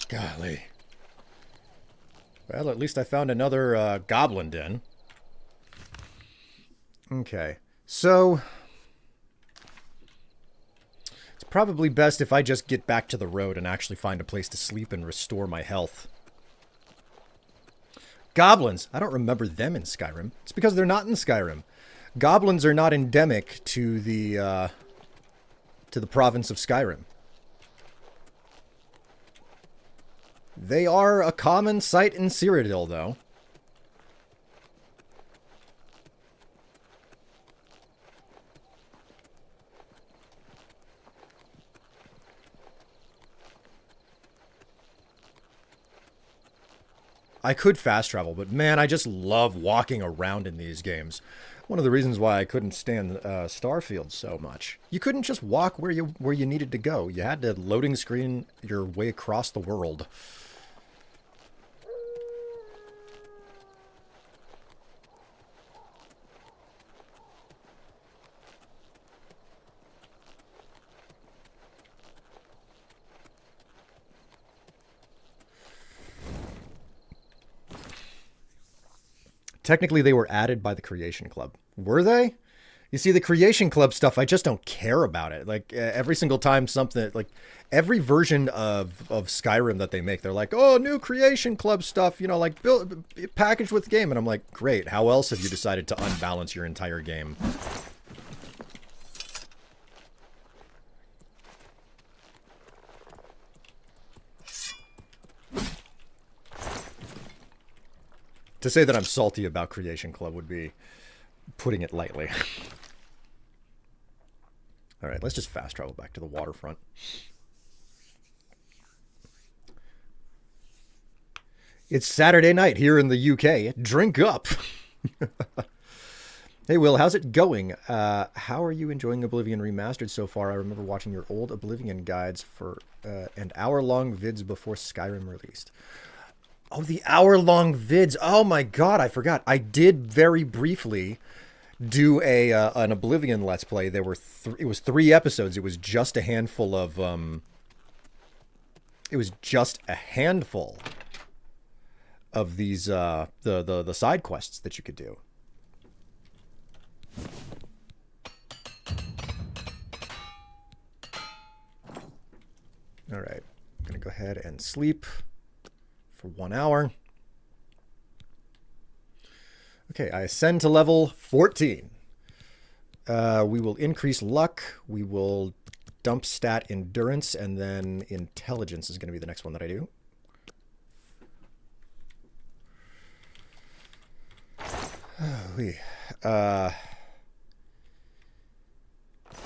Golly. Well, at least I found another goblin den. Okay, so it's probably best if I just get back to the road and actually find a place to sleep and restore my health. Goblins! I don't remember them in Skyrim. It's because they're not in Skyrim. Goblins are not endemic to the province of Skyrim. They are a common sight in Cyrodiil, though. I could fast travel, but man, I just love walking around in these games. One of the reasons why I couldn't stand Starfield so much. You couldn't just walk where you needed to go. You had to loading screen your way across the world. Technically, they were added by the Creation Club. Were they? You see, the Creation Club stuff, I just don't care about it. Like, every single time something, like, every version of Skyrim that they make, they're like, oh, new Creation Club stuff, you know, like, packaged with the game. And I'm like, great, how else have you decided to unbalance your entire game? To say that I'm salty about Creation Club would be putting it lightly. All right, let's just fast travel back to the waterfront. It's Saturday night here in the UK. Drink up. Hey, Will, how's it going? How are you enjoying Oblivion Remastered so far? I remember watching your old Oblivion guides for and hour-long vids before Skyrim released. Oh, the hour-long vids. Oh my god, I forgot. I did very briefly do an Oblivion Let's Play. There were it was 3 episodes. It was just a handful of these the side quests that you could do. All right. I'm going to go ahead and sleep for 1 hour. Okay, I ascend to level 14. We will increase luck. We will dump stat endurance, and then intelligence is going to be the next one that I do.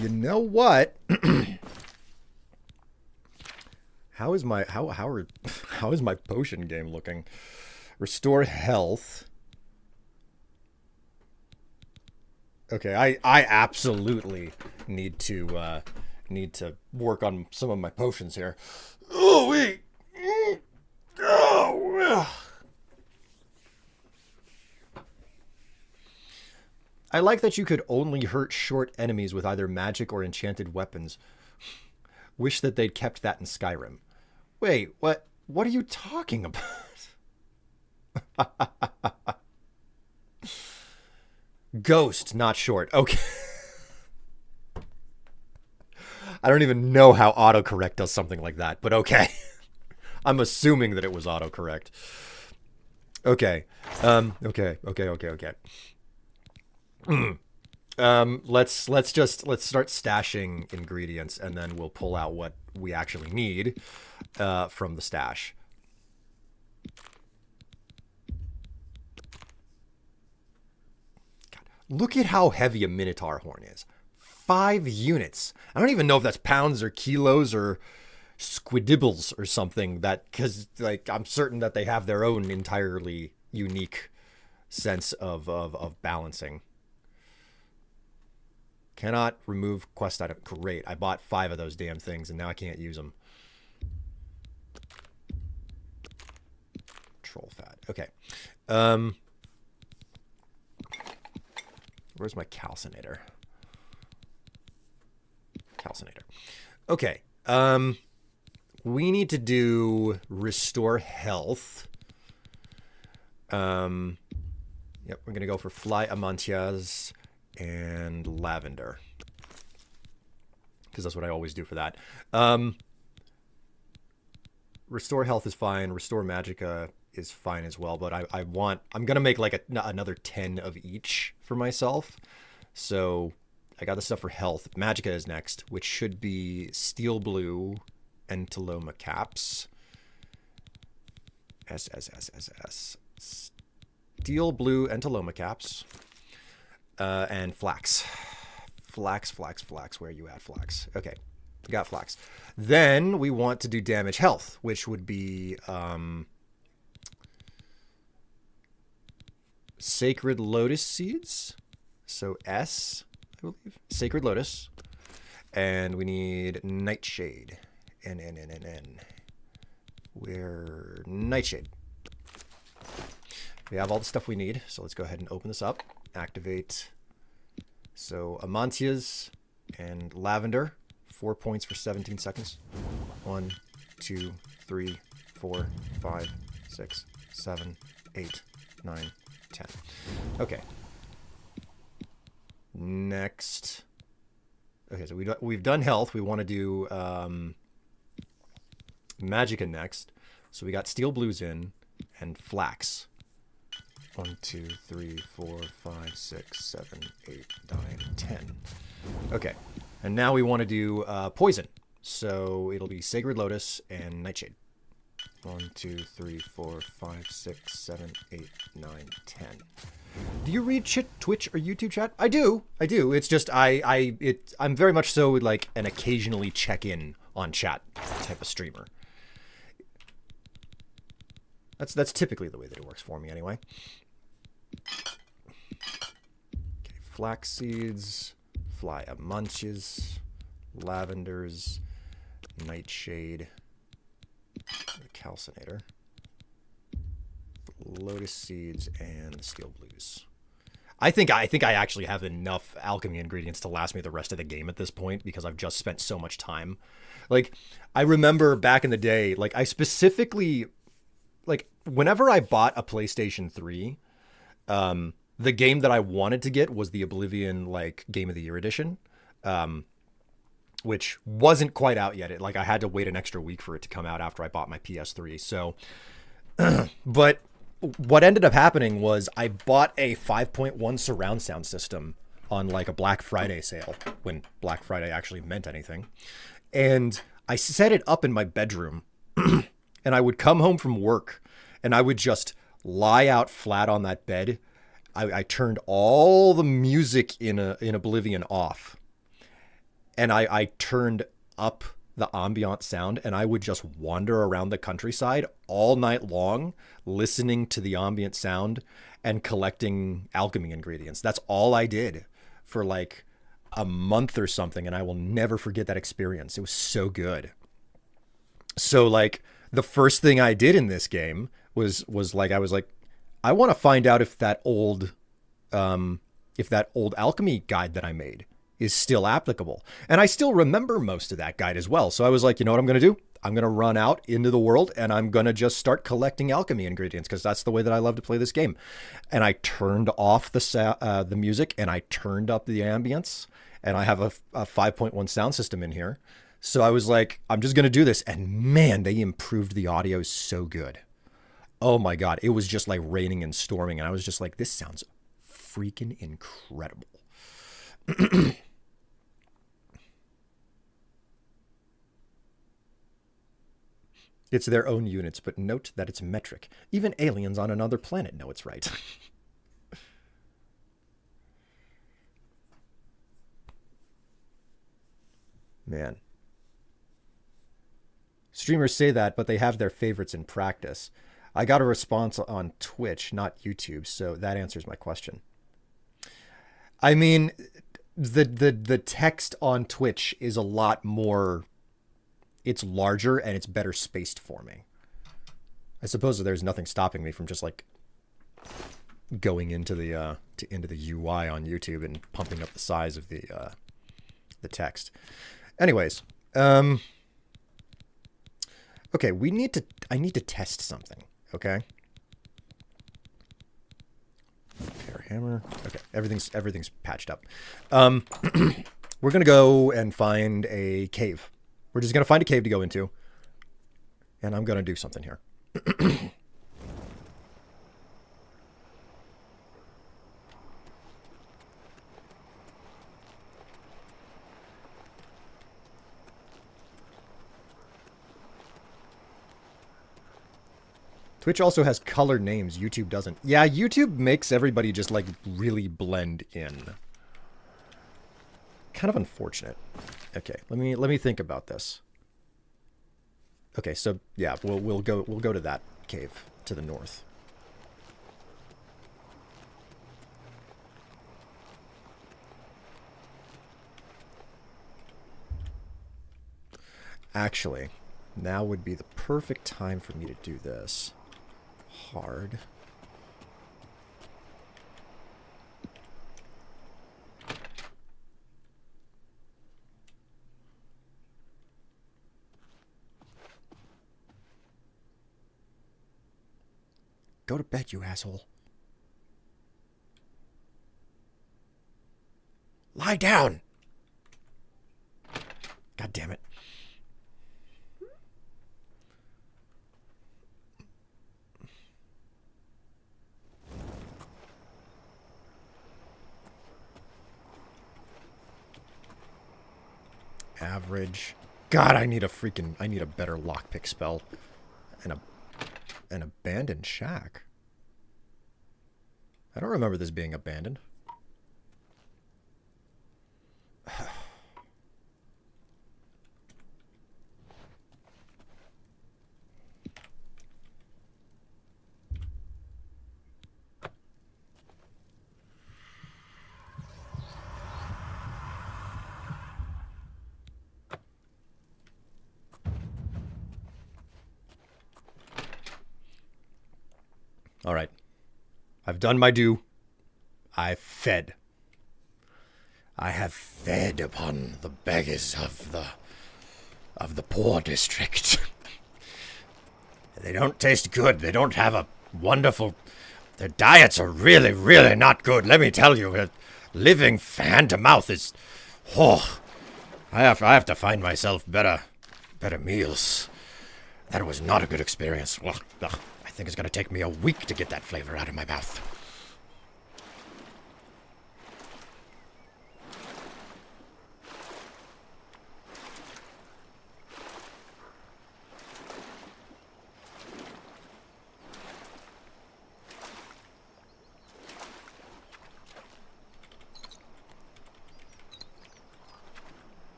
You know what? How is my potion game looking? Restore health. Okay, I absolutely need to work on some of my potions here. Oh wait. Oh. I like that you could only hurt short enemies with either magic or enchanted weapons. Wish that they'd kept that in Skyrim. Wait, what are you talking about? Ghost, not short. Okay. I don't even know how autocorrect does something like that, but okay. I'm assuming that it was autocorrect. Okay. Okay. Let's start stashing ingredients, and then we'll pull out what we actually need from the stash. God, look at how heavy a Minotaur horn is. 5 units. I don't even know if that's pounds or kilos or squidibbles or something, that, because like I'm certain that they have their own entirely unique sense of balancing. Cannot remove quest item. Great. I bought 5 of those damn things and now I can't use them. Troll fat. Okay. Where's my calcinator? Okay. We need to do restore health. Yep, we're going to go for fly amantias and lavender, because that's what I always do for that. Restore health is fine. Restore magicka is fine as well, but I'm going to make like another 10 of each for myself. So I got the stuff for health. Magicka is next, which should be steel blue Entaloma caps. S. Steel blue Entaloma caps. And flax. Flax. Where are you at, flax? Okay, we got flax. Then we want to do damage health, which would be Sacred Lotus Seeds. So S, I believe. Sacred Lotus. And we need Nightshade. N. Where? Nightshade. We have all the stuff we need, so let's go ahead and open this up. Activate. So amantias and lavender. 4 points for 17 seconds. 1, 2, 3, 4, 5, 6, 7, 8, 9, 10. Okay. Next. Okay, so we've done health. We want to do magicka next. So we got steel blues in and flax. 1, 2, 3, 4, 5, 6, 7, 8, 9, 10. Okay. And now we want to do poison. So it'll be Sacred Lotus and Nightshade. 1, 2, 3, 4, 5, 6, 7, 8, 9, 10. Do you read Twitch or YouTube chat? I do. It's just I'm very much so like an occasionally check in on chat type of streamer. That's typically the way that it works for me anyway. Okay, flax seeds, fly amantias, lavenders, nightshade, the calcinator, lotus seeds, and the steel blues. I think I actually have enough alchemy ingredients to last me the rest of the game at this point, because I've just spent so much time. Like, I remember back in the day, like, I specifically, like, whenever I bought a PlayStation 3, the game that I wanted to get was the Oblivion, like, Game of the Year edition, which wasn't quite out yet. I had to wait an extra week for it to come out after I bought my PS3. So, but what ended up happening was I bought a 5.1 surround sound system on like a Black Friday sale, when Black Friday actually meant anything. And I set it up in my bedroom and I would come home from work and I would just lie out flat on that bed. I turned all the music in Oblivion off, and I turned up the ambient sound, and I would just wander around the countryside all night long, listening to the ambient sound and collecting alchemy ingredients. That's all I did for like a month or something, and I will never forget that experience. It was so good. So like the first thing I did in this game was like I was like, I want to find out if that old alchemy guide that I made is still applicable. And I still remember most of that guide as well. So I was like, you know what I'm going to do? I'm going to run out into the world and I'm going to just start collecting alchemy ingredients because that's the way that I love to play this game. And I turned off the music and I turned up the ambience, and I have a 5.1 sound system in here. So I was like, I'm just going to do this. And man, they improved the audio so good. Oh my God. It was just like raining and storming. And I was just like, this sounds freaking incredible. It's their own units, but note that it's metric. Even aliens on another planet know it's right. Man. Streamers say that, but they have their favorites in practice. I got a response on Twitch, not YouTube, so that answers my question. I mean, the text on Twitch is a lot more... It's larger and it's better spaced for me. I suppose that there's nothing stopping me from just like going into the UI on YouTube and pumping up the size of the text. Anyways, okay, I need to test something, okay? Repair hammer. Okay, everything's patched up. We're gonna go and find a cave. We're just gonna find a cave to go into, and I'm gonna do something here. Twitch also has colored names. YouTube doesn't. Yeah, YouTube makes everybody just like really blend in. Kind of unfortunate. Okay, let me think about this. Okay, so yeah, we'll go to that cave to the north. Actually, now would be the perfect time for me to do this. Hard. Go to bed, you asshole. Lie down! God damn it. Average. God, I need a better lockpick spell. And an abandoned shack. I don't remember this being abandoned. All right. I've done my due. I've fed. I have fed upon the beggars of the poor district. They don't taste good. They don't have a wonderful... Their diets are really, really not good. Let me tell you, living hand to mouth is... Oh, I have to find myself better meals. That was not a good experience. Ugh. I think it's going to take me a week to get that flavor out of my mouth.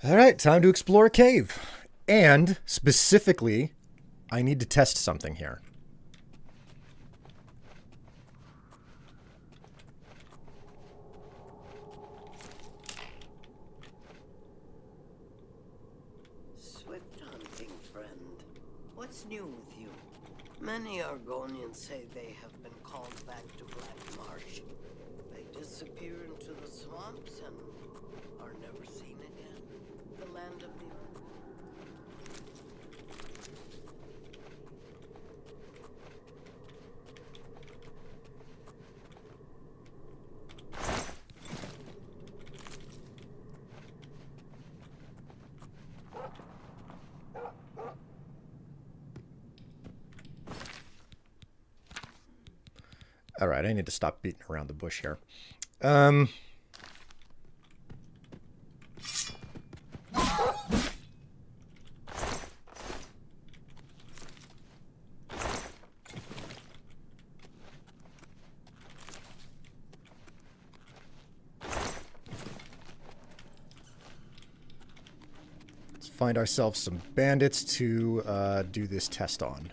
All right, time to explore a cave. And specifically, I need to test something here. Swift hunting, friend. What's new with you? Many Argonians say they have been called back to Black Marsh. They disappear into the swamps and are never seen again. The land of the All right, I need to stop beating around the bush here. Let's find ourselves some bandits to do this test on.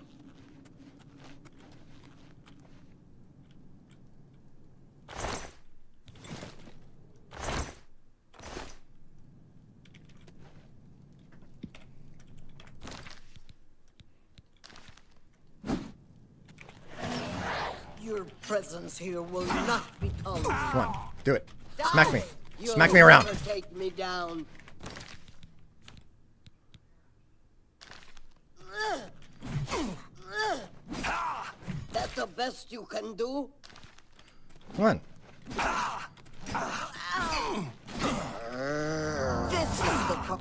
Your presence here will not be tolerated. Come on, do it. Smack me. Smack me around. You'll never take me down. That's the best you can do? Come on. This is the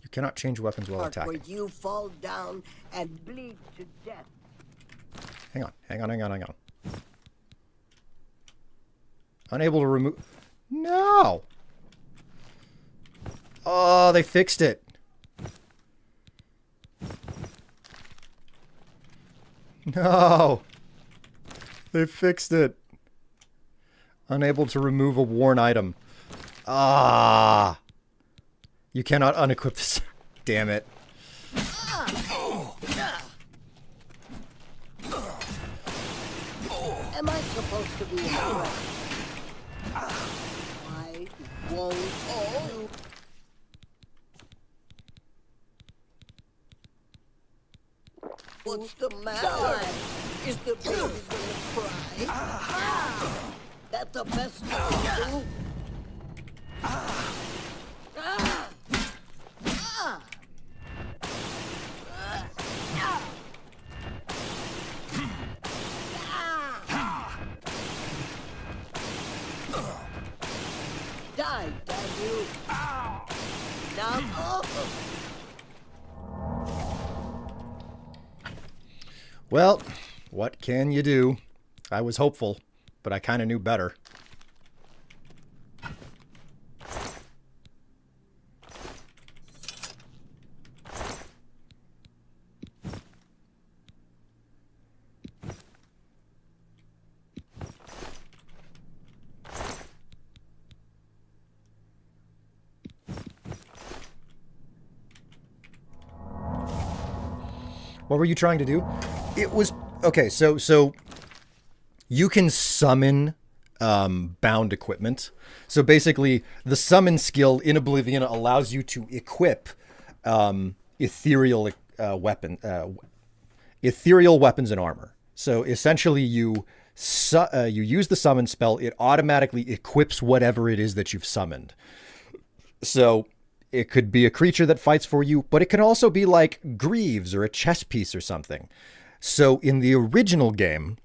You cannot change weapons while part where attacking. you fall down and bleed to death. Hang on, hang on, hang on, hang on. Unable to remove... No! Oh, they fixed it. No! They fixed it. Unable to remove a worn item. Ah! You cannot unequip this. Damn it. Am I supposed to be impressed? I won't hold. What's the matter? Is the baby gonna cry? That's the best you can do? Die, damn you! Now, Well, what can you do? I was hopeful, but I kind of knew better. What were you trying to do? It was okay. So you can summon bound equipment. So basically, the summon skill in Oblivion allows you to equip ethereal weapons and armor. So essentially, you use the summon spell. It automatically equips whatever it is that you've summoned. So it could be a creature that fights for you, but it can also be like greaves or a chess piece or something. So in the original game,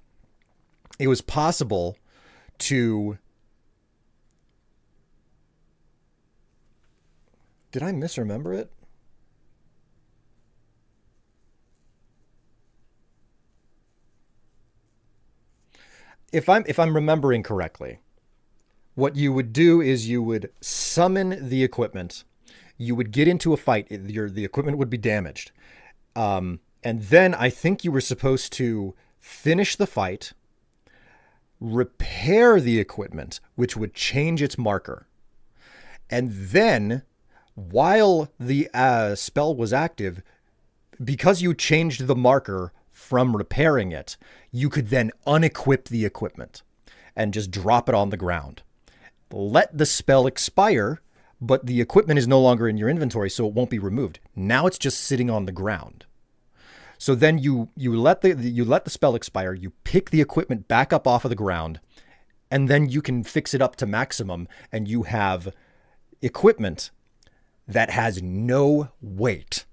it was possible to... Did I misremember it? If I'm remembering correctly, what you would do is you would summon the equipment. You would get into a fight. The equipment would be damaged. And then I think you were supposed to finish the fight, repair the equipment, which would change its marker. And then, while the spell was active, because you changed the marker from repairing it, you could then unequip the equipment and just drop it on the ground. Let the spell expire, but the equipment is no longer in your inventory, so it won't be removed. Now it's just sitting on the ground. So then you let the spell expire, you pick the equipment back up off of the ground, and then you can fix it up to maximum, and you have equipment that has no weight.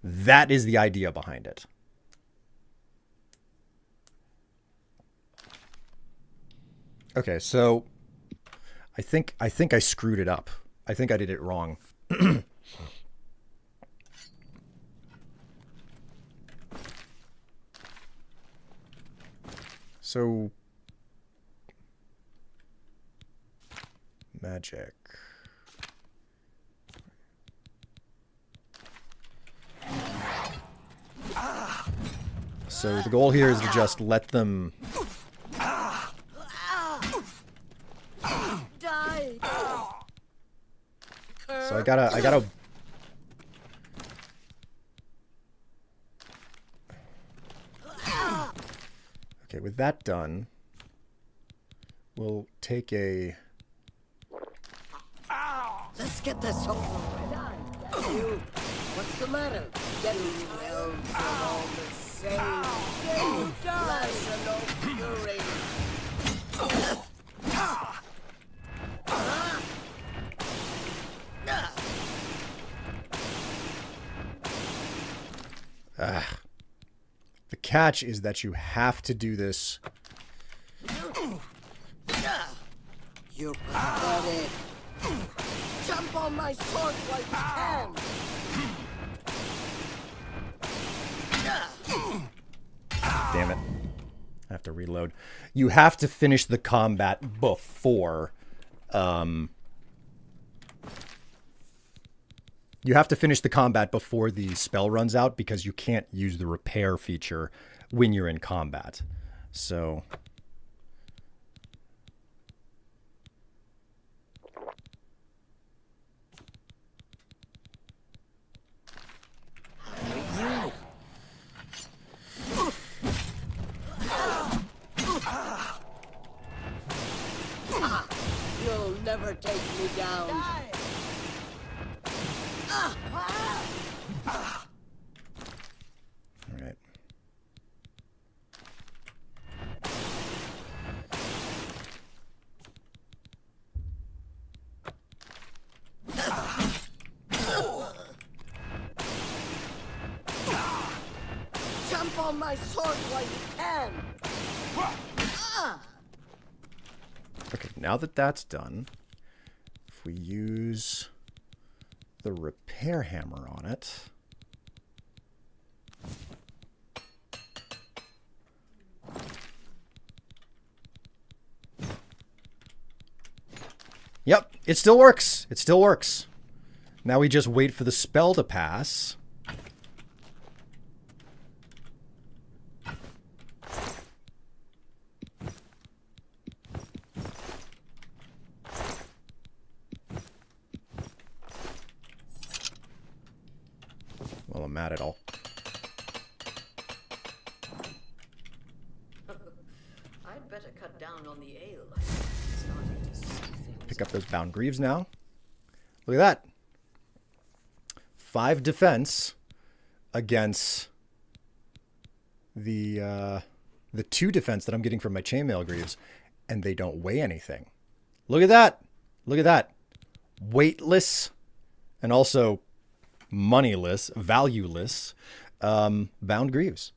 That is the idea behind it. Okay, so I think I screwed it up. I think I did it wrong. So magic. So the goal here is to just let them Die. So I gotta Okay, with that done, we'll take a Let's get this over with. You, what's the matter? Getting elves are all the same. Flesh and no fury. The catch is that you have to do this. You're pathetic. Jump on my sword while you can. Damn it. I have to reload. You have to finish the combat before you have to finish the combat before the spell runs out, because you can't use the repair feature when you're in combat. So You'll never take me down. all right. Jump on my sword while you can. Okay, now that that's done, if we use the repair hammer on it, yep, it still works. It still works. Now we just wait for the spell to pass. Well, I'm mad at all. I'd better cut down on the ale. Pick up those bound greaves now. Look at that. 5 defense against the 2 defense that I'm getting from my chainmail greaves, and they don't weigh anything. Look at that. Look at that. Weightless and also moneyless, valueless bound greaves.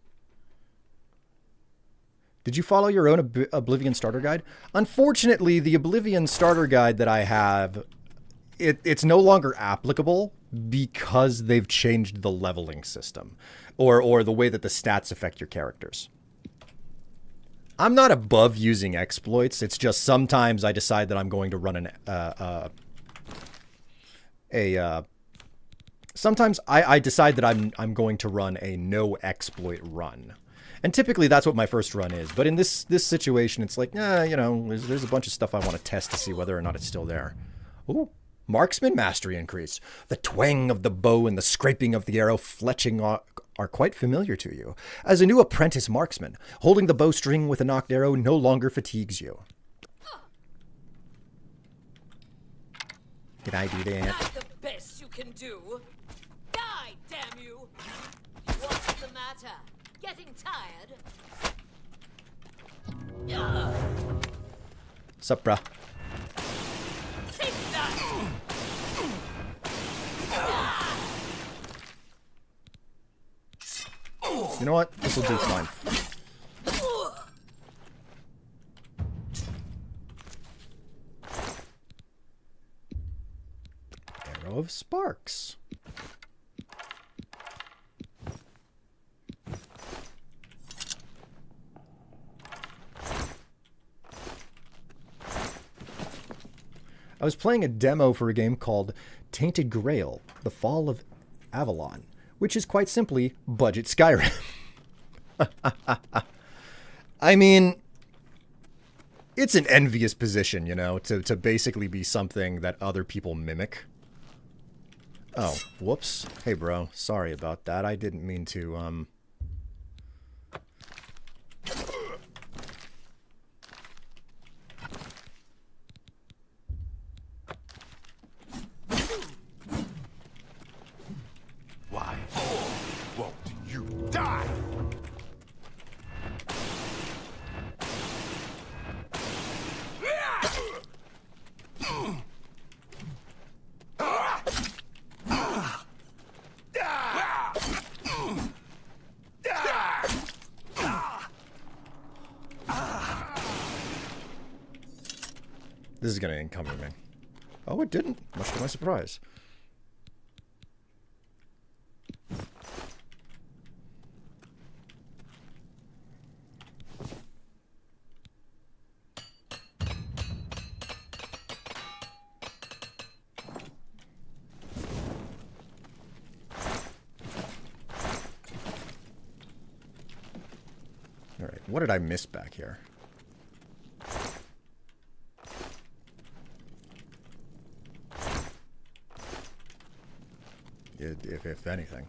Did you follow your own Oblivion starter guide? Unfortunately, the Oblivion starter guide that I have, it's no longer applicable because they've changed the leveling system or the way that the stats affect your characters. I'm not above using exploits. It's just sometimes I decide that I'm going to run sometimes I decide that I'm going to run a no exploit run. And typically that's what my first run is. But in this situation, it's like, you know, there's a bunch of stuff I want to test to see whether or not it's still there. Ooh, Marksman mastery increased. The twang of the bow and the scraping of the arrow fletching are quite familiar to you. As a new apprentice marksman, holding the bowstring with a knocked arrow no longer fatigues you. Did I do that? That's the best you can do. Die, damn you! What's the matter? Getting tired? Sup, bruh? Take that! You know what? This will do fine. Arrow of Sparks. I was playing a demo for a game called Tainted Grail, The Fall of Avalon, which is quite simply budget Skyrim. I mean, it's an envious position, you know, to basically be something that other people mimic. Oh, whoops. Hey, bro. Sorry about that. I didn't mean to, Why won't you die? This is going to encumber me. Oh, it didn't. Much to my surprise. All right, what did I miss back here? If anything.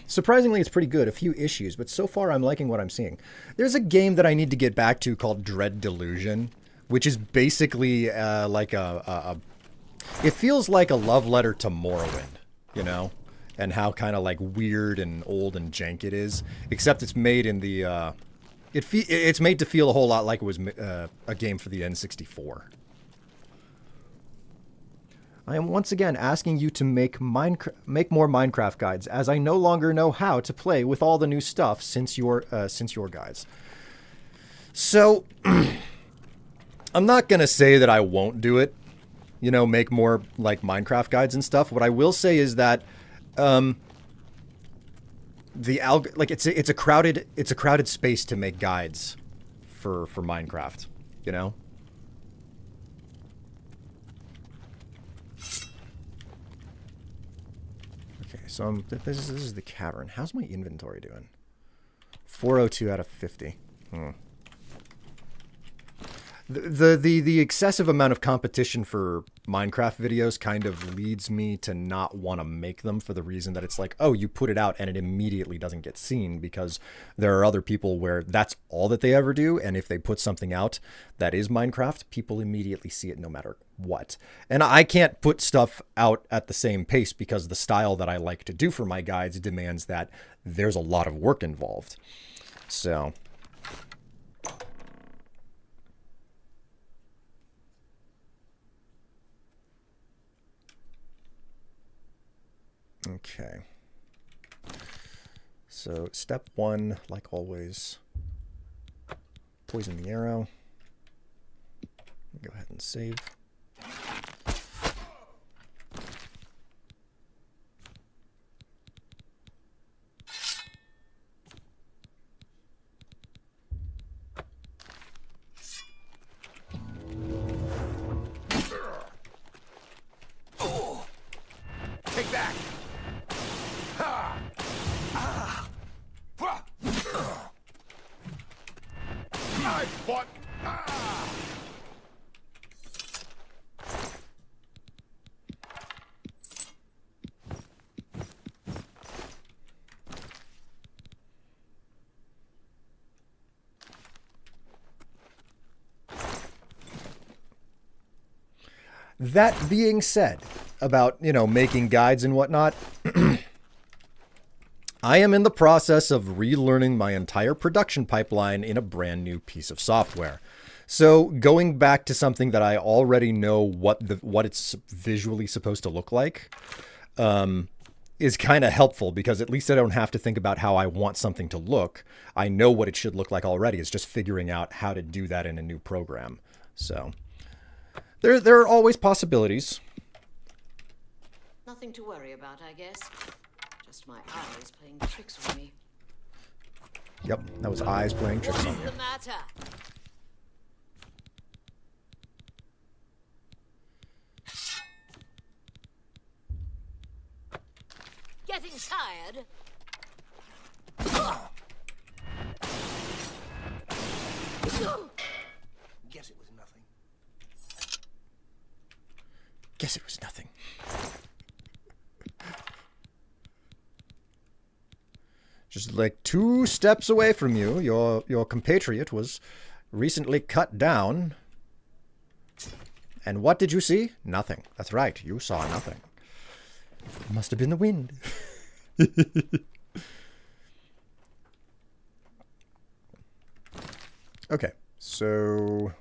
Surprisingly, it's pretty good. A few issues, but so far I'm liking what I'm seeing. There's a game that I need to get back to called Dread Delusion, which is basically like it feels like a love letter to Morrowind, you know, and how kind of like weird and old and jank it is. Except it's made in the it's made to feel a whole lot like it was a game for the N64. I am once again asking you to make more Minecraft guides, as I no longer know how to play with all the new stuff since your guides. So, I'm not going to say that I won't do it, you know, make more like Minecraft guides and stuff. What I will say is that it's a crowded space to make guides for Minecraft, you know? So this is the cavern. How's my inventory doing? 402 out of 50. The excessive amount of competition for Minecraft videos kind of leads me to not want to make them, for the reason that it's like, oh, you put it out and it immediately doesn't get seen, because there are other people where that's all that they ever do, and if they put something out that is Minecraft, people immediately see it no matter what. And I can't put stuff out at the same pace, because the style that I like to do for my guides demands that there's a lot of work involved. So... okay. So, step 1, like always, poison the arrow. Go ahead and save. Take that! I fought. That being said, about, you know, making guides and whatnot, I am in the process of relearning my entire production pipeline in a brand new piece of software. So going back to something that I already know what it's visually supposed to look like, is kind of helpful, because at least I don't have to think about how I want something to look. I know what it should look like already. It's just figuring out how to do that in a new program. So there are always possibilities. Nothing to worry about, I guess. Just my eyes playing tricks on me. Yep, that was eyes playing tricks on you. What's the matter? Getting tired? Guess it was nothing. Guess it was nothing. Just like 2 steps away from you, your compatriot was recently cut down. And what did you see? Nothing. That's right, you saw nothing. Must have been the wind. Okay, so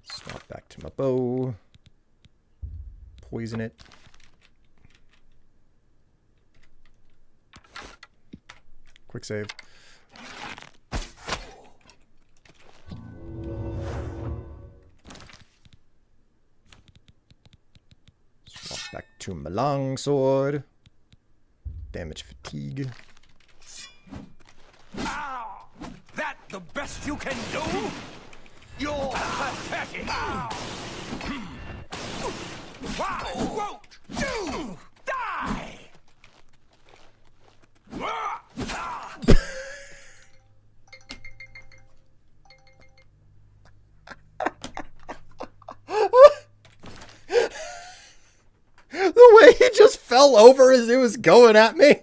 swap back to my bow. Poison it. Quick save. Swap back to my longsword. Damage fatigue. Ow! That the best you can do? You're pathetic! Won't you die? The way he just fell over as it was going at me.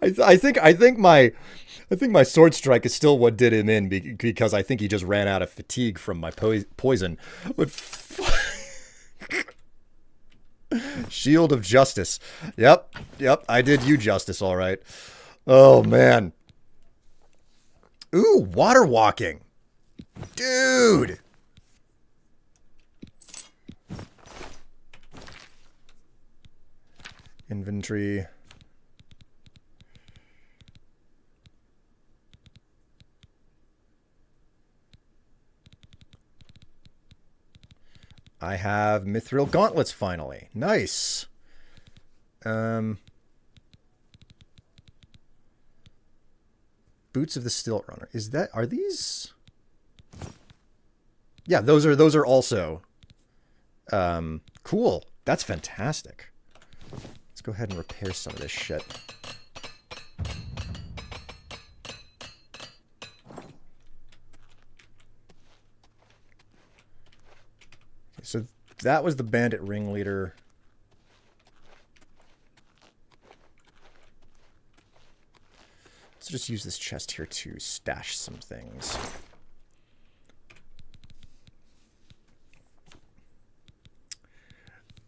I think my sword strike is still what did him in, because I think he just ran out of fatigue from my poison. But Shield of Justice. Yep, I did you justice, all right. Oh man. Ooh, water walking. Dude. Inventory. I have Mithril Gauntlets finally. Nice. Boots of the Stilt Runner. Are these? Yeah, those are also cool. That's fantastic. Let's go ahead and repair some of this shit. So that was the bandit ringleader. Let's just use this chest here to stash some things.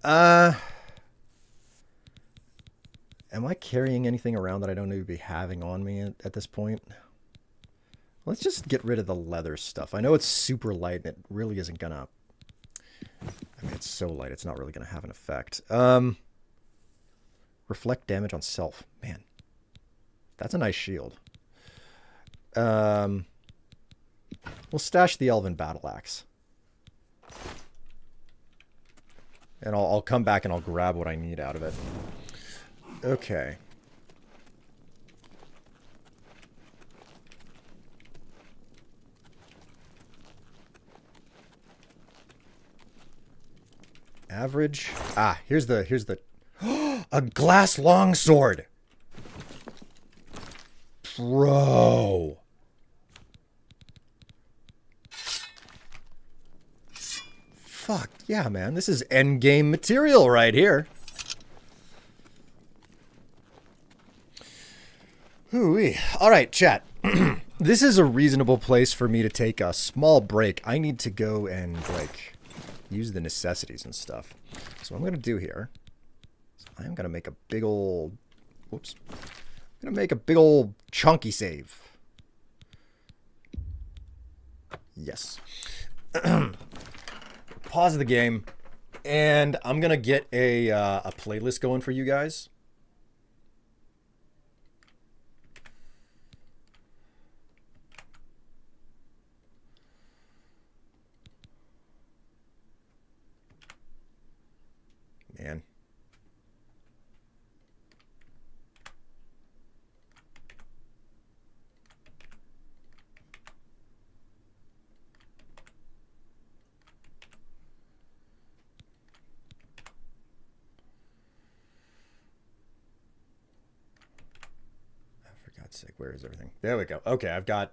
Am I carrying anything around that I don't need to be having on me at this point? Let's just get rid of the leather stuff. I know it's super light and it really isn't gonna... I mean, it's so light, it's not really going to have an effect. Reflect damage on self. Man, that's a nice shield. We'll stash the Elven Battle Axe. And I'll come back and I'll grab what I need out of it. Okay. Average. Ah, here's the a glass longsword. Bro. Fuck yeah, man. This is endgame material right here. Hooey. All right, chat. This is a reasonable place for me to take a small break. I need to go and, like, use the necessities and stuff. So what I'm going to do here is I'm going to make a big old... Whoops. I'm going to make a big old chunky save. Yes. Pause the game. And I'm going to get a playlist going for you guys. Man. For God's sake, where is everything? There we go. Okay, I've got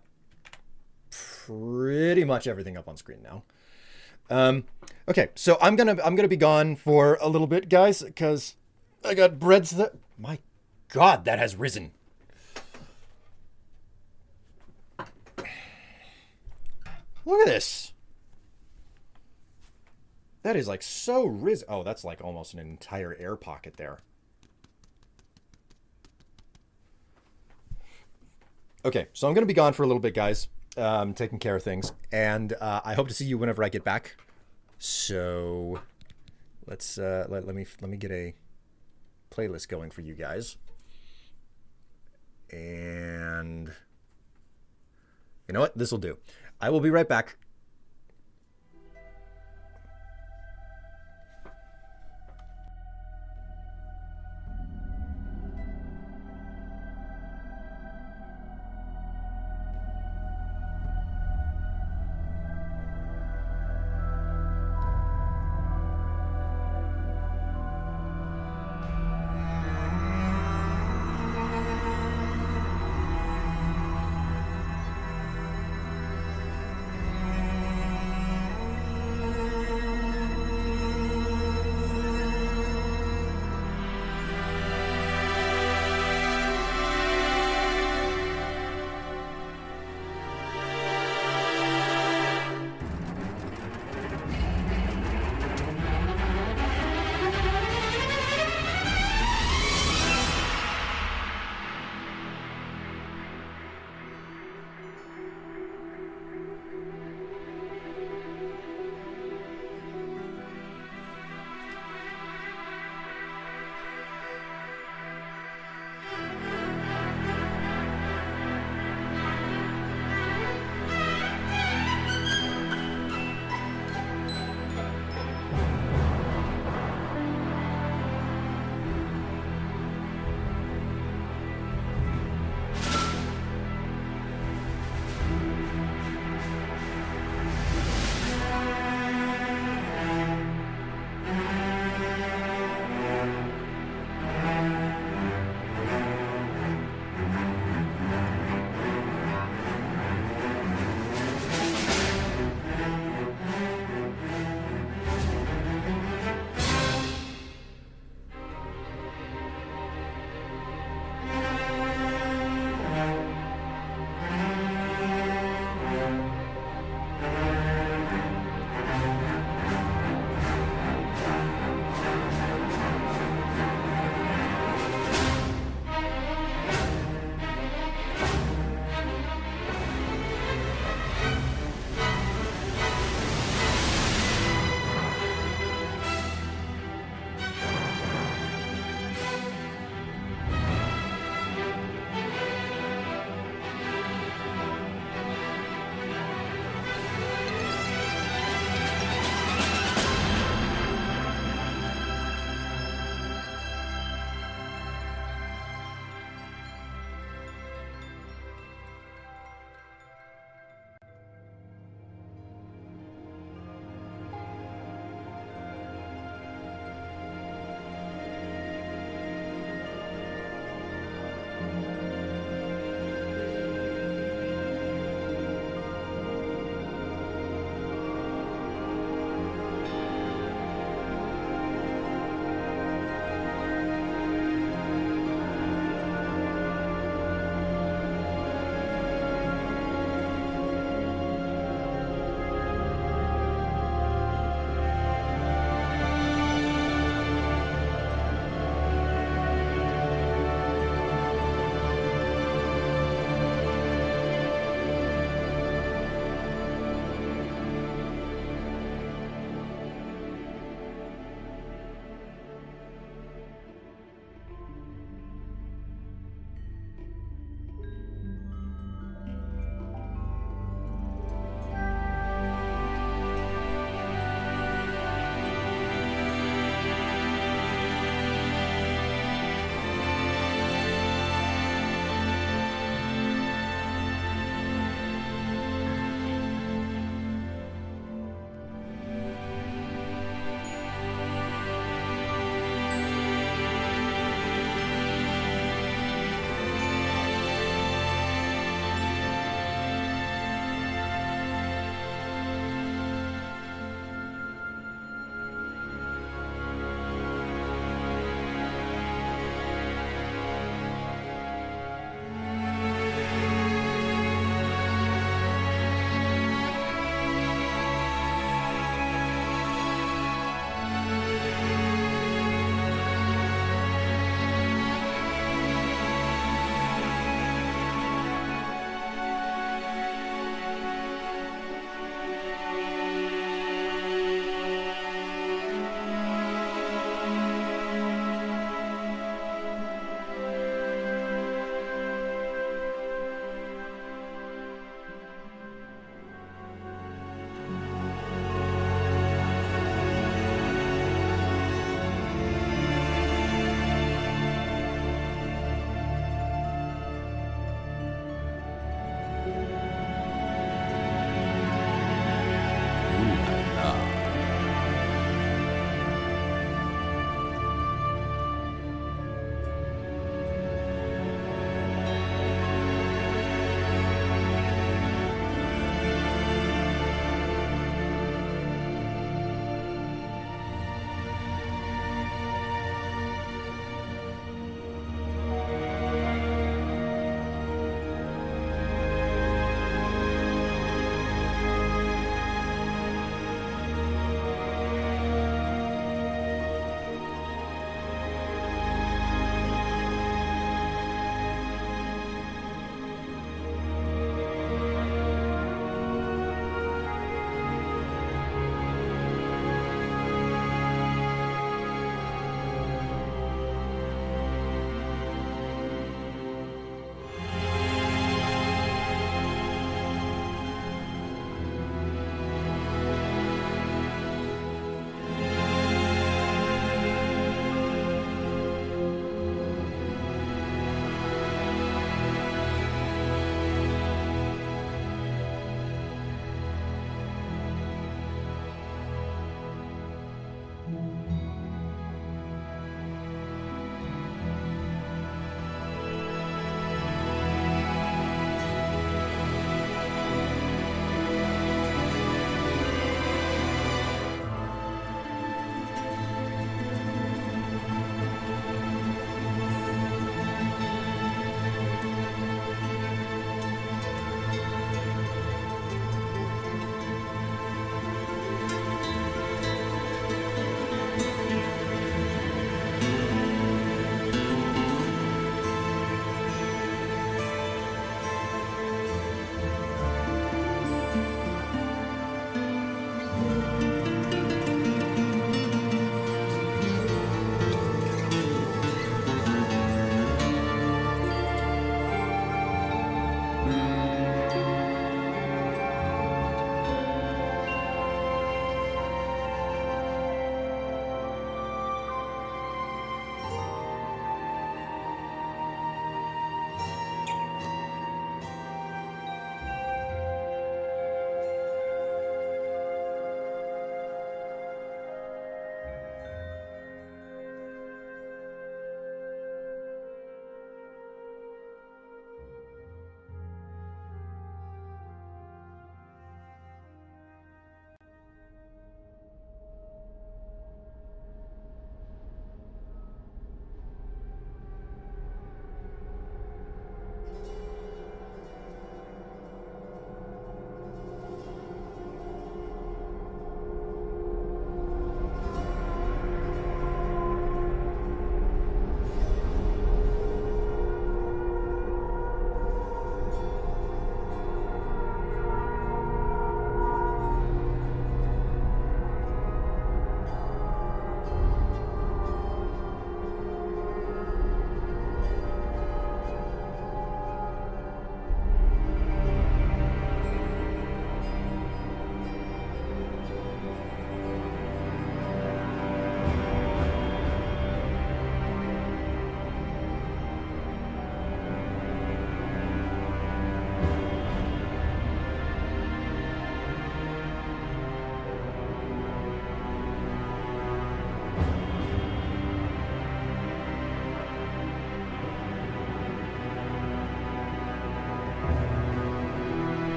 pretty much everything up on screen now. Okay, so I'm gonna be gone for a little bit, guys, because I got breads that... My God, that has risen. Look at this. That is like so risen. Oh, that's like almost an entire air pocket there. Okay, so I'm gonna be gone for a little bit, guys. Taking care of things, and I hope to see you whenever I get back. So let's let me get a playlist going for you guys. And you know what? This will do. I will be right back.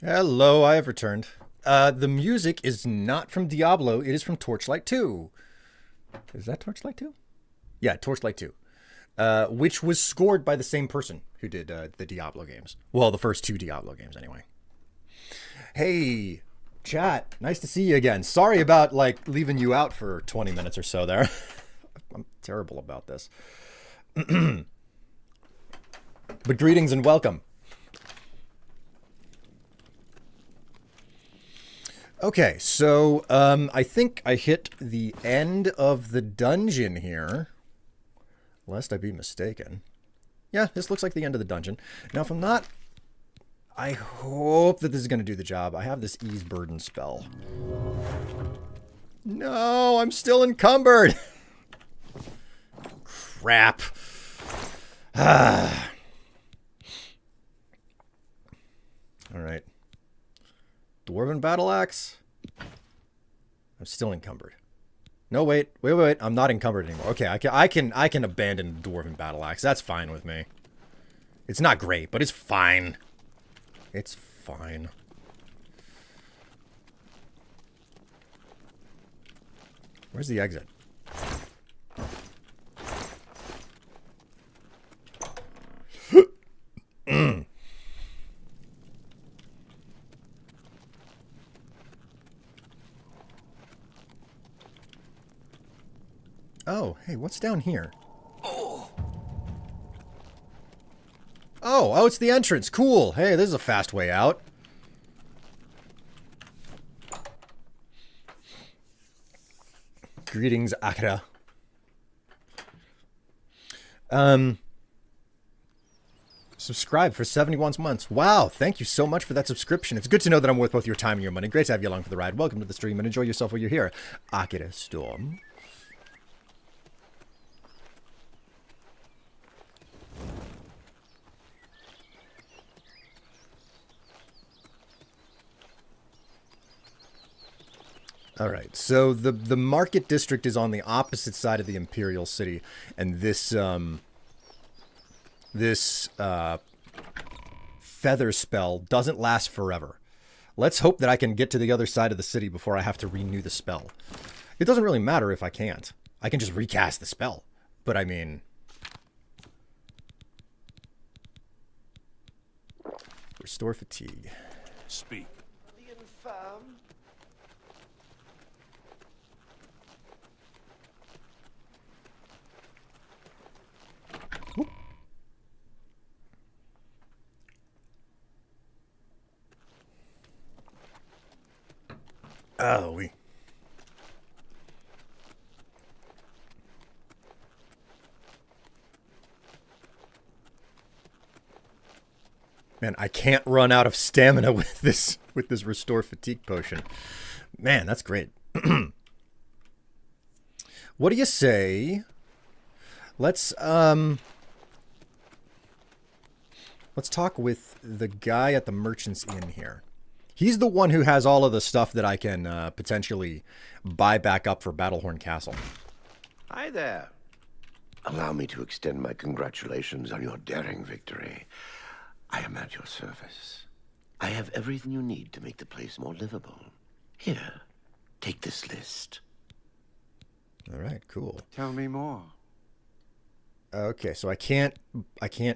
Hello, I have returned. The music is not from Diablo. It is from Torchlight 2. Is that Torchlight 2? Yeah, Torchlight 2. Which was scored by the same person who did the Diablo games. Well, the first 2 Diablo games, anyway. Hey, chat. Nice to see you again. Sorry about, like, leaving you out for 20 minutes or so there. I'm terrible about this. But greetings and welcome. Okay, so I think I hit the end of the dungeon here. Lest I be mistaken. Yeah, this looks like the end of the dungeon. Now, if I'm not... I hope that this is going to do the job. I have this ease burden spell. No, I'm still encumbered. Crap. Ah. All right. Dwarven battle axe. I'm still encumbered. No, wait. I'm not encumbered anymore. Okay, I can abandon the Dwarven battle axe. That's fine with me. It's not great, but it's fine. It's fine. Where's the exit? Oh, hey, what's down here? Oh, it's the entrance. Cool. Hey, this is a fast way out. Greetings, Akira. Subscribe for 71 months. Wow, thank you so much for that subscription. It's good to know that I'm worth both your time and your money. Great to have you along for the ride. Welcome to the stream and enjoy yourself while you're here. Akira Storm. All right, so the market district is on the opposite side of the Imperial City, and this feather spell doesn't last forever. Let's hope that I can get to the other side of the city before I have to renew the spell. It doesn't really matter if I can't. I can just recast the spell. But I mean... Restore fatigue. Speak. Oh, we... Man, I can't run out of stamina with this restore fatigue potion. Man, that's great. What do you say? Let's talk with the guy at the Merchant's Inn here. He's the one who has all of the stuff that I can potentially buy back up for Battlehorn Castle. Hi there. Allow me to extend my congratulations on your daring victory. I am at your service. I have everything you need to make the place more livable. Here, take this list. All right, cool. Tell me more. Okay, so I can't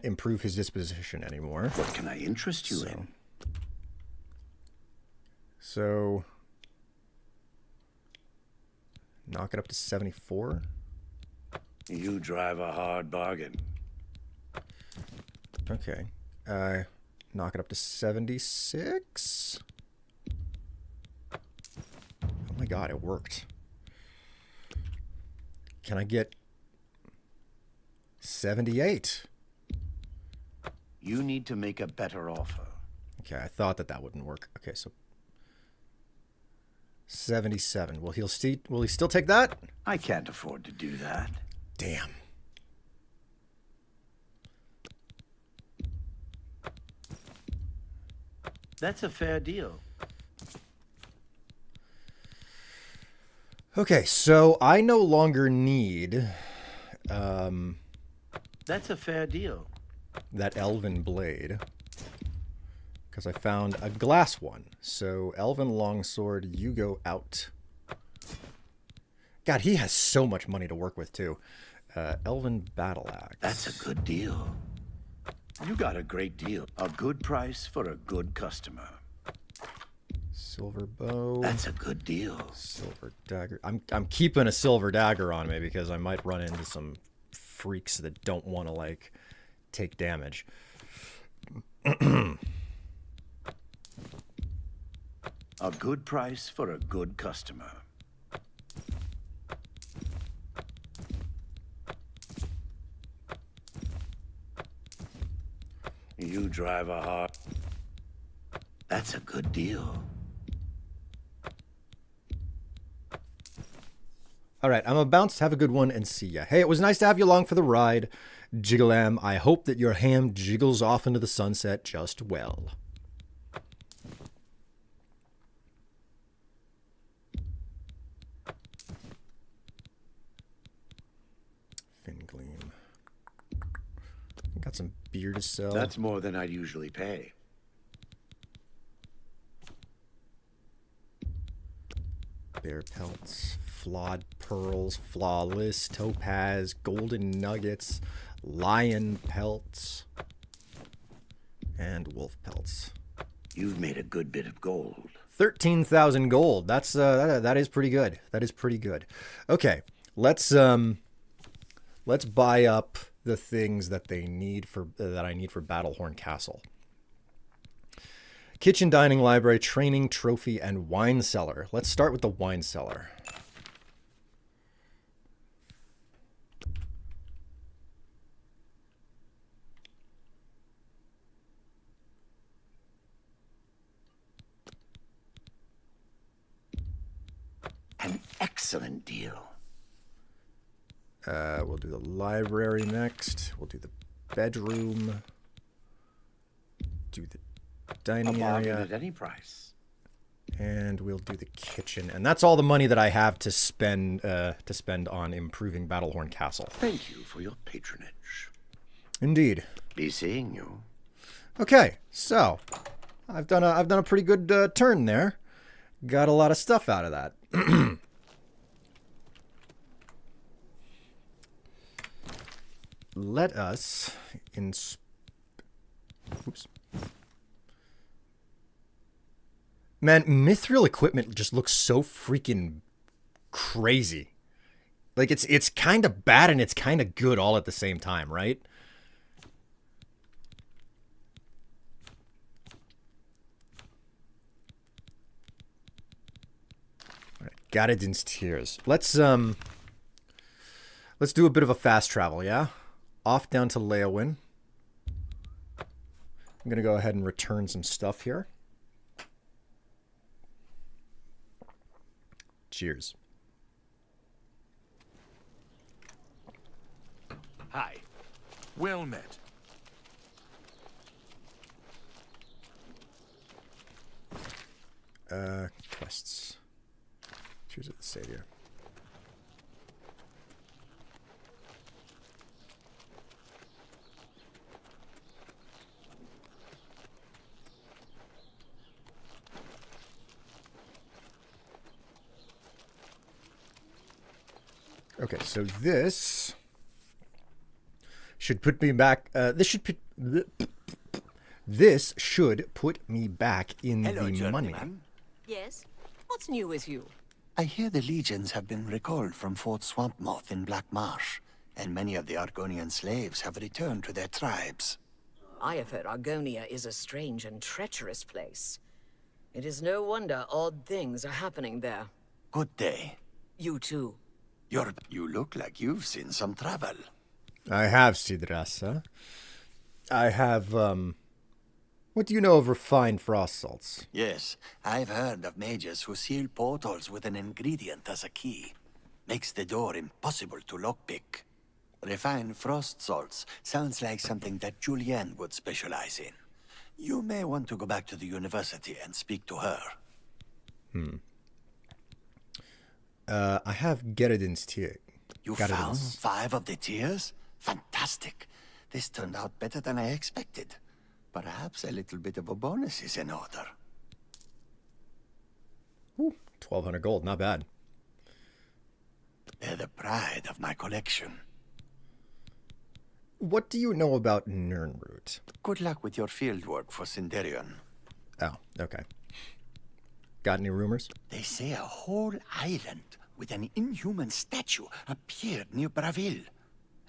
improve his disposition anymore. What can I interest you in? So, knock it up to 74. You drive a hard bargain. Okay. Knock it up to 76. Oh my god, it worked. Can I get 78? You need to make a better offer. Okay, I thought that wouldn't work. Okay, so 77. Will he still take that? I can't afford to do that. Damn. That's a fair deal. Okay, so I no longer need That's a fair deal. that elven blade. because I found a glass one. So, Elven Longsword, you go out. God, he has so much money to work with, too. Elven Battle Axe. That's a good deal. You got a great deal. A good price for a good customer. Silver bow. That's a good deal. Silver dagger. I'm keeping a silver dagger on me because I might run into some freaks that don't want to, like, take damage. A good price for a good customer. You drive a hard... That's a good deal. All right, I'm a bounce. Have a good one and see ya. Hey, it was nice to have you along for the ride, Jiggleam. I hope that your ham jiggles off into the sunset just well. Fingleam. Got some beer to sell. That's more than I'd usually pay. Bear pelts, flawed pearls, flawless, topaz, golden nuggets, lion pelts, and wolf pelts. You've made a good bit of gold. 13,000 gold. That's that is pretty good. That is pretty good. Okay, let's buy up the things that they need for that I need for Battlehorn Castle. Kitchen, dining, library, training, trophy, and wine cellar. Let's start with the wine cellar. An excellent deal. We'll do the library next. We'll do the bedroom. Do the dining area at any price. And we'll do the kitchen. And that's all the money that I have to spend on improving Battlehorn Castle. Thank you for your patronage. Indeed. Be seeing you. Okay, so I've done a pretty good turn there. Got a lot of stuff out of that. Let us oops. Man, mithril equipment just looks so freaking crazy. Like it's kind of bad and it's kind of good all at the same time, right? All right, Garadin's Tears. Let's do a bit of a fast travel, yeah? Off down to Leowin. I'm going to go ahead and return some stuff here. Cheers. Hi. Well met. Quests. Cheers at the Savior. Okay, so this should put me back. This should put me back in the money. Yes? What's new with you? I hear the legions have been recalled from Fort Swampmoth in Black Marsh, and many of the Argonian slaves have returned to their tribes. I have heard Argonia is a strange and treacherous place. It is no wonder odd things are happening there. Good day. You too. You look like you've seen some travel. I have, Sidrasa. I have, what do you know of refined frost salts? Yes, I've heard of mages who seal portals with an ingredient as a key. Makes the door impossible to lockpick. Refined frost salts sounds like something that Julienne would specialize in. You may want to go back to the university and speak to her. I have Geradin's Tear. You found 5 of the tears? Fantastic. This turned out better than I expected. Perhaps a little bit of a bonus is in order. Ooh, 1,200 gold, not bad. They're the pride of my collection. What do you know about Nirnroot? Good luck with your fieldwork for Sinderion. Oh, okay. Got any rumors? They say a whole island with an inhuman statue appeared near Bravil.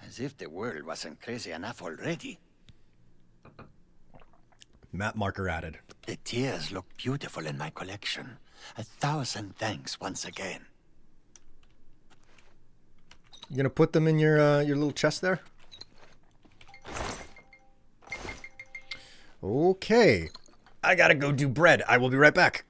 As if the world wasn't crazy enough already. Map marker added. The tears look beautiful in my collection. 1,000 thanks once again. You gonna put them in your little chest there? Okay. I gotta go do bread. I will be right back.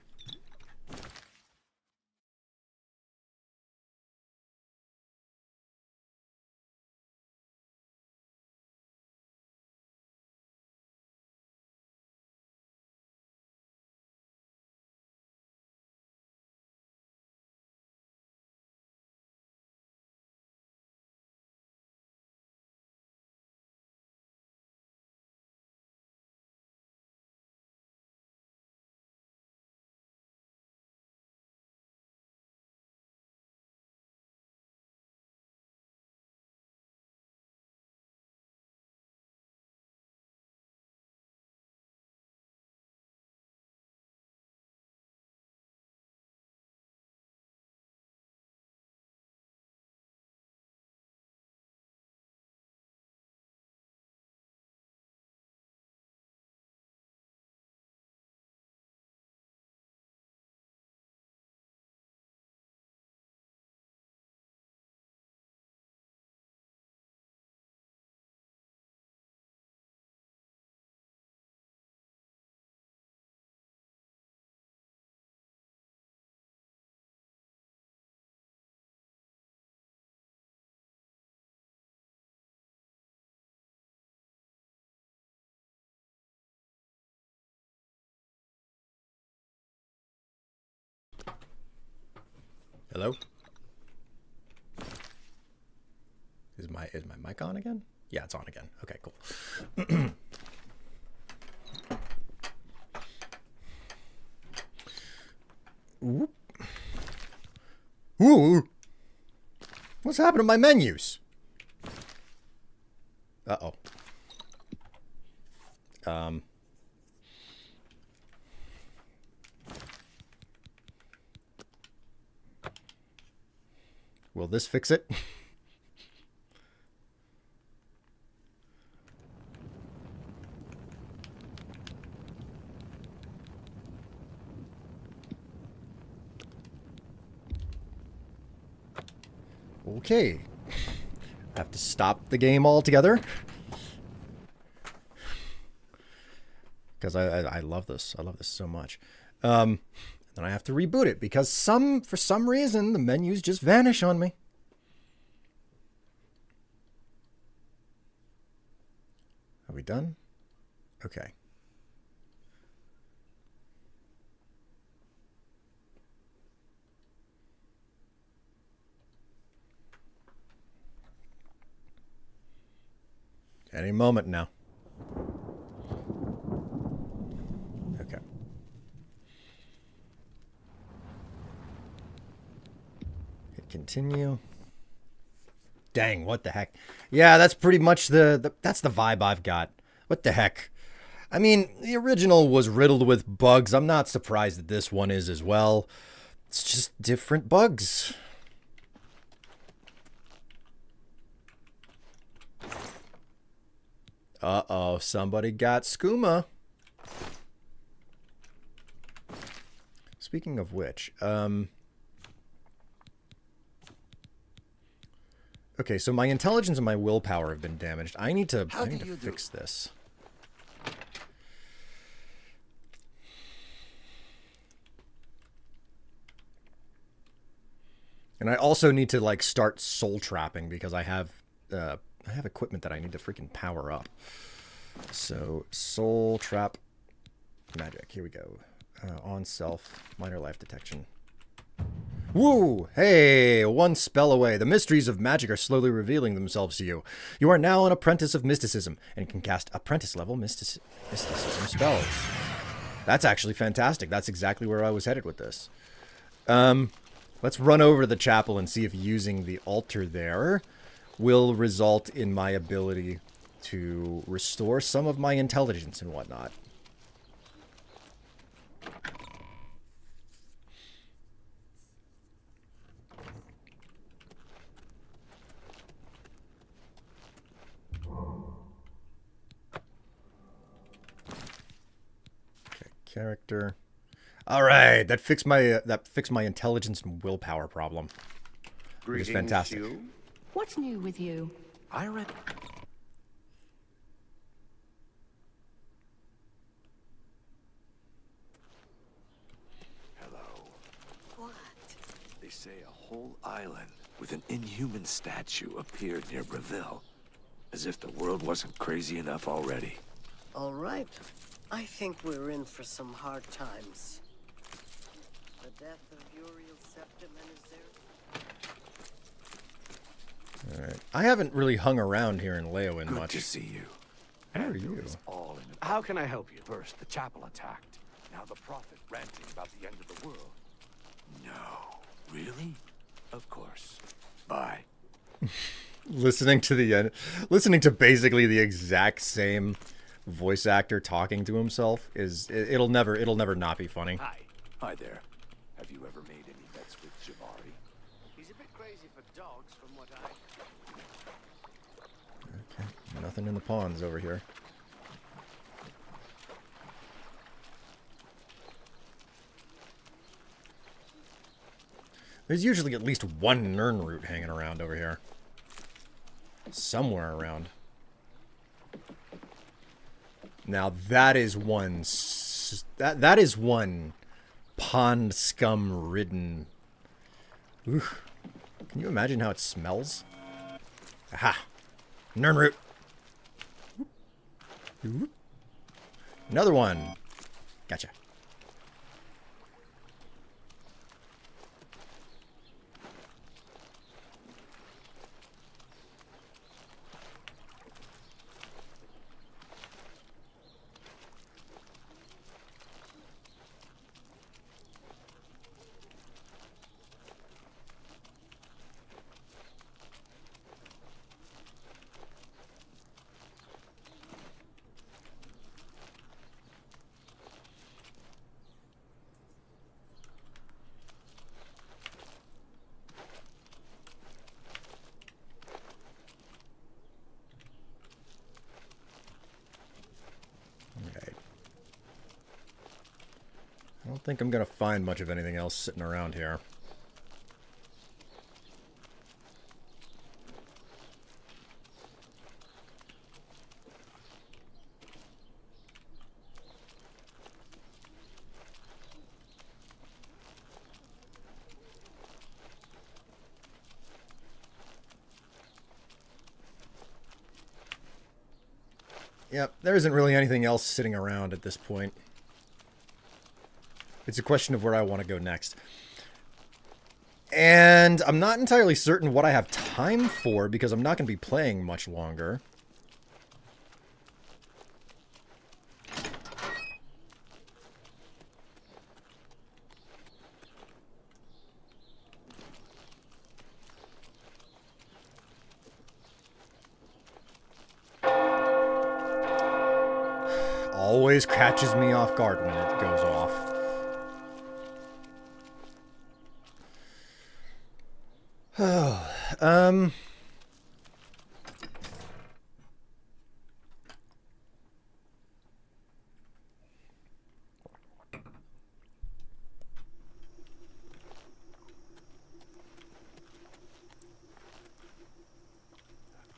Hello? Is my mic on again? Yeah, it's on again. Okay, cool. Whoop. Ooh. What's happened to my menus? Uh-oh. Will this fix it? Okay. I have to stop the game altogether. Because I love this. I love this so much. Then I have to reboot it because for some reason the menus just vanish on me. Are we done? Okay. Any moment now. Okay. Hit continue. Dang, what the heck? Yeah, that's pretty much that's the vibe I've got. What the heck? I mean, the original was riddled with bugs. I'm not surprised that this one is as well. It's just different bugs. Uh-oh, somebody got Skooma. Speaking of which, okay, so my intelligence and my willpower have been damaged. I need to fix this. And I also need to like start soul trapping because I have equipment that I need to freaking power up. So soul trap magic. Here we go. On self, minor life detection. Woo! Hey, one spell away. The mysteries of magic are slowly revealing themselves to you. You are now an apprentice of mysticism and can cast apprentice-level mysticism spells. That's actually fantastic. That's exactly where I was headed with this. Let's run over to the chapel and see if using the altar there will result in my ability to restore some of my intelligence and whatnot. Character. All right, that fixed my intelligence and willpower problem. Which is fantastic. What's new with you? I read. Hello. What? They say a whole island with an inhuman statue appeared near Breville. As if the world wasn't crazy enough already. All right. I think we're in for some hard times. The death of Uriel Septim and his heir. All right. I haven't really hung around here in Leowen Good much. to see you. How are you? All in. How can I help you? First, the chapel attacked. Now the prophet ranting about the end of the world. No. Really? Of course. Bye. Listening to basically the exact same voice actor talking to himself it'll never not be funny. Hi there. Have you ever made any bets with Jabari? He's a bit crazy for dogs from what I... Okay, nothing in the ponds over here. There's usually at least one Nern root hanging around over here. Somewhere around. Now that is one that is one pond scum ridden. Oof. Can you imagine how it smells? Aha! Nern root. Another one. Gotcha. I don't think I'm going to find much of anything else sitting around here. Yep, there isn't really anything else sitting around at this point. It's a question of where I want to go next. And I'm not entirely certain what I have time for because I'm not going to be playing much longer. Always catches me off guard when it goes off.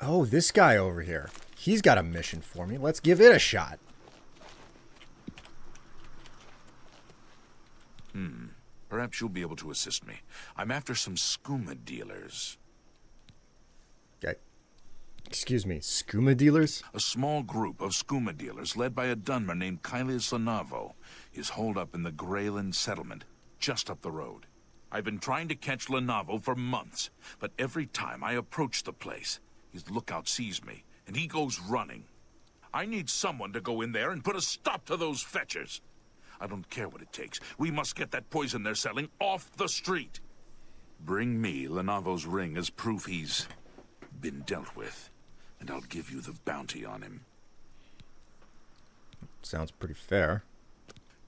Oh, this guy over here. He's got a mission for me. Let's give it a shot. Perhaps you'll be able to assist me. I'm after some skooma dealers. Okay. Excuse me, skooma dealers? A small group of skooma dealers led by a Dunmer named Kylie Sonavo is holed up in the Greyland settlement, just up the road. I've been trying to catch Lenavo for months, but every time I approach the place, his lookout sees me, and he goes running. I need someone to go in there and put a stop to those fetchers. I don't care what it takes. We must get that poison they're selling off the street. Bring me Lenavo's ring as proof he's been dealt with, and I'll give you the bounty on him. Sounds pretty fair.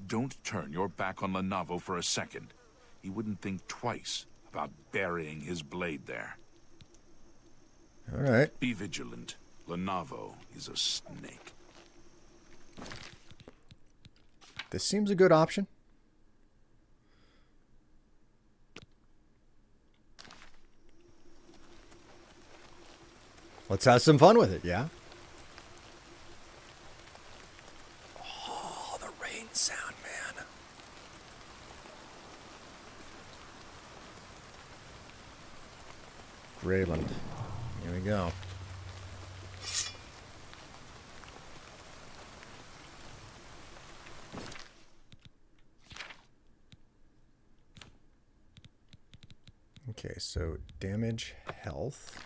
Don't turn your back on Lenavo for a second. He wouldn't think twice about burying his blade there. All right. Be vigilant. Lenavo is a snake. This seems a good option. Let's have some fun with it, yeah? Oh, the rain sound, man. Greyland. Here we go. Okay, so damage, health.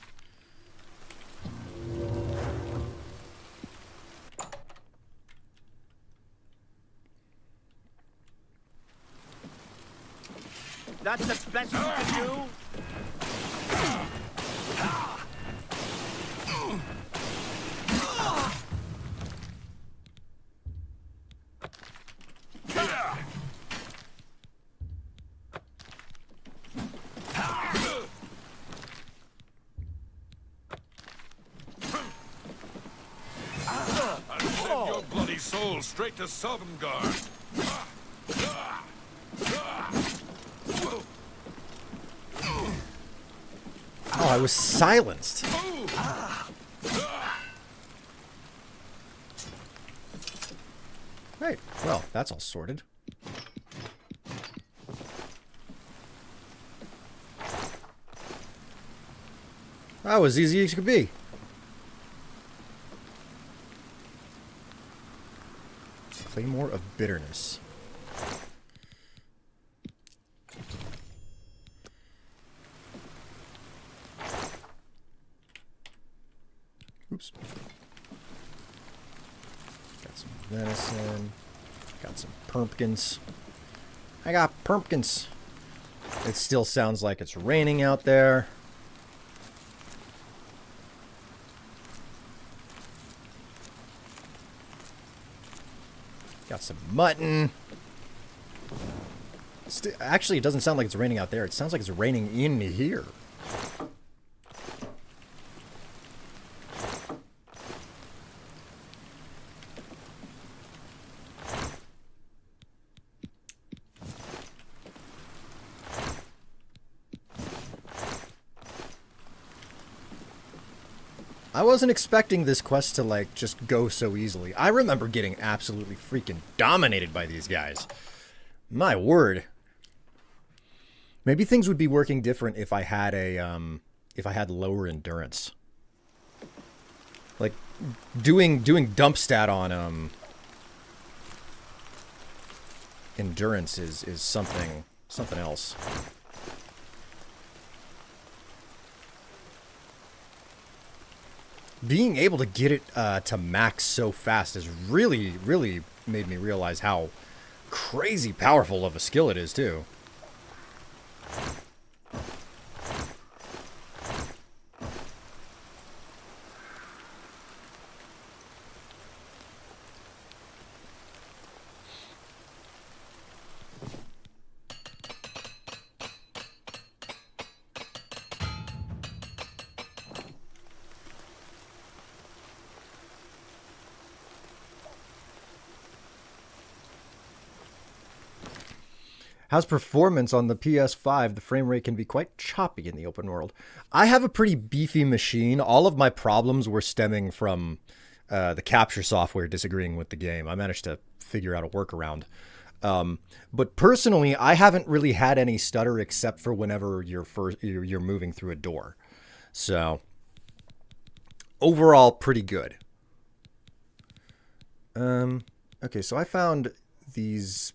That's the best you can do? Soul straight to Sovngarde. Oh, I was silenced. Right. Well, that's all sorted. That was easy as could be. Claymore of Bitterness. Oops. Got some venison. Got some pumpkins. I got pumpkins. It still sounds like it's raining out there. Got some mutton. Actually, it doesn't sound like it's raining out there. It sounds like it's raining in here. I wasn't expecting this quest to, like, just go so easily. I remember getting absolutely freaking dominated by these guys. My word. Maybe things would be working different if I had a, if I had lower endurance. Like, doing dump stat on, endurance is something else. Being able to get it to max so fast has really made me realize how crazy powerful of a skill it is, too. How's performance on the PS5? The frame rate can be quite choppy in the open world. I have a pretty beefy machine. All of my problems were stemming from the capture software disagreeing with the game. I managed to figure out a workaround. But personally, I haven't really had any stutter except for whenever you're moving through a door. So overall, pretty good. Okay, so I found these.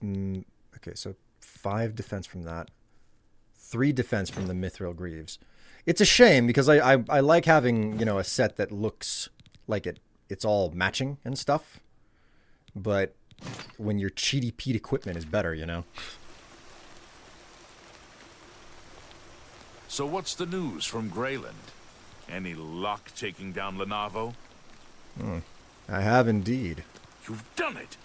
Okay, so 5 defense from that, 3 defense from the Mithril Greaves. It's a shame because I like having, you know, a set that looks like it's all matching and stuff. But when your cheaty Pete equipment is better, you know. So what's the news from Greyland? Any luck taking down Lenavo? I have indeed. You've done it!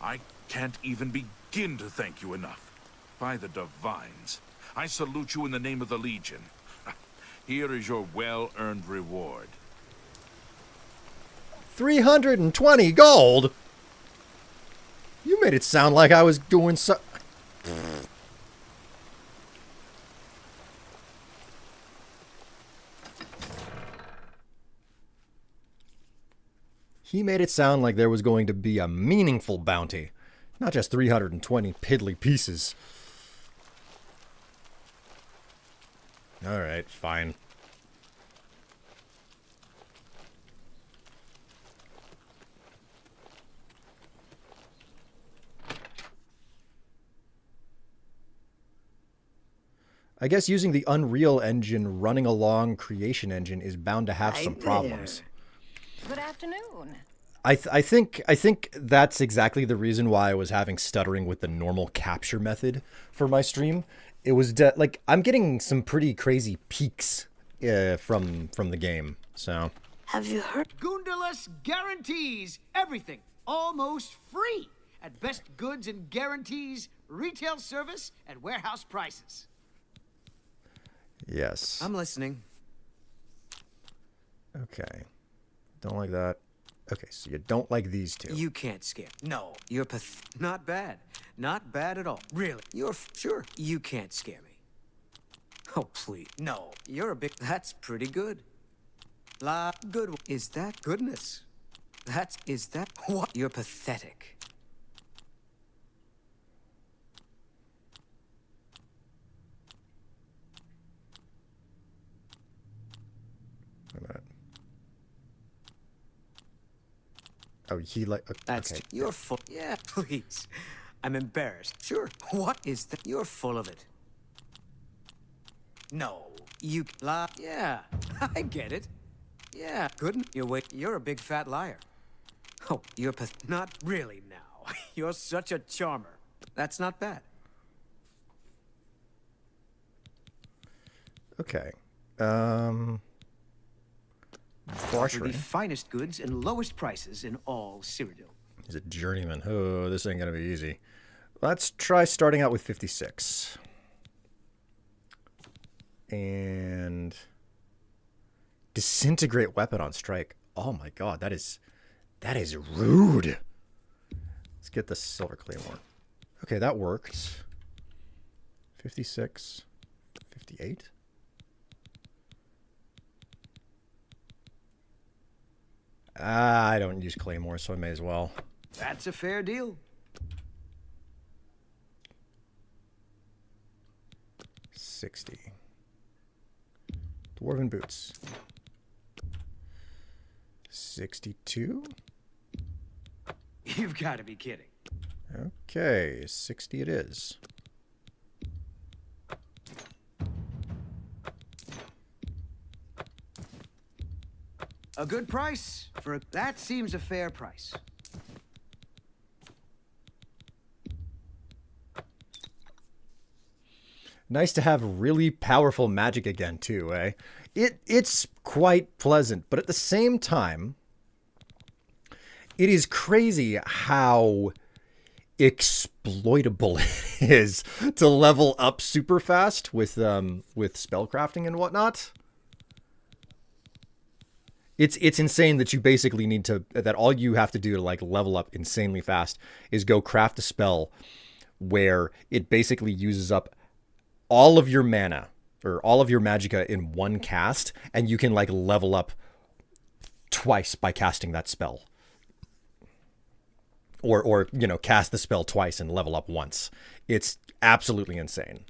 I can't even begin to thank you enough. By the divines, I salute you in the name of the Legion. Here is your well-earned reward. 320 gold? You made it sound like I was doing so... He made it sound like there was going to be a meaningful bounty, not just 320 piddly pieces. Alright, fine. I guess using the Unreal Engine running along Creation Engine is bound to have some problems. Good afternoon. I think that's exactly the reason why I was having stuttering with the normal capture method for my stream. It was like I'm getting some pretty crazy peaks from the game. So Have you heard? Goondalus guarantees everything almost free at best goods and guarantees retail service at warehouse prices. yes. I'm listening. Okay. Don't like that. Okay, so you don't like these two. You can't scare. No, you're not bad. Not bad at all. Really. You're sure. You can't scare me. Oh, please. No, you're a big... That's pretty good. Good. Is that goodness? Is that what? You're pathetic. Wait a minute. Oh, he like... That's okay. you're full. Yeah, please. I'm embarrassed. Sure. What is that? You're full of it. No, you lie. Yeah, I get it. Yeah, couldn't you wait? You're a big fat liar. Oh, you're not really now. You're such a charmer. That's not bad. Okay. Offer the finest goods and lowest prices in all Cyrodiil. He's a journeyman. Oh, this ain't gonna be easy. Let's try starting out with 56. And disintegrate weapon on strike. Oh my god, that is rude. Let's get the silver claymore. Okay, that worked. 56. 58. I don't use claymore, so I may as well. That's a fair deal. 60. Dwarven boots. 62. You've got to be kidding. Okay, 60 it is. A good price for that seems a fair price. Nice to have really powerful magic again, too, eh? It's quite pleasant, but at the same time, it is crazy how exploitable it is to level up super fast with spellcrafting and whatnot. It's insane that you basically need to, that all you have to do to like level up insanely fast is go craft a spell where it basically uses up all of your mana or all of your magicka in one cast, and you can like level up twice by casting that spell. Or you know, cast the spell twice and level up once. It's absolutely insane.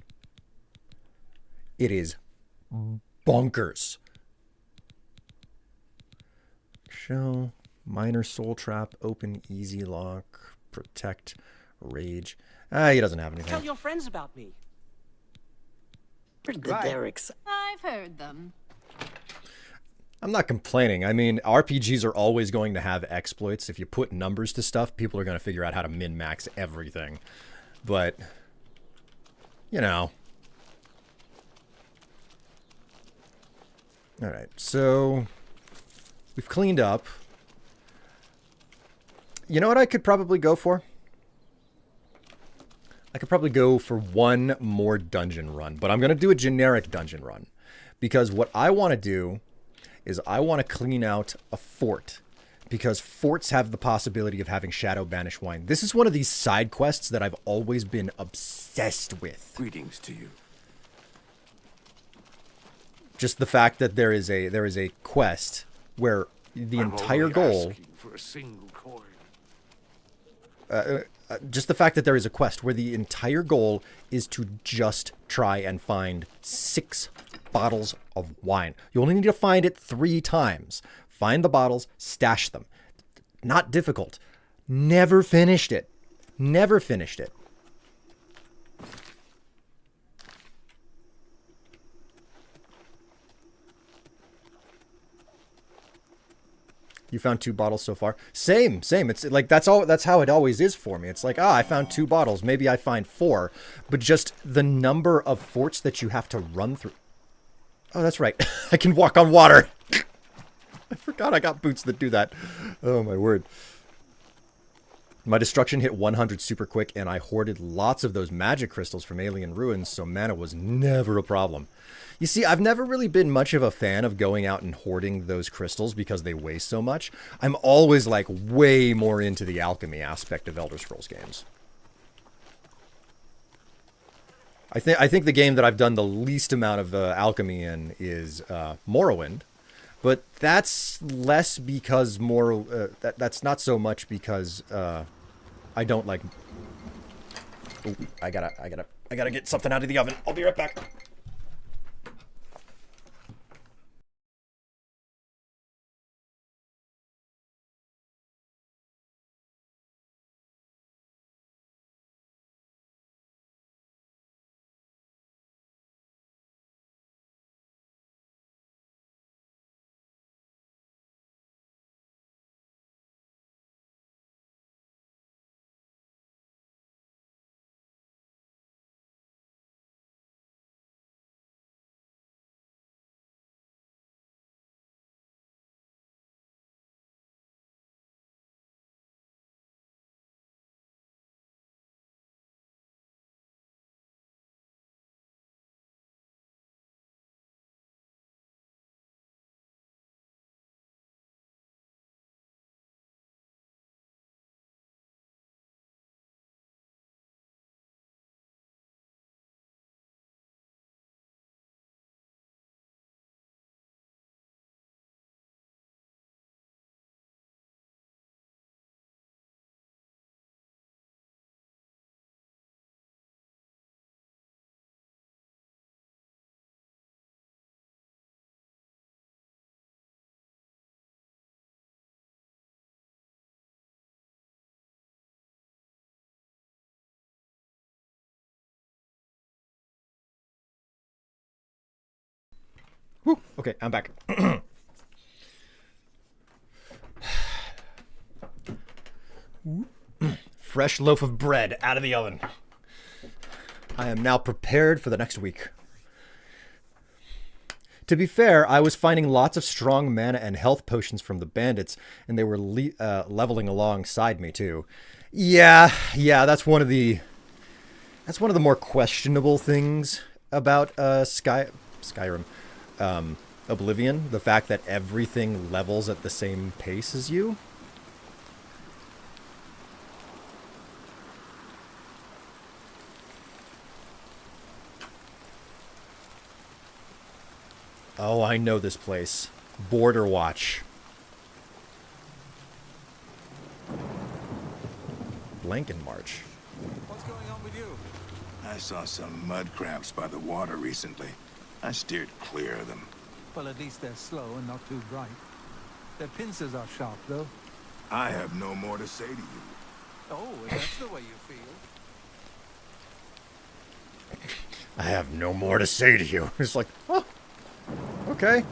It is bonkers. Shell, minor soul trap, open easy lock, protect, rage. He doesn't have anything. Tell your friends about me. The Derricks. I've heard them. I'm not complaining. I mean, RPGs are always going to have exploits. If you put numbers to stuff, people are going to figure out how to min-max everything. But, you know. Alright, so we've cleaned up. You know what I could probably go for? I could probably go for one more dungeon run, but I'm going to do a generic dungeon run. Because what I want to do is I want to clean out a fort. Because forts have the possibility of having Shadow Banish Wine. This is one of these side quests that I've always been obsessed with. Greetings to you. Just the fact that there is a quest where the entire goal... For a single coin. Just the fact that there is a quest where the entire goal is to just try and find 6 bottles of wine. You only need to find it 3 times. Find the bottles, stash them. Not difficult. Never finished it. Never finished it. You found 2 bottles so far. Same. It's like that's how it always is for me. It's like, I found 2 bottles. Maybe I find 4, but just the number of forts that you have to run through. Oh, that's right. I can walk on water. I forgot I got boots that do that. Oh my word. My destruction hit 100 super quick, and I hoarded lots of those magic crystals from Alien Ruins, so mana was never a problem. You see, I've never really been much of a fan of going out and hoarding those crystals because they weigh so much. I'm always, like, way more into the alchemy aspect of Elder Scrolls games. I think the game that I've done the least amount of alchemy in is Morrowind, but that's less because that's not so much because I don't like. Ooh, I gotta get something out of the oven. I'll be right back. Woo. Okay, I'm back. Fresh loaf of bread out of the oven. I am now prepared for the next week. To be fair, I was finding lots of strong mana and health potions from the bandits, and they were leveling alongside me too. Yeah, that's one of the more questionable things about Skyrim. Oblivion, the fact that everything levels at the same pace as you. Oh, I know this place. Border Watch. Blankenmarch. What's going on with you? I saw some mud crabs by the water recently. I steered clear of them. Well, at least they're slow and not too bright. Their pincers are sharp, though. I have no more to say to you. Oh, if that's the way you feel. I have no more to say to you. It's like, oh, okay.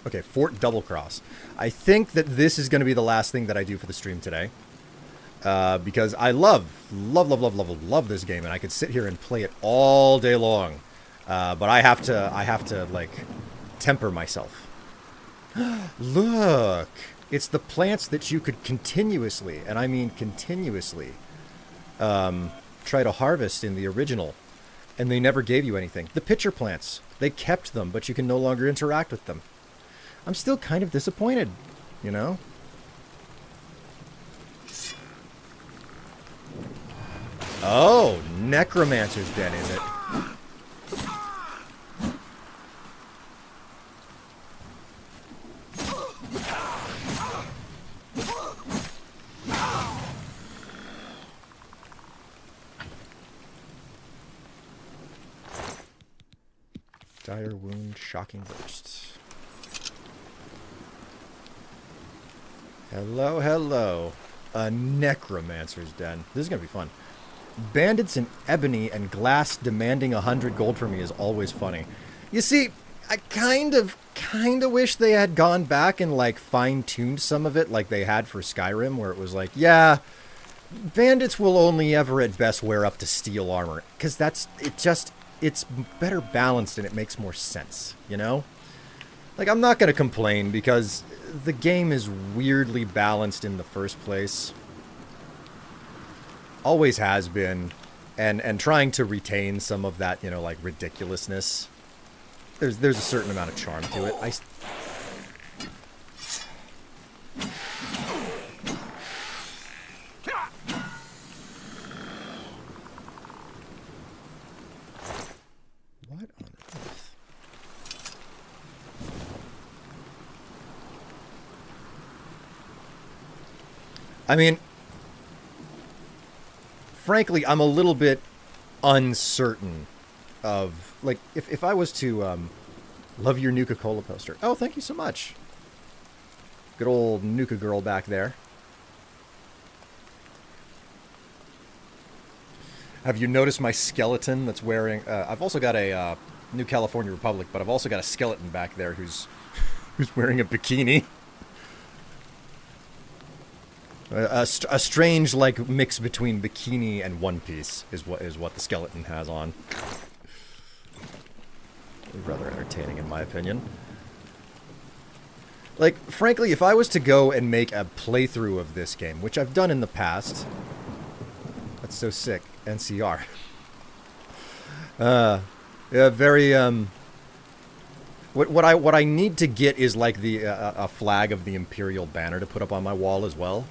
Okay, Fort Double Cross. I think that this is going to be the last thing that I do for the stream today. Because I love this game, and I could sit here and play it all day long. But I have to, like, temper myself. Look! It's the plants that you could continuously, and I mean continuously, try to harvest in the original. And they never gave you anything. The pitcher plants, they kept them, but you can no longer interact with them. I'm still kind of disappointed, you know? Oh, Necromancer's den, is it? Dire wound, shocking burst. Hello, hello. A Necromancer's den. This is gonna be fun. Bandits in ebony and glass demanding 100 gold from me is always funny. You see, I kind of wish they had gone back and, like, fine-tuned some of it like they had for Skyrim, where it was like, yeah, bandits will only ever at best wear up to steel armor. Because it's better balanced and it makes more sense, you know? Like, I'm not going to complain because the game is weirdly balanced in the first place. Always has been. And trying to retain some of that, you know, like, ridiculousness. There's a certain amount of charm to it. What on earth? I mean, frankly, I'm a little bit uncertain of, like, if I was to, love your Nuka-Cola poster. Oh, thank you so much. Good old Nuka girl back there. Have you noticed my skeleton that's wearing, I've also got a, New California Republic, but I've also got a skeleton back there who's wearing a bikini. A strange, like, mix between bikini and One Piece is what the skeleton has on. Rather entertaining, in my opinion. Like, frankly, if I was to go and make a playthrough of this game, which I've done in the past... That's so sick. NCR. Yeah, very, What I need to get is, like, a flag of the Imperial banner to put up on my wall as well.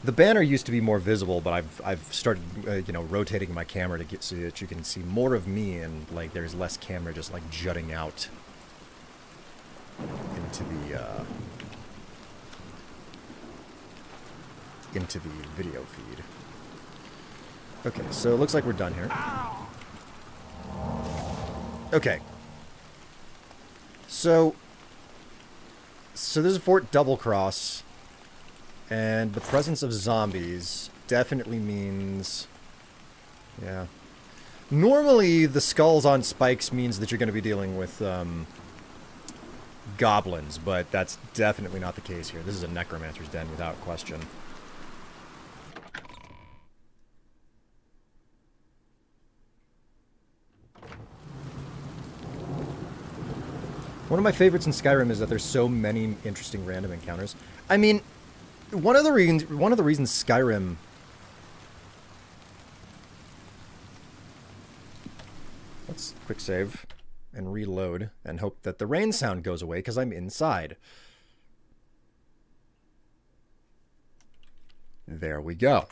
The banner used to be more visible, but I've started, you know, rotating my camera to get so that you can see more of me, and, like, there's less camera just, like, jutting out into the video feed. Okay, so it looks like we're done here. Okay. So this is Fort Double Cross. And the presence of zombies definitely means... Yeah. Normally, the skulls on spikes means that you're going to be dealing with goblins, but that's definitely not the case here. This is a Necromancer's den, without question. One of my favorites in Skyrim is that there's so many interesting random encounters. I mean... One of the reasons Skyrim... Let's quick save and reload and hope that the rain sound goes away because I'm inside. There we go.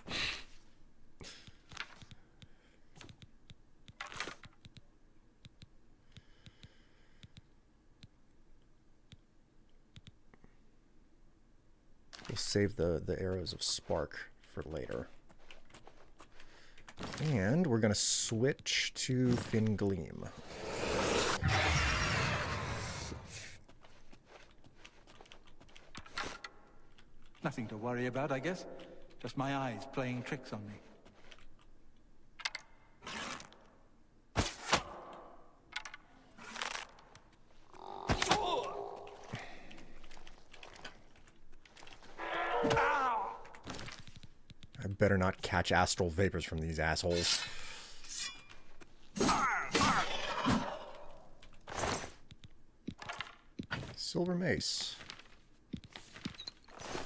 We'll save the arrows of spark for later. And we're going to switch to Fingleam. Nothing to worry about, I guess. Just my eyes playing tricks on me. I better not catch astral vapors from these assholes. Silver mace.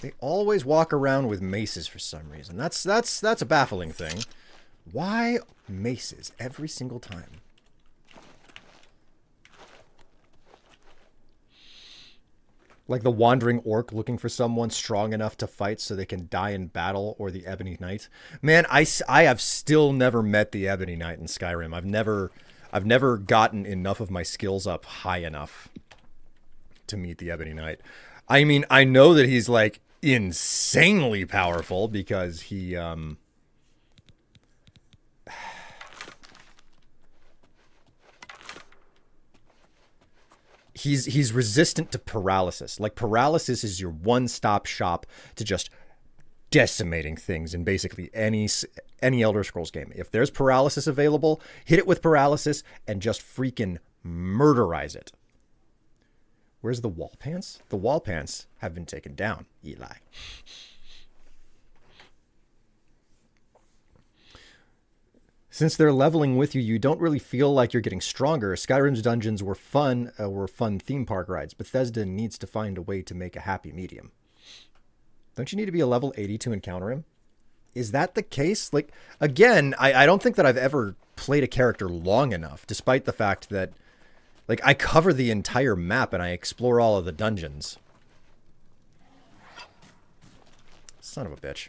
They always walk around with maces for some reason. That's a baffling thing. Why maces every single time? Like the wandering orc looking for someone strong enough to fight so they can die in battle, or the Ebony Knight. Man, I have still never met the Ebony Knight in Skyrim. I've never gotten enough of my skills up high enough to meet the Ebony Knight. I mean, I know that he's like insanely powerful because he he's resistant to paralysis. Like, paralysis is your one-stop shop to just decimating things in basically any Elder Scrolls game. If there's paralysis available, hit it with paralysis and just freaking murderize it. Where's the wall pants? The wall pants have been taken down, Eli. Since they're leveling with you, you don't really feel like you're getting stronger. Skyrim's dungeons were fun theme park rides. Bethesda needs to find a way to make a happy medium. Don't you need to be a level 80 to encounter him? Is that the case? Like, again, I don't think that I've ever played a character long enough, despite the fact that, like, I cover the entire map and I explore all of the dungeons. Son of a bitch.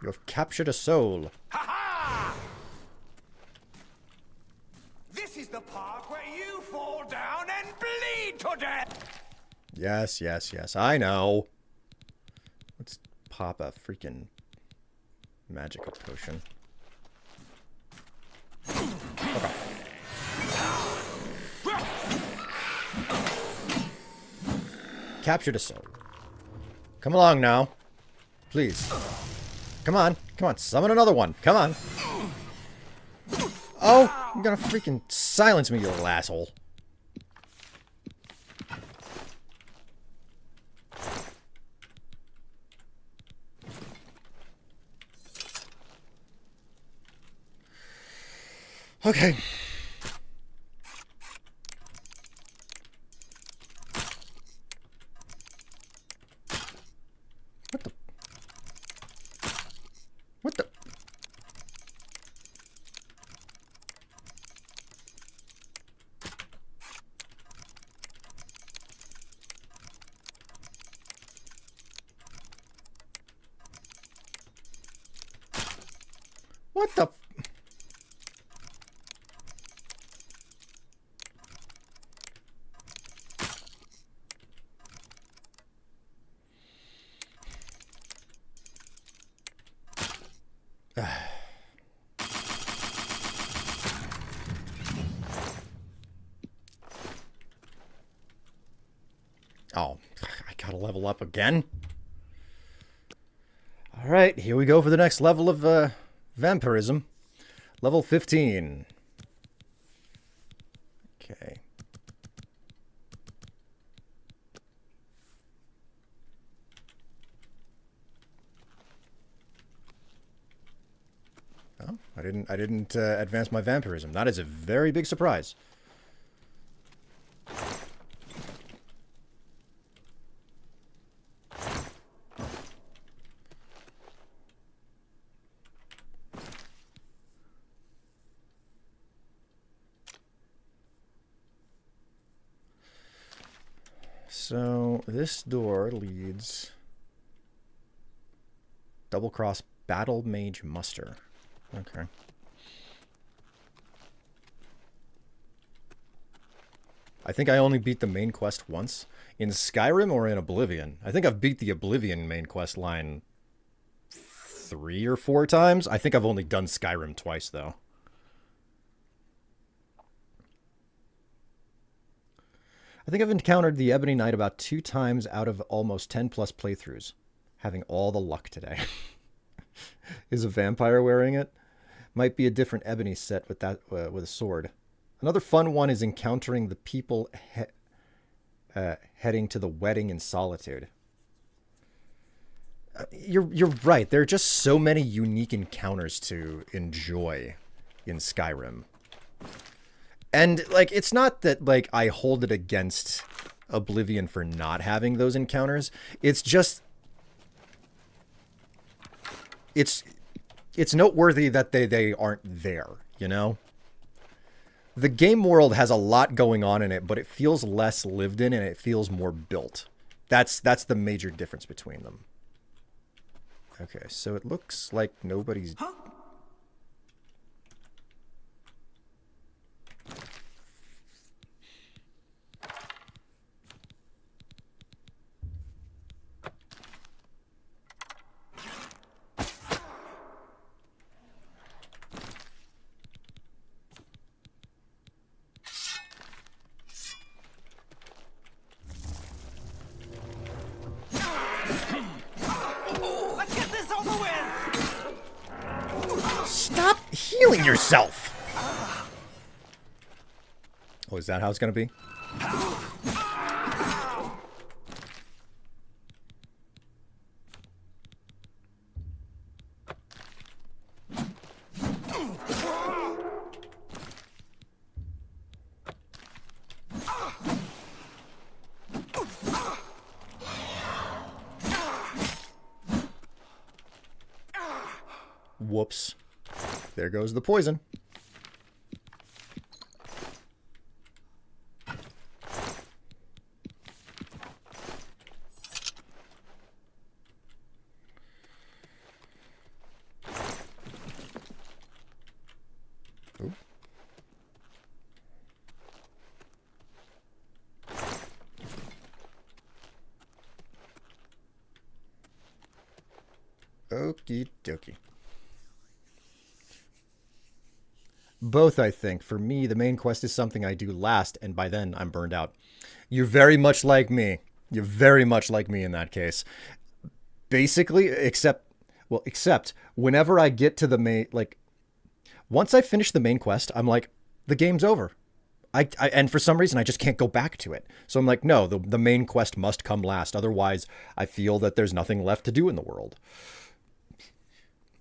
You've captured a soul. Ha-ha! This is the part where you fall down and bleed to death. Yes, yes, yes. I know. Let's pop a freaking magical potion. Okay. Captured a soul. Come along now. Please. Come on. Come on. Summon another one. Come on. Oh, you're gonna freaking silence me, you little asshole. Okay. What the? What the? What the? Oh, I gotta level up again. All right, here we go for the next level of Vampirism. Level 15. Okay. Oh, I didn't advance my Vampirism. That is a very big surprise. So this door leads double cross battle mage muster. Okay. I think I only beat the main quest once. In Skyrim or in Oblivion? I think I've beat the Oblivion main quest line 3 or 4 times. I think I've only done Skyrim twice, though. I think I've encountered the Ebony Knight about 2 times out of almost 10 plus playthroughs. Having all the luck today. Is a vampire wearing it? Might be a different Ebony set with that with a sword. Another fun one is encountering the people heading to the wedding in solitude. You're right. There are just so many unique encounters to enjoy in Skyrim. And, like, it's not that, like, I hold it against Oblivion for not having those encounters. It's just... It's noteworthy that they aren't there, you know? The game world has a lot going on in it, but it feels less lived in and it feels more built. That's the major difference between them. Okay, so it looks like nobody's... Stop healing yourself! Oh, is that how it's gonna be? Whoops. There goes the poison. Ooh. Okie dokie. Both, I think. For me, the main quest is something I do last, and by then, I'm burned out. You're very much like me. You're very much like me in that case. Basically, except whenever I get to the main, like, once I finish the main quest, I'm like, the game's over. And for some reason, I just can't go back to it. So I'm like, no, the main quest must come last. Otherwise, I feel that there's nothing left to do in the world.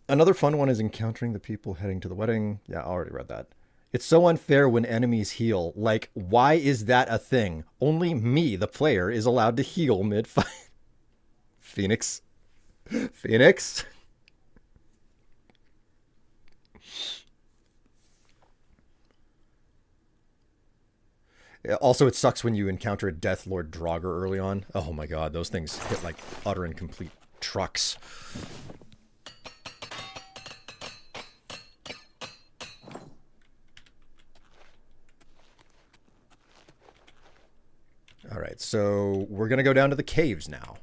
Another fun one is encountering the people heading to the wedding. Yeah, I already read that. It's so unfair when enemies heal. Like, why is that a thing? Only me, the player, is allowed to heal mid-fight. Phoenix. Phoenix? Also, it sucks when you encounter a Death Lord Draugr early on. Oh my god, those things hit like utter and complete trucks. All right, so we're going to go down to the caves now.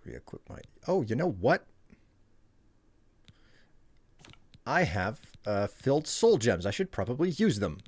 Re-equip my... Oh, you know what? I have filled soul gems. I should probably use them.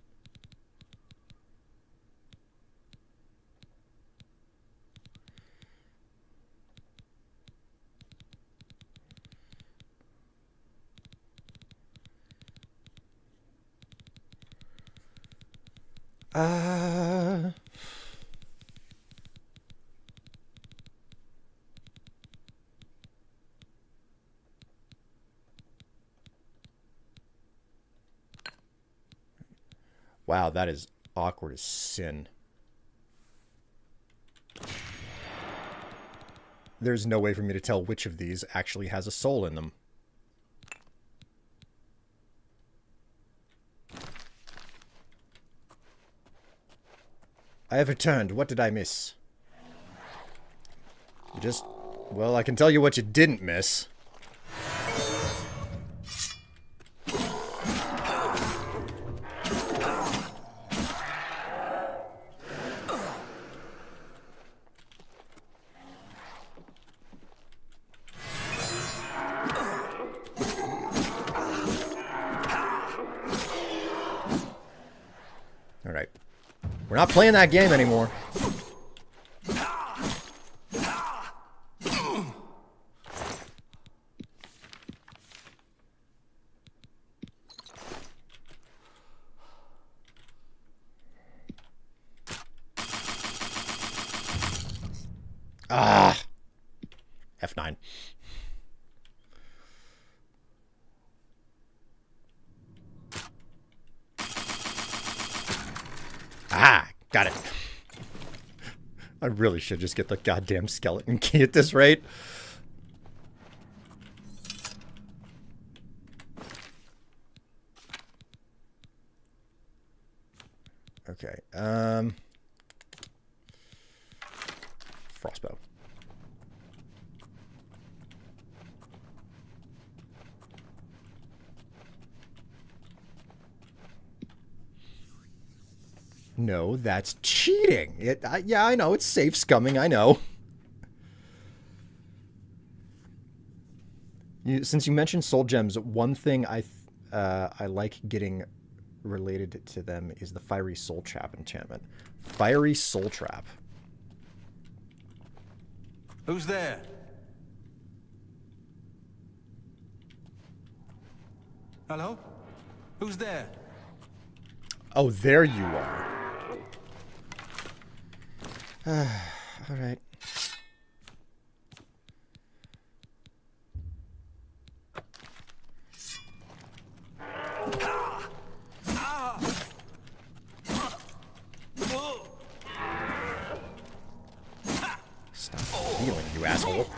Wow, that is awkward as sin. There's no way for me to tell which of these actually has a soul in them. I have returned. What did I miss? Just, well, I can tell you what you didn't miss. All right. We're not playing that game anymore. Ah, F9. Ah, got it. I really should just get the goddamn skeleton key at this rate. Okay, Frostbow. No, that's cheating. Yeah, I know. It's safe scumming. I know. Since you mentioned soul gems, one thing I like getting related to them is the Fiery Soul Trap enchantment. Fiery Soul Trap. Who's there? Hello? Who's there? Oh, there you are. All right. Stop healing, you asshole.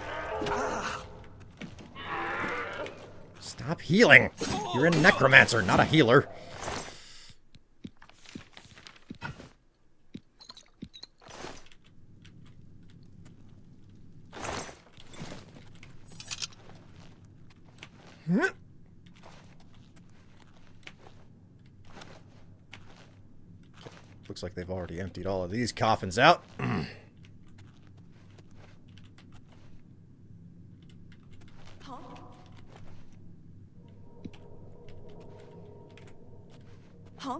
Stop healing. You're a necromancer, not a healer. Looks like they've already emptied all of these coffins out. Huh?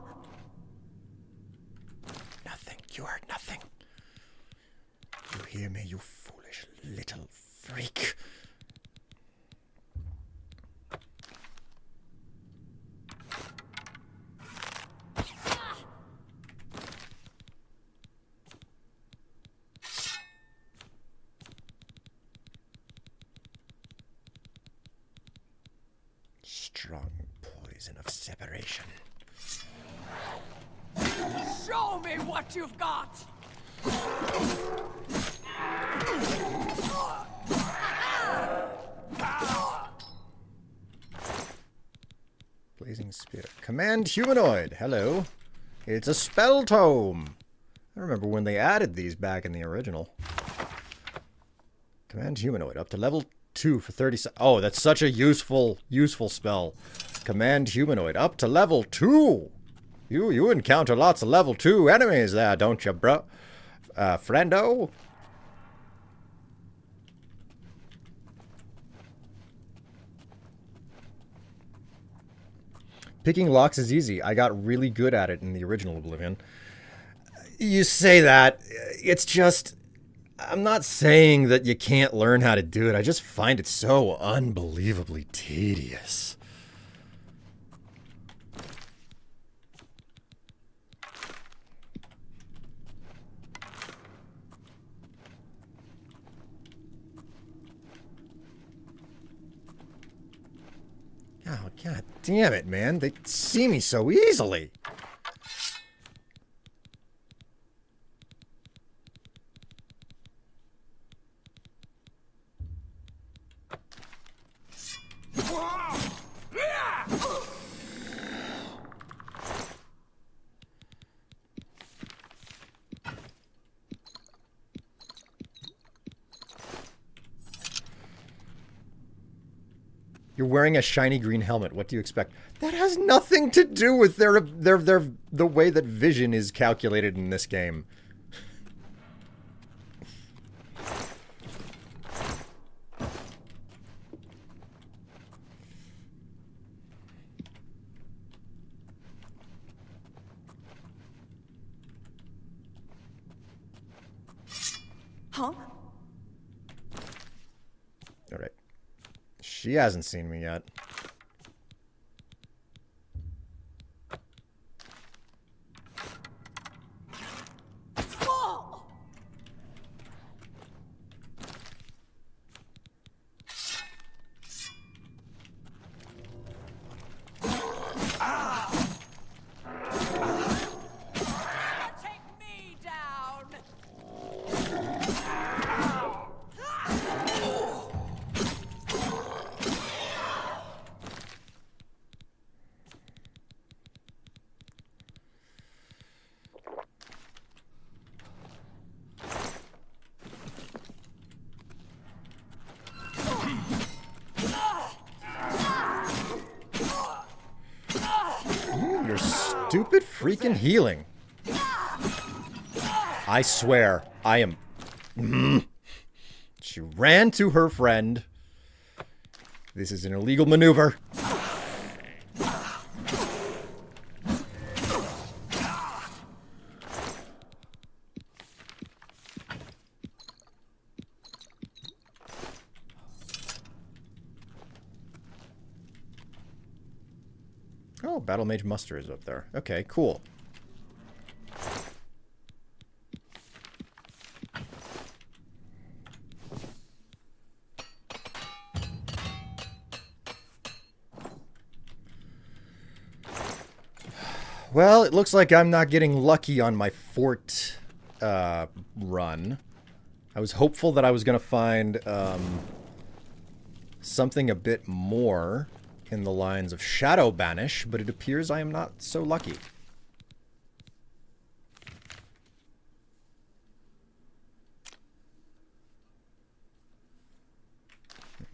Nothing. You heard nothing. You hear me, you foolish little freak? Strong poison of separation. Show me what you've got! Blazing Spear. Command Humanoid. Hello. It's a spell tome. I remember when they added these back in the original. Command Humanoid. Up to level 2 for 30 seconds. Oh, that's such a useful spell. Command Humanoid. Up to level 2. You encounter lots of level 2 enemies there, don't you, bro? Friendo? Picking locks is easy. I got really good at it in the original Oblivion. You say that. It's just... I'm not saying that you can't learn how to do it. I just find it so unbelievably tedious. Oh, god damn it, man. They see me so easily. You're wearing a shiny green helmet. What do you expect? That has nothing to do with the way that vision is calculated in this game. Huh? All right. She hasn't seen me yet. Your stupid freaking healing. I swear, I am... She ran to her friend. This is an illegal maneuver. Oh, Battle Mage Muster is up there. Okay, cool. Well, it looks like I'm not getting lucky on my fort run. I was hopeful that I was going to find something a bit more in the lines of Shadow Banish, but it appears I am not so lucky.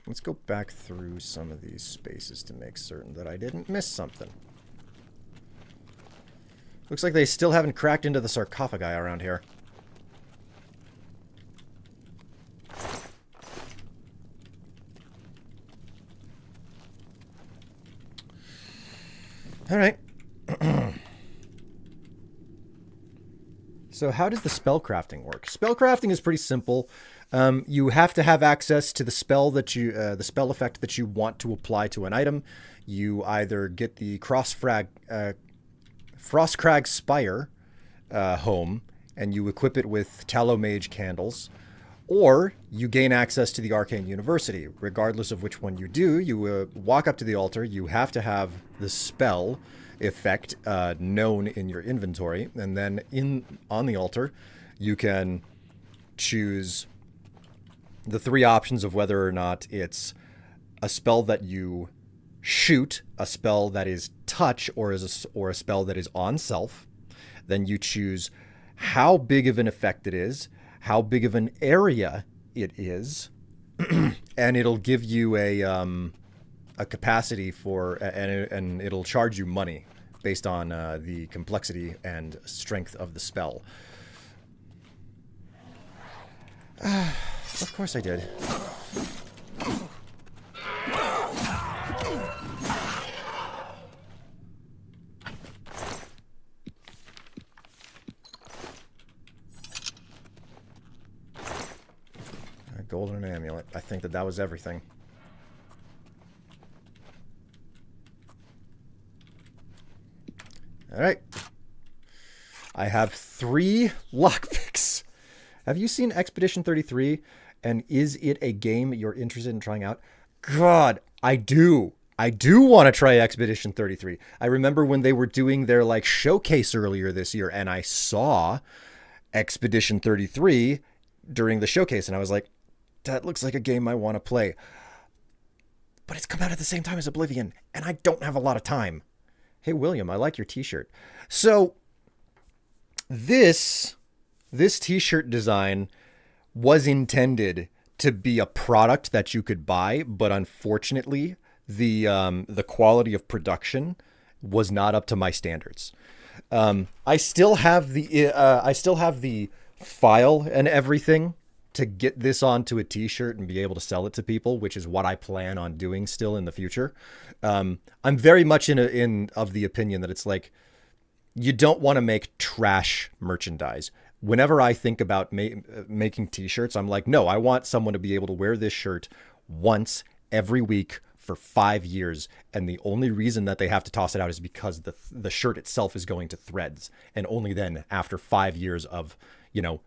Let's go back through some of these spaces to make certain that I didn't miss something. Looks like they still haven't cracked into the sarcophagi around here. All right. So how does the spell crafting work? Spell crafting is pretty simple. You have to have access to the spell that the spell effect that you want to apply to an item. You either get the Frostcrag Spire home, and you equip it with Tallow Mage candles, or you gain access to the Arcane University. Regardless of which one you do, you walk up to the altar. You have to have the spell effect known in your inventory, and then on the altar, you can choose the three options of whether or not it's a spell that you shoot, a spell that is touch, or a spell that is on self. Then you choose how big of an effect it is, how big of an area it is, and it'll give you a capacity for, and it'll charge you money based on the complexity and strength of the spell. Of course I did. A golden amulet. I think that was everything. All right. I have 3 lockpicks. Have you seen Expedition 33? And is it a game you're interested in trying out? God, I do. I do want to try Expedition 33. I remember when they were doing their showcase earlier this year, and I saw Expedition 33 during the showcase, and I was like, that looks like a game I want to play. But it's come out at the same time as Oblivion, and I don't have a lot of time. Hey, William, I like your t-shirt. So this t-shirt design was intended to be a product that you could buy, but unfortunately, the quality of production was not up to my standards. I still have the file and everything to get this onto a t-shirt and be able to sell it to people, which is what I plan on doing still in the future. I'm very much of the opinion that it's like, you don't want to make trash merchandise. Whenever I think about making t-shirts, I'm like, no, I want someone to be able to wear this shirt once every week for 5 years. And the only reason that they have to toss it out is because the shirt itself is going to threads. And only then, after 5 years of,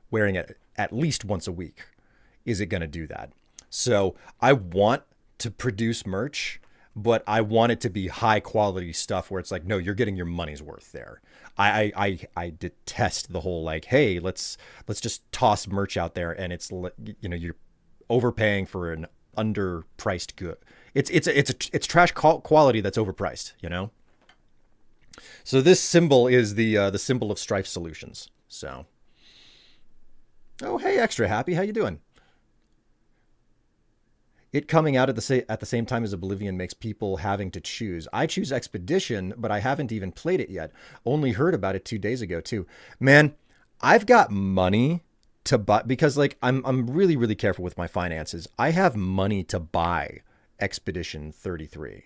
wearing it at least once a week, is it going to do that. So I want to produce merch, but I want it to be high quality stuff where it's like, no, you're getting your money's worth there. I detest the whole like, hey, let's just toss merch out there and it's, you're overpaying for an underpriced good. It's trash quality that's overpriced, So this symbol is the symbol of Strife Solutions. So, oh hey, Extra Happy, how you doing? It coming out at the same time as Oblivion makes people having to choose. I choose Expedition, but I haven't even played it yet. Only heard about it 2 days ago too. Man, I've got money to buy because like I'm really, really careful with my finances. I have money to buy Expedition 33.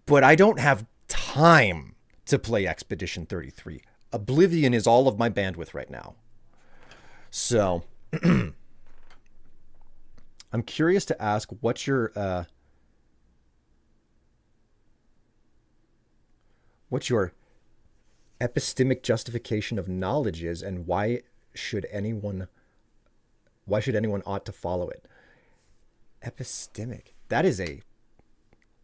But I don't have time to play Expedition 33. Oblivion is all of my bandwidth right now. So I'm curious to ask what's your epistemic justification of knowledge is, and why should anyone ought to follow it? Epistemic. That is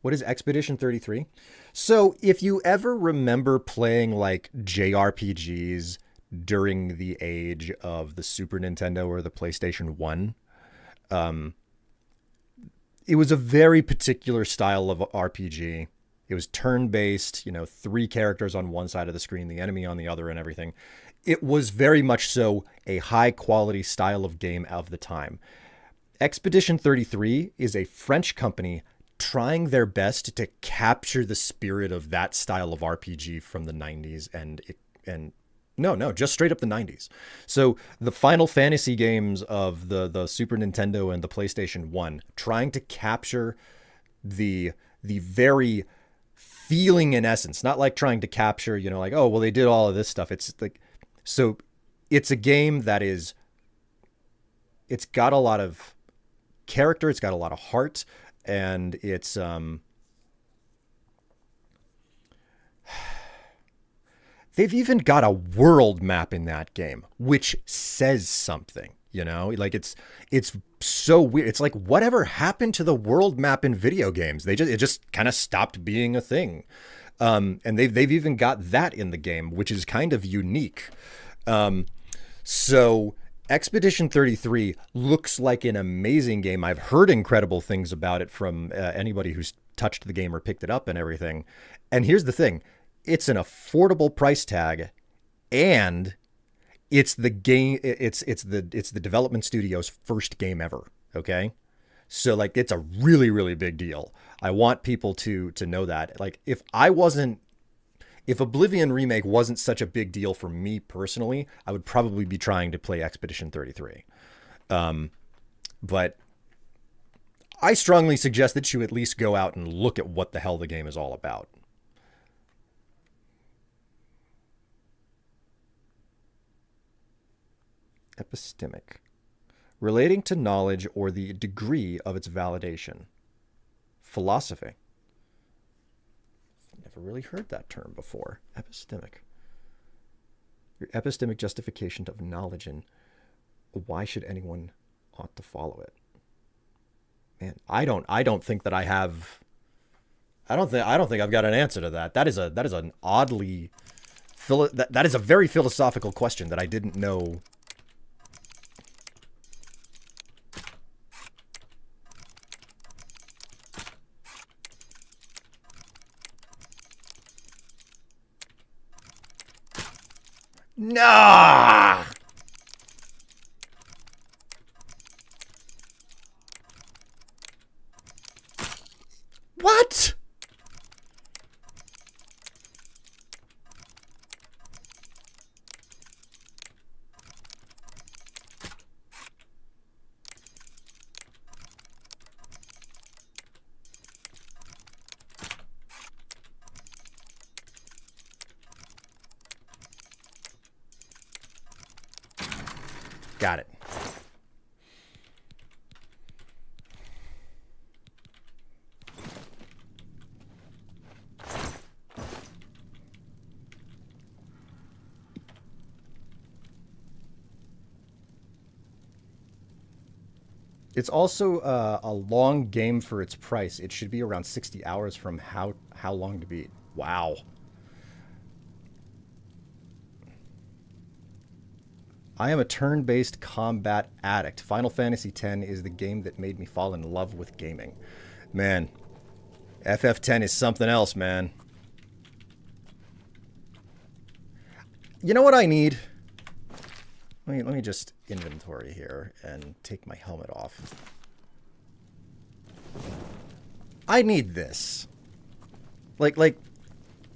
what is Expedition 33? So if you ever remember playing like JRPGs during the age of the Super Nintendo or the PlayStation 1, it was a very particular style of RPG. It was turn-based, 3 characters on one side of the screen, the enemy on the other and everything. It was very much so a high-quality style of game of the time. Expedition 33 is a French company trying their best to capture the spirit of that style of RPG from the 90s just straight up the 90s. So the Final Fantasy games of the Super Nintendo and the PlayStation 1, trying to capture the very feeling in essence, not like trying to capture, like, oh, well, they did all of this stuff. It's like, so it's a game that it's got a lot of character. It's got a lot of heart, and it's, they've even got a world map in that game, which says something, like it's so weird. It's like, whatever happened to the world map in video games? It just kind of stopped being a thing. And they've even got that in the game, which is kind of unique. So Expedition 33 looks like an amazing game. I've heard incredible things about it from anybody who's touched the game or picked it up and everything. And here's the thing. It's an affordable price tag, and it's the game. It's the development studio's first game ever. Okay. So like, it's a really, really big deal. I want people to know that. Like, if Oblivion Remake wasn't such a big deal for me personally, I would probably be trying to play Expedition 33. But I strongly suggest that you at least go out and look at what the hell the game is all about. Epistemic. Relating to knowledge or the degree of its validation. Philosophy. Never really heard that term before. Epistemic. Your epistemic justification of knowledge, and why should anyone ought to follow it? Man, I don't think that I have. I don't think I've got an answer to that. That is an oddly that is a very philosophical question that I didn't know. Nah. What? Got it. It's also a long game for its price. It should be around 60 hours from how long to beat. Wow. I am a turn-based combat addict. Final Fantasy X is the game that made me fall in love with gaming. Man, FF10 is something else, man. You know what I need? Let me just inventory here and take my helmet off. I need this. Like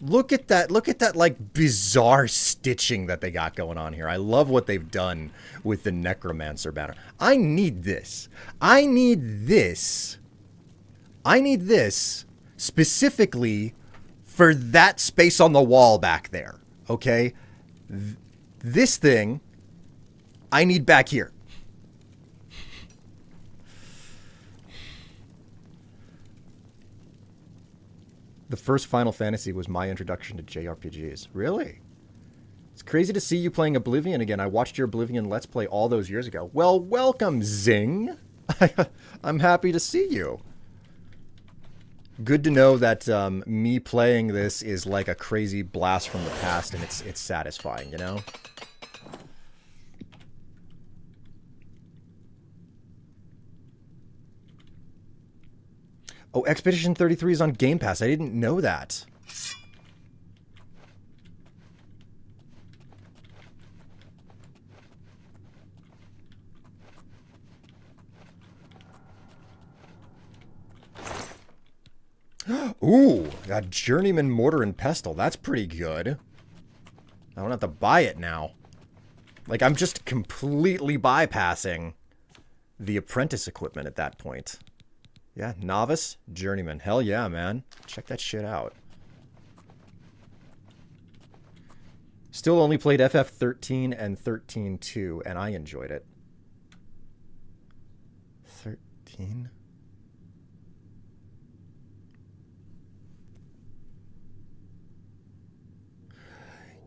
look at that like bizarre stitching that they got going on here. I love what they've done with the Necromancer banner. I need this. I need this specifically for that space on the wall back there. Okay? This thing I need back here. The first Final Fantasy was my introduction to JRPGs. Really? It's crazy to see you playing Oblivion again. I watched your Oblivion Let's Play all those years ago. Well, welcome, Zing. I'm happy to see you. Good to know that me playing this is like a crazy blast from the past, and it's satisfying, you know? Oh, Expedition 33 is on Game Pass. I didn't know that. Ooh, got Journeyman Mortar and Pestle. That's pretty good. I don't have to buy it now. Like, I'm just completely bypassing the apprentice equipment at that point. Yeah, Novice, Journeyman. Hell yeah, man. Check that shit out. Still only played FF13 and 13-2, and I enjoyed it. 13?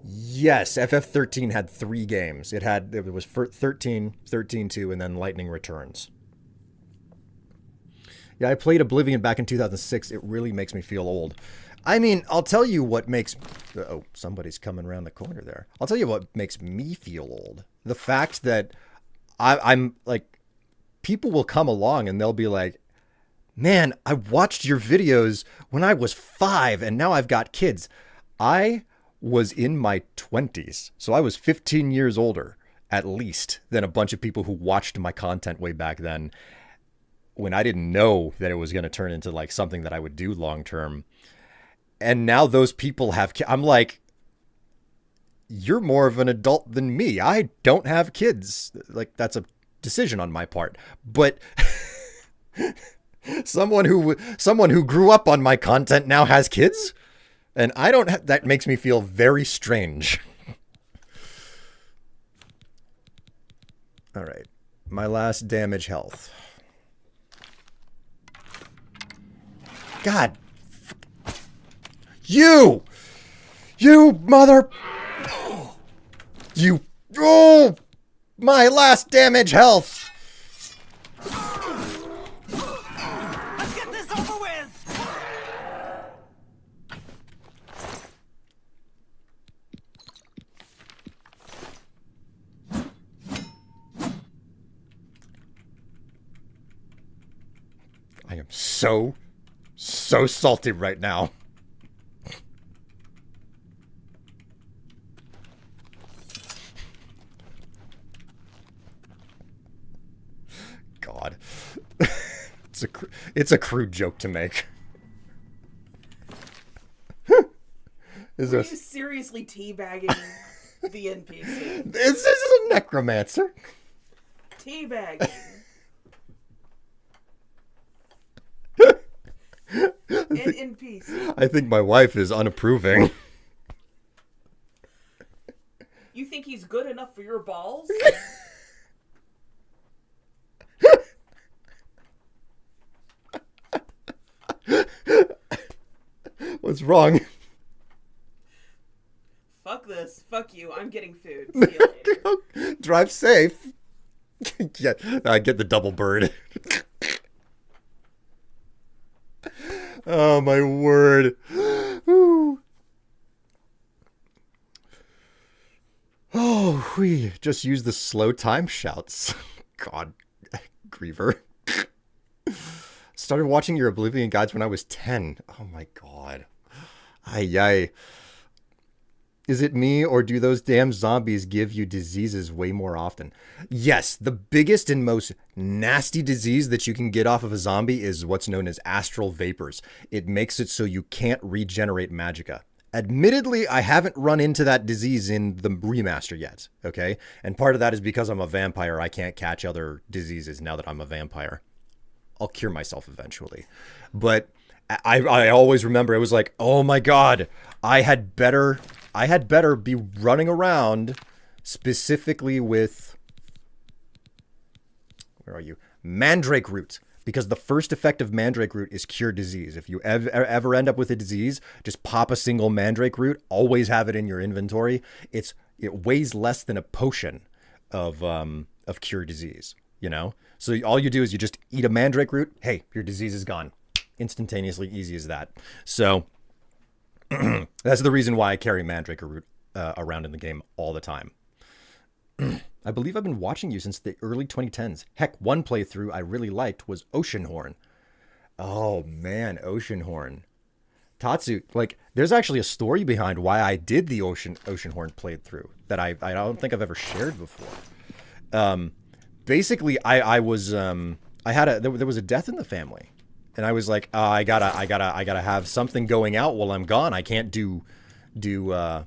Yes, FF13 had 3 games. It was 13, 13-2, and then Lightning Returns. Yeah, I played Oblivion back in 2006. It really makes me feel old. I mean, I'll tell you what makes... Oh, somebody's coming around the corner there. I'll tell you what makes me feel old. The fact that I'm like... People will come along and they'll be like, man, I watched your videos when I was 5 and now I've got kids. I was in my 20s, so I was 15 years older, at least, than a bunch of people who watched my content way back then, when I didn't know that it was going to turn into like something that I would do long term. And now those people have I'm like, you're more of an adult than me. I don't have kids. Like, that's a decision on my part. But someone who grew up on my content now has kids, and I don't that makes me feel very strange. All right. My last damage health. God. You mother. You. Oh! My last damage health. Let's get this over with. I am so salty right now. God. It's a crude joke to make. Is Were there... you seriously teabagging the NPC? This is a necromancer. Teabagging. An NPC. I think my wife is unapproving. You think he's good enough for your balls? What's wrong? Fuck this. Fuck you. I'm getting food. See you later. Drive safe. Yeah, I get the double bird. Oh my word. Ooh. Oh, we just use the slow time shouts. God, Griever. Started watching your Oblivion guides when I was 10. Oh my god. Ay. Is it me, or do those damn zombies give you diseases way more often? Yes, the biggest and most nasty disease that you can get off of a zombie is what's known as astral vapors. It makes it so you can't regenerate magicka. Admittedly, I haven't run into that disease in the remaster yet, okay? And part of that is because I'm a vampire, I can't catch other diseases now that I'm a vampire. I'll cure myself eventually. But I always remember, it was like, oh my god, I had better be running around specifically with, where are you? Mandrake root. Because the first effect of Mandrake root is cure disease. If you ever end up with a disease, just pop a single Mandrake root. Always have it in your inventory. It weighs less than a potion of cure disease, you know? So all you do is you just eat a Mandrake root. Hey, your disease is gone. Instantaneously, easy as that. So that's the reason why I carry Mandrake root around in the game all the time. I believe I've been watching you since the early 2010s. Heck, one playthrough I really liked was Oceanhorn. Oh man, Oceanhorn. Tatsu, like, there's actually a story behind why I did the Oceanhorn playthrough that I don't think I've ever shared before. Basically, there was a death in the family, and I was like, I gotta have something going out while I'm gone. I can't do videos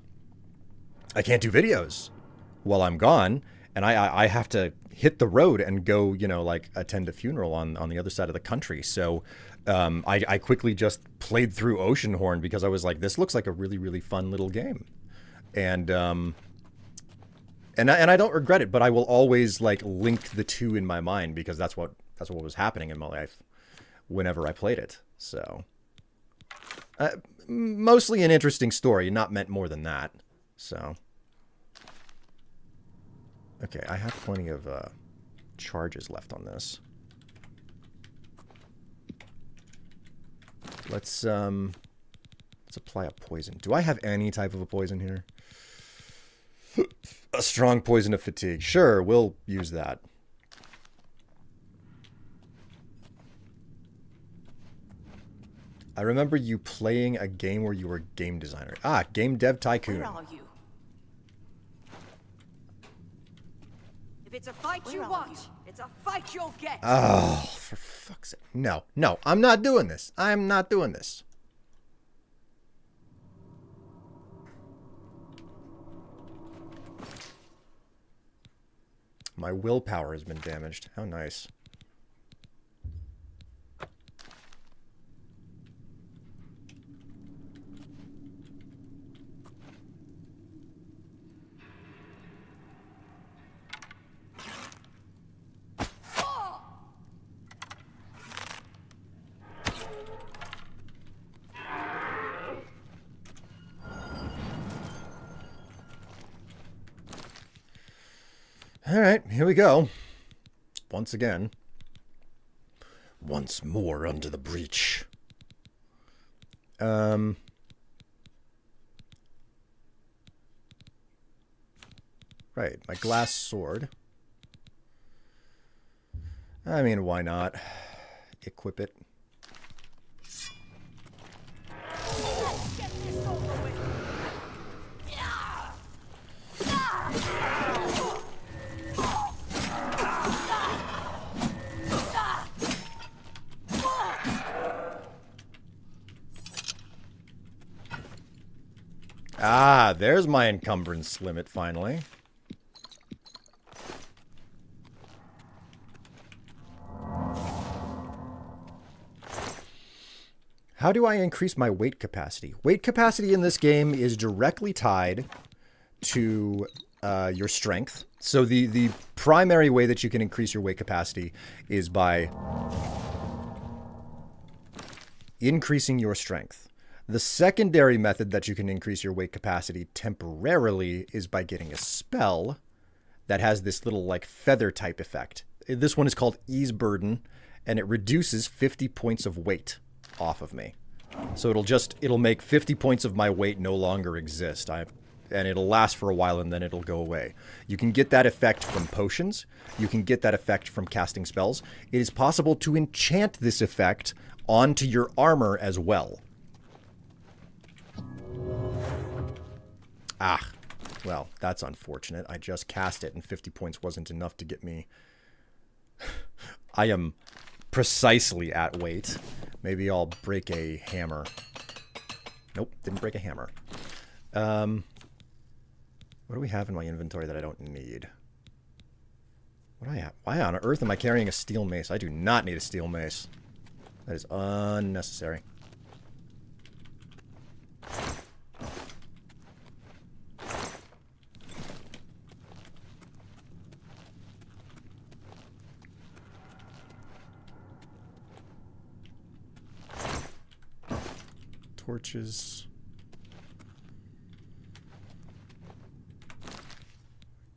while I'm gone, and I have to hit the road and go, you know, like attend a funeral on the other side of the country. So I quickly just played through Oceanhorn because I was like, this looks like a really, really fun little game. And I don't regret it, but I will always like link the two in my mind because that's what was happening in my life whenever I played it. So mostly an interesting story, not meant more than that. So okay, I have plenty of charges left on this. Let's apply a poison. Do I have any type of a poison here? A strong poison of fatigue. Sure, we'll use that. I remember you playing a game where you were game designer. Ah, Game Dev Tycoon. Where are you? If it's a fight you want, it's a fight you'll get. Oh, for fuck's sake. No, I'm not doing this. I'm not doing this. My willpower has been damaged. How nice. All right, here we go. Once again. Once more under the breach. Right, my glass sword. I mean, why not? Equip it. Let's get this over with. Ah, there's my encumbrance limit finally. How do I increase my weight capacity? Weight capacity in this game is directly tied to your strength. So the primary way that you can increase your weight capacity is by increasing your strength. The secondary method that you can increase your weight capacity temporarily is by getting a spell that has this little like feather type effect. This one is called Ease Burden, and it reduces 50 points of weight off of me. So it'll make 50 points of my weight no longer exist. And it'll last for a while and then it'll go away. You can get that effect from potions. You can get that effect from casting spells. It is possible to enchant this effect onto your armor as well. Ah, well, that's unfortunate. I just cast it and 50 points wasn't enough to get me. I am precisely at weight. Maybe I'll break a hammer. Nope, didn't break a hammer. What do we have in my inventory that I don't need? What do I have? Why on earth am I carrying a steel mace? I do not need a steel mace. That is unnecessary. Torches.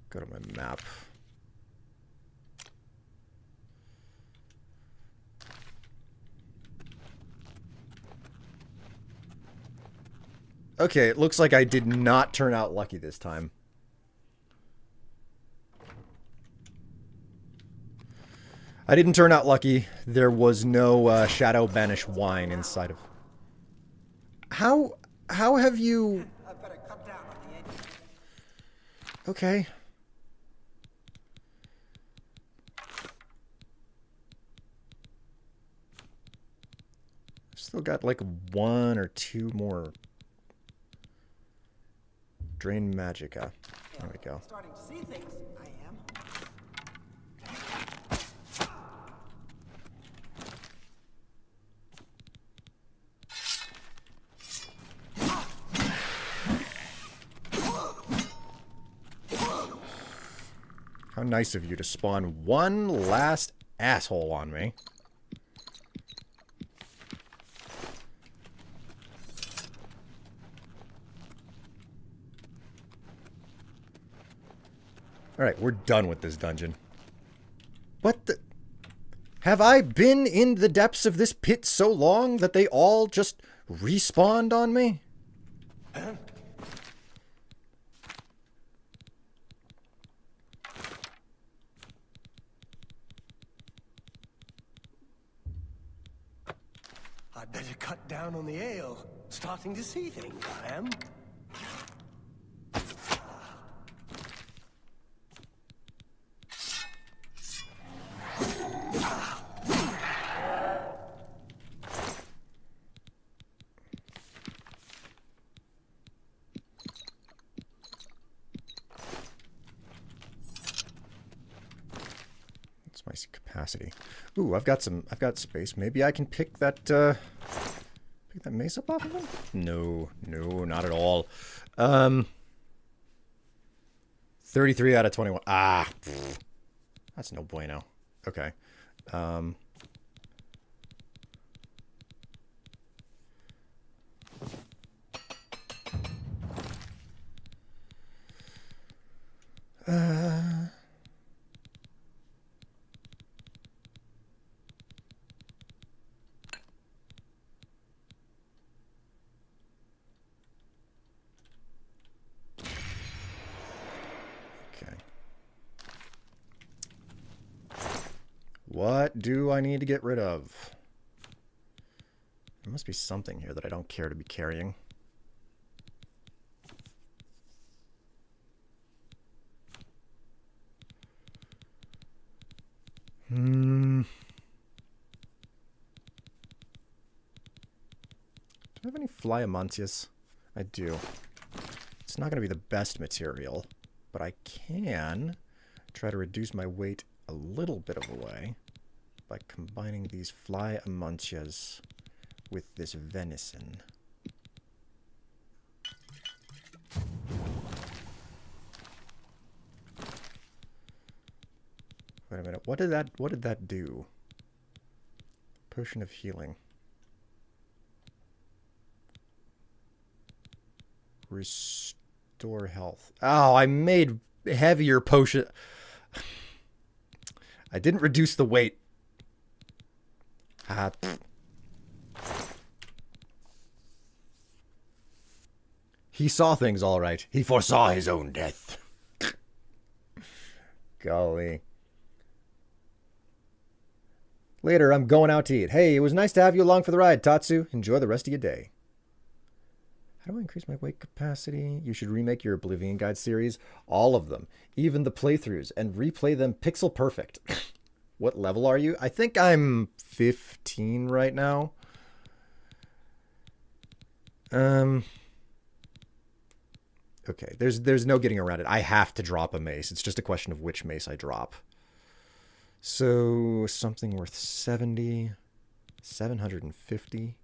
Go to my map. Okay, it looks like I did not turn out lucky this time. I didn't turn out lucky. There was no Shadow Banish wine inside of... How have you... Okay. Still got like 1 or 2 more. Drain Magicka. There we go. Starting to see things, I am. How nice of you to spawn one last asshole on me. Alright, we're done with this dungeon. What the... Have I been in the depths of this pit so long that they all just respawned on me? Huh? I'd better cut down on the ale. Starting to see things, I am. That's my capacity. Ooh, I've got space. Maybe I can pick that mace up off of him? No, not at all. 33 out of 21. Ah, pfft. That's no bueno. Okay. What do I need to get rid of? There must be something here that I don't care to be carrying. Do I have any Flyamantius? I do. It's not going to be the best material, but I can try to reduce my weight a little bit of a way by combining these fly amantias with this venison. Wait a minute. What did that do? Potion of healing. Restore health. Oh, I made heavier potion. I didn't reduce the weight. He saw things all right. He foresaw his own death. Golly. Later, I'm going out to eat. Hey, it was nice to have you along for the ride, Tatsu. Enjoy the rest of your day. How do I increase my weight capacity? You should remake your Oblivion Guide series. All of them. Even the playthroughs. And replay them pixel perfect. What level are you? I think I'm 15 right now. Okay, there's no getting around it. I have to drop a mace. It's just a question of which mace I drop. So, something worth 70, 750,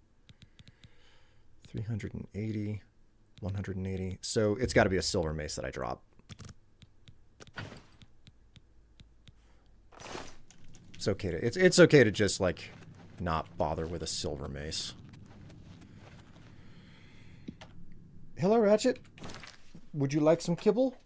380, 180. So, it's got to be a silver mace that I drop. It's okay to it's okay to just like not bother with a silver mace. Hello, Ratchet. Would you like some kibble?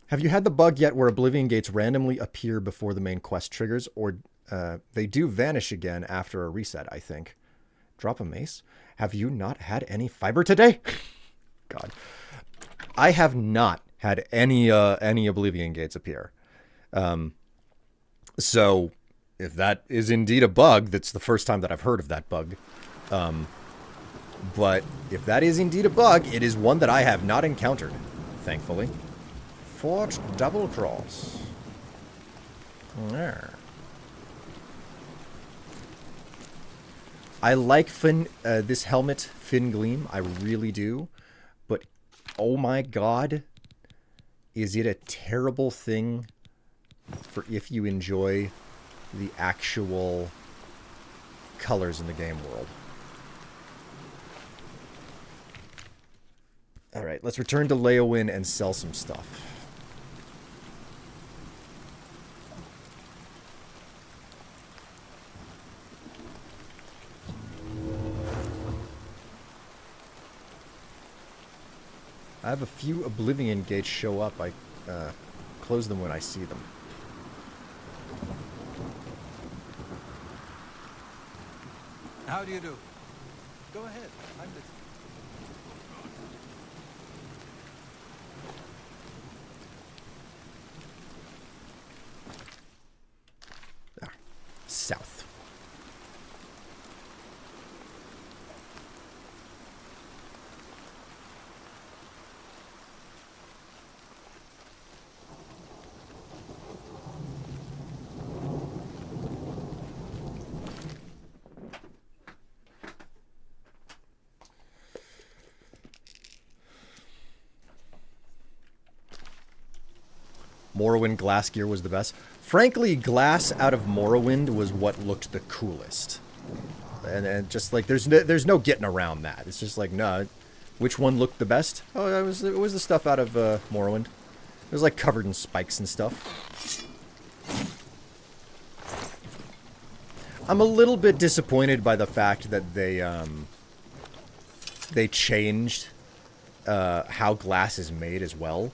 Have you had the bug yet where Oblivion Gates randomly appear before the main quest triggers, or they do vanish again after a reset, I think? Drop a mace? Have you not had any fiber today? God. I have not had any Oblivion Gates appear. So, if that is indeed a bug, that's the first time that I've heard of that bug. But if that is indeed a bug, it is one that I have not encountered, thankfully. Forged double cross. There. I like this helmet, Fin Gleam. I really do. But, oh my god, is it a terrible thing for if you enjoy the actual colors in the game world. Alright, let's return to Leowin and sell some stuff. I have a few Oblivion gates show up. I close them when I see them. How do you do? Go ahead. I'm listening. South. Morrowind glass gear was the best. Frankly, glass out of Morrowind was what looked the coolest. And just like there's no getting around that. It's just like, nah, which one looked the best? Oh, it was the stuff out of Morrowind. It was like covered in spikes and stuff. I'm a little bit disappointed by the fact that they changed how glass is made as well.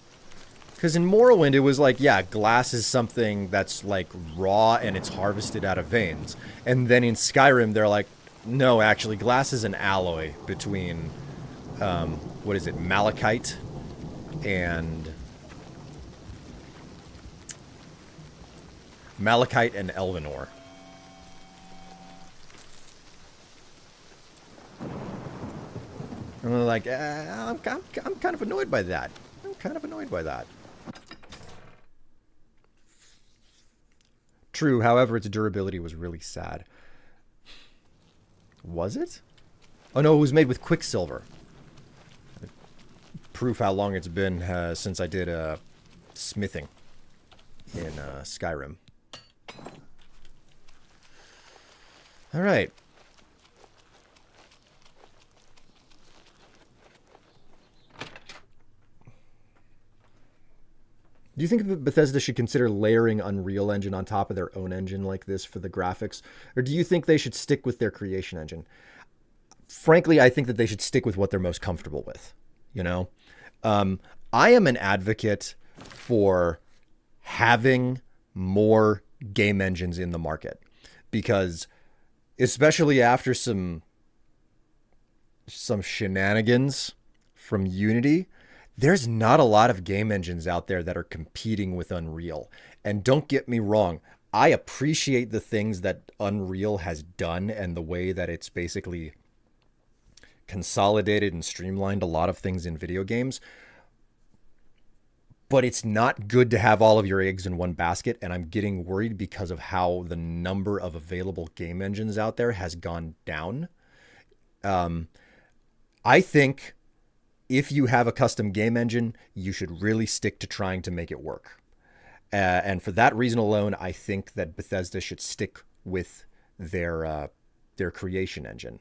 Because in Morrowind, it was like, yeah, glass is something that's, like, raw and it's harvested out of veins. And then in Skyrim, they're like, no, actually, glass is an alloy between, what is it, malachite and... malachite and Elvenor. And they're like, I'm kind of annoyed by that. I'm kind of annoyed by that. True, however, its durability was really sad. Was it? Oh no, it was made with Quicksilver. Proof how long it's been since I did smithing in Skyrim. All right. Do you think that Bethesda should consider layering Unreal Engine on top of their own engine like this for the graphics? Or do you think they should stick with their creation engine? Frankly, I think that they should stick with what they're most comfortable with. You know? I am an advocate for having more game engines in the market. Because especially after some shenanigans from Unity, there's not a lot of game engines out there that are competing with Unreal. And don't get me wrong, I appreciate the things that Unreal has done and the way that it's basically consolidated and streamlined a lot of things in video games. But it's not good to have all of your eggs in one basket, and I'm getting worried because of how the number of available game engines out there has gone down. I think if you have a custom game engine, you should really stick to trying to make it work. And for that reason alone, I think that Bethesda should stick with their creation engine.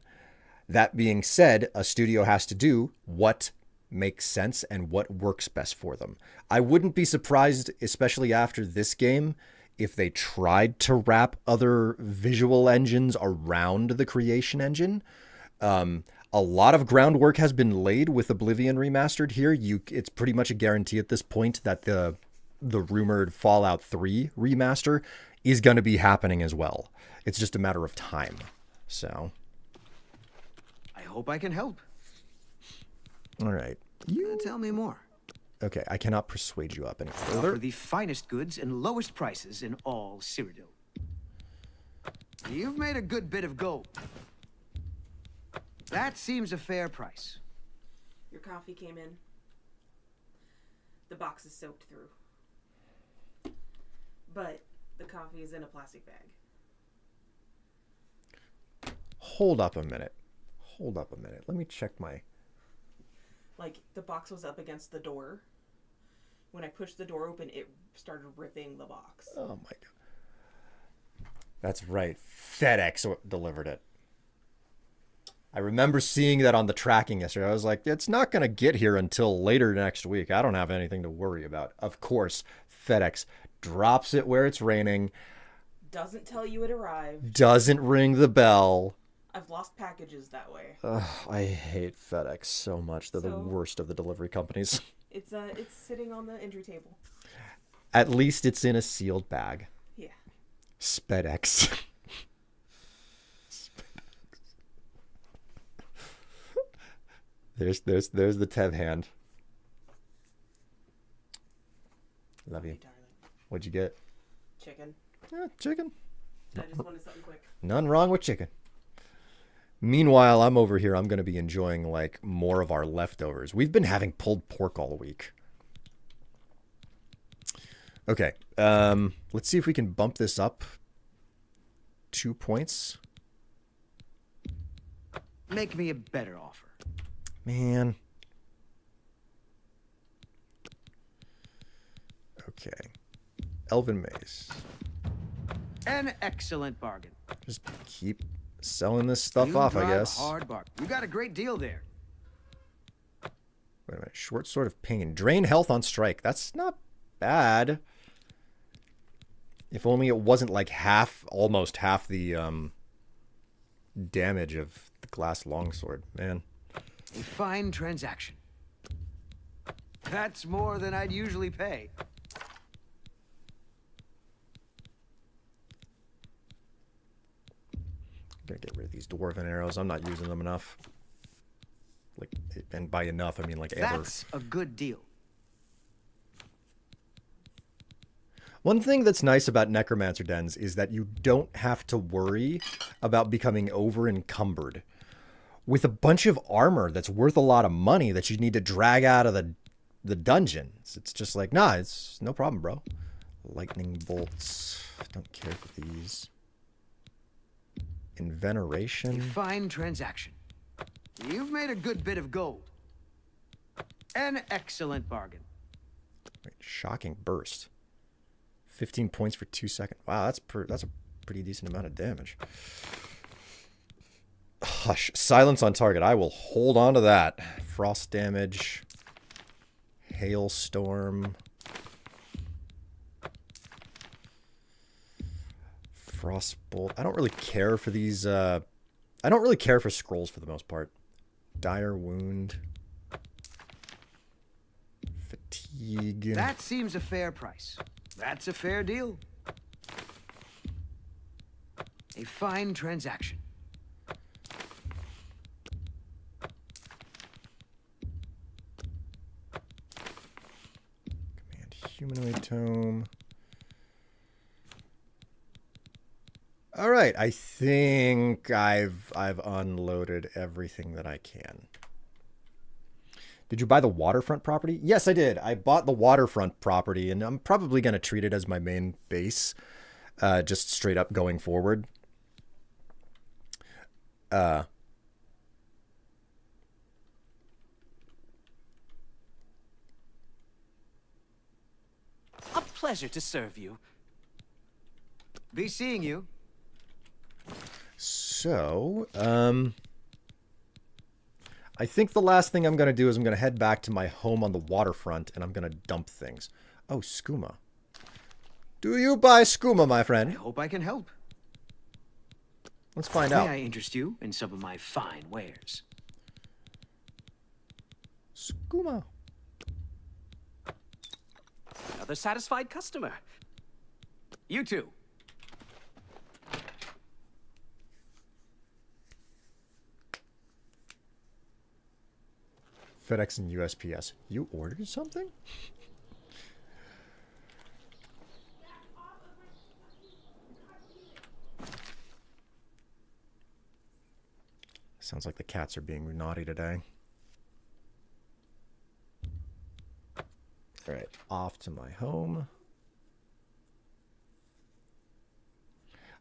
That being said, a studio has to do what makes sense and what works best for them. I wouldn't be surprised, especially after this game, if they tried to wrap other visual engines around the creation engine. A lot of groundwork has been laid with Oblivion Remastered here. It's pretty much a guarantee at this point that the rumored Fallout 3 remaster is going to be happening as well. It's just a matter of time. So, I hope I can help. All right. Tell me more. Okay, I cannot persuade you up any I further. offer the finest goods and lowest prices in all Cyrodiil. You've made a good bit of gold. That seems a fair price. Your coffee came in. The box is soaked through. But the coffee is in a plastic bag. Hold up a minute. Let me check my... Like, the box was up against the door. When I pushed the door open, it started ripping the box. Oh my god. That's right. FedEx delivered it. I remember seeing that on the tracking yesterday. I was like, it's not going to get here until later next week. I don't have anything to worry about. Of course, FedEx drops it where it's raining. Doesn't tell you it arrived. Doesn't ring the bell. I've lost packages that way. Ugh, I hate FedEx so much. They're the worst of the delivery companies. It's sitting on the entry table. At least it's in a sealed bag. Yeah. SpedEx. There's the Tev hand. Love you. What'd you get? Chicken. Yeah, chicken. I just wanted something quick. None wrong with chicken. Meanwhile, I'm over here. I'm going to be enjoying like more of our leftovers. We've been having pulled pork all week. Okay. Let's see if we can bump this up 2 points. Make me a better offer. Man. Okay. Elven Maze. An excellent bargain. Just keep selling this stuff You off, I drive guess. a hard bargain. You got a great deal there. Wait a minute. Short Sword of Pain. Drain health on strike. That's not bad. If only it wasn't like almost half the damage of the glass longsword. Man. A fine transaction. That's more than I'd usually pay. I'm gonna get rid of these dwarven arrows. I'm not using them enough. Like, and by enough, I mean like ever. That's a good deal. One thing that's nice about Necromancer dens is that you don't have to worry about becoming over encumbered with a bunch of armor that's worth a lot of money that you need to drag out of the dungeons. It's just like, nah, it's no problem, bro. Lightning bolts. Don't care for these. In veneration. A fine transaction. You've made a good bit of gold. An excellent bargain. Wait, shocking burst. 15 points for 2 seconds. Wow, that's a pretty decent amount of damage. Hush. Silence on target. I will hold on to that. Frost damage. Hailstorm. Frostbolt. I don't really care for these. I don't really care for scrolls for the most part. Dire wound. Fatigue. That seems a fair price. That's a fair deal. A fine transaction. Command humanoid tome. All right, I think I've unloaded everything that I can. Did you buy the Waterfront property? Yes, I did. I bought the Waterfront property, and I'm probably going to treat it as my main base, just straight up going forward. A pleasure to serve you. Be seeing you. So, I think the last thing I'm going to do is I'm going to head back to my home on the waterfront, and I'm going to dump things. Oh, Skooma. Do you buy Skooma, my friend? I hope I can help. Let's find out. May I interest you in some of my fine wares? Skooma. Another satisfied customer. You too. FedEx and USPS. You ordered something? Sounds like the cats are being naughty today. All right, off to my home.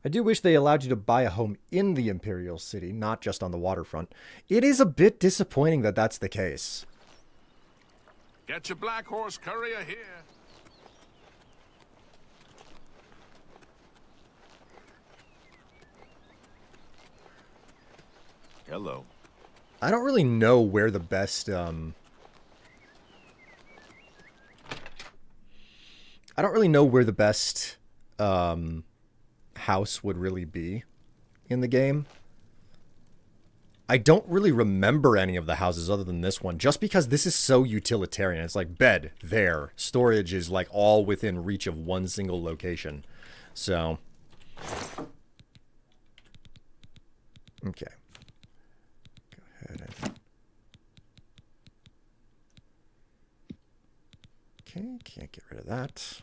I do wish they allowed you to buy a home in the Imperial City, not just on the waterfront. It is a bit disappointing that that's the case. Get your black horse courier here. Hello. I don't really know where the best, I don't really know where the best, house would really be in the game. I don't really remember any of the houses other than this one, just because this is so utilitarian. It's like bed there. Storage is like all within reach of one single location. So, okay. Go ahead and... Okay, can't get rid of that.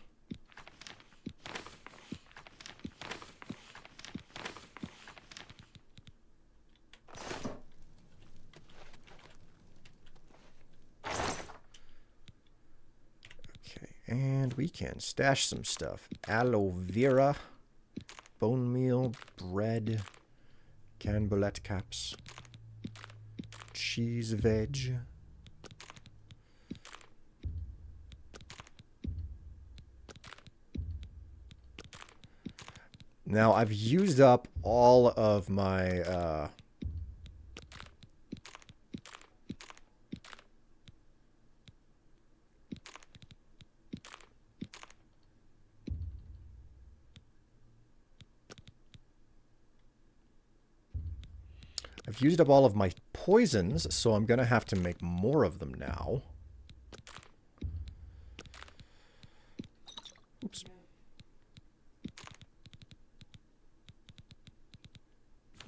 And we can stash some stuff. Aloe vera, bone meal, bread, canbolette caps, cheese veg. Now I've used up all of my I've used up all of my poisons, so I'm going to have to make more of them now. Oops.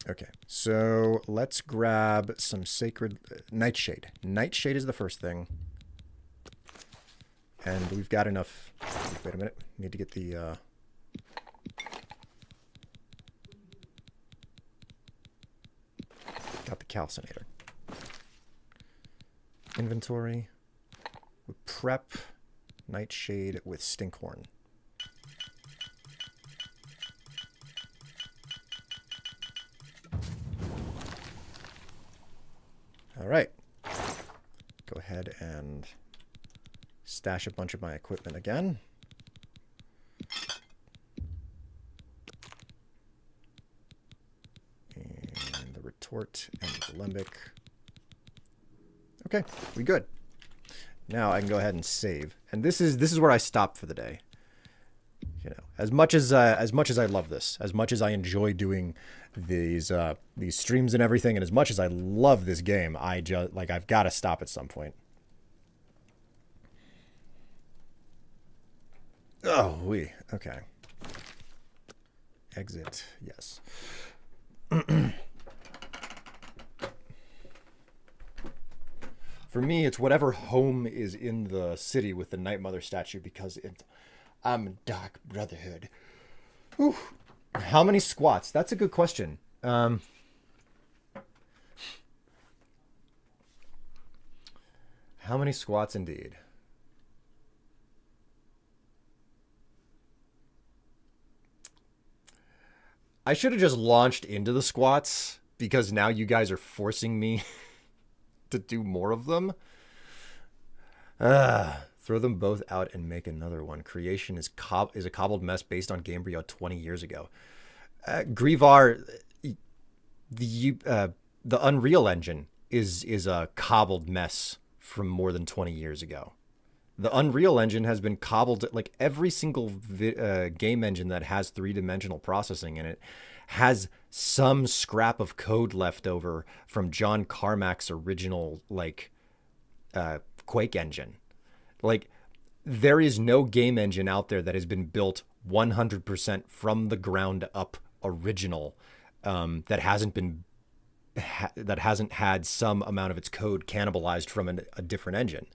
Okay, so let's grab some sacred nightshade. Nightshade is the first thing. And we've got enough. Wait a minute. Need to get the got the calcinator. Inventory. We prep nightshade with stinkhorn. All right. Go ahead and stash a bunch of my equipment again. And the retort and the limbic. Okay, we good. Now I can go ahead and save. And this is where I stop for the day. You know, as much as I love this, as much as I enjoy doing these streams and everything, and as much as I love this game, I've got to stop at some point. Oh, okay. Exit, yes. For me, it's whatever home is in the city with the Night Mother statue, because I'm Dark Brotherhood. Whew. How many squats? That's a good question. How many squats indeed? I should have just launched into the squats, because now you guys are forcing me to do more of them. Throw them both out and make another one. Creation is a cobbled mess based on Gamebryo 20 years ago. Grivar, the Unreal Engine is a cobbled mess from more than 20 years ago. The Unreal Engine has been cobbled, like every single game engine that has three-dimensional processing in it has some scrap of code left over from John Carmack's original, Quake engine. Like, there is no game engine out there that has been built 100% from the ground up original that hasn't had some amount of its code cannibalized from a different engine.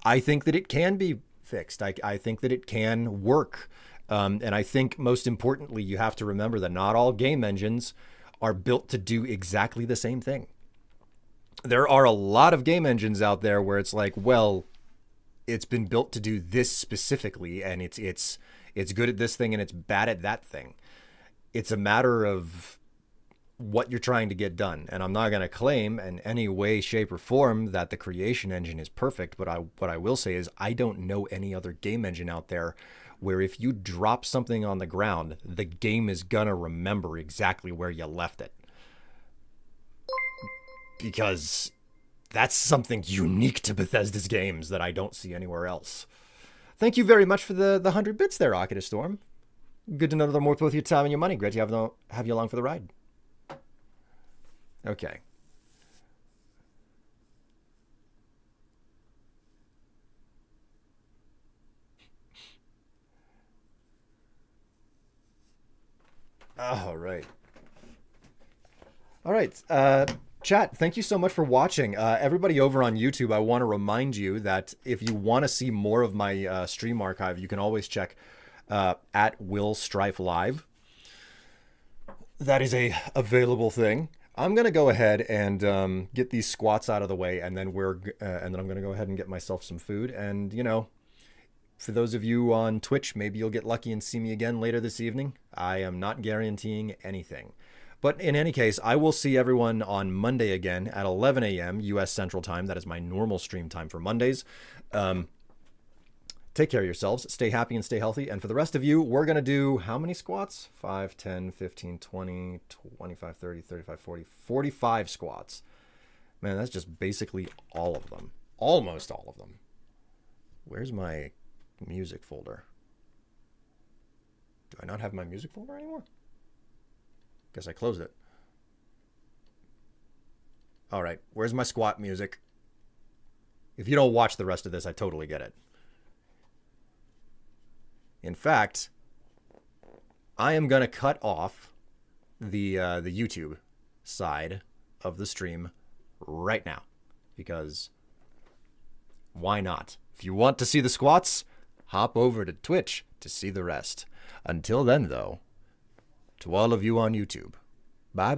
I think that it can be fixed. I think that it can work. And I think most importantly, you have to remember that not all game engines are built to do exactly the same thing. There are a lot of game engines out there where it's like, well, it's been built to do this specifically, and it's good at this thing and it's bad at that thing. It's a matter of what you're trying to get done. And I'm not going to claim in any way, shape, or form that the Creation engine is perfect, but what I will say is I don't know any other game engine out there where if you drop something on the ground, the game is going to remember exactly where you left it. Because that's something unique to Bethesda's games that I don't see anywhere else. Thank you very much for the 100 bits there, Rocket Storm. Good to know that I'm worth both your time and your money. Great to have you along for the ride. Okay. All right. All right. Chat, thank you so much for watching. Everybody over on YouTube, I want to remind you that if you want to see more of my stream archive, you can always check at Will Strife Live. That is a available thing. I'm gonna go ahead and get these squats out of the way, and then I'm gonna go ahead and get myself some food. And you know, for those of you on Twitch, maybe you'll get lucky and see me again later this evening. I am not guaranteeing anything, but in any case, I will see everyone on Monday again at 11 a.m. U.S. Central Time. That is my normal stream time for Mondays. Take care of yourselves, stay happy and stay healthy. And for the rest of you, we're going to do how many squats? 5, 10, 15, 20, 25, 30, 35, 40, 45 squats. Man, that's just basically all of them. Almost all of them. Where's my music folder? Do I not have my music folder anymore? Guess I closed it. All right, where's my squat music? If you don't watch the rest of this, I totally get it. In fact, I am going to cut off the YouTube side of the stream right now, because why not? If you want to see the squats, hop over to Twitch to see the rest. Until then, though, to all of you on YouTube, bye-bye.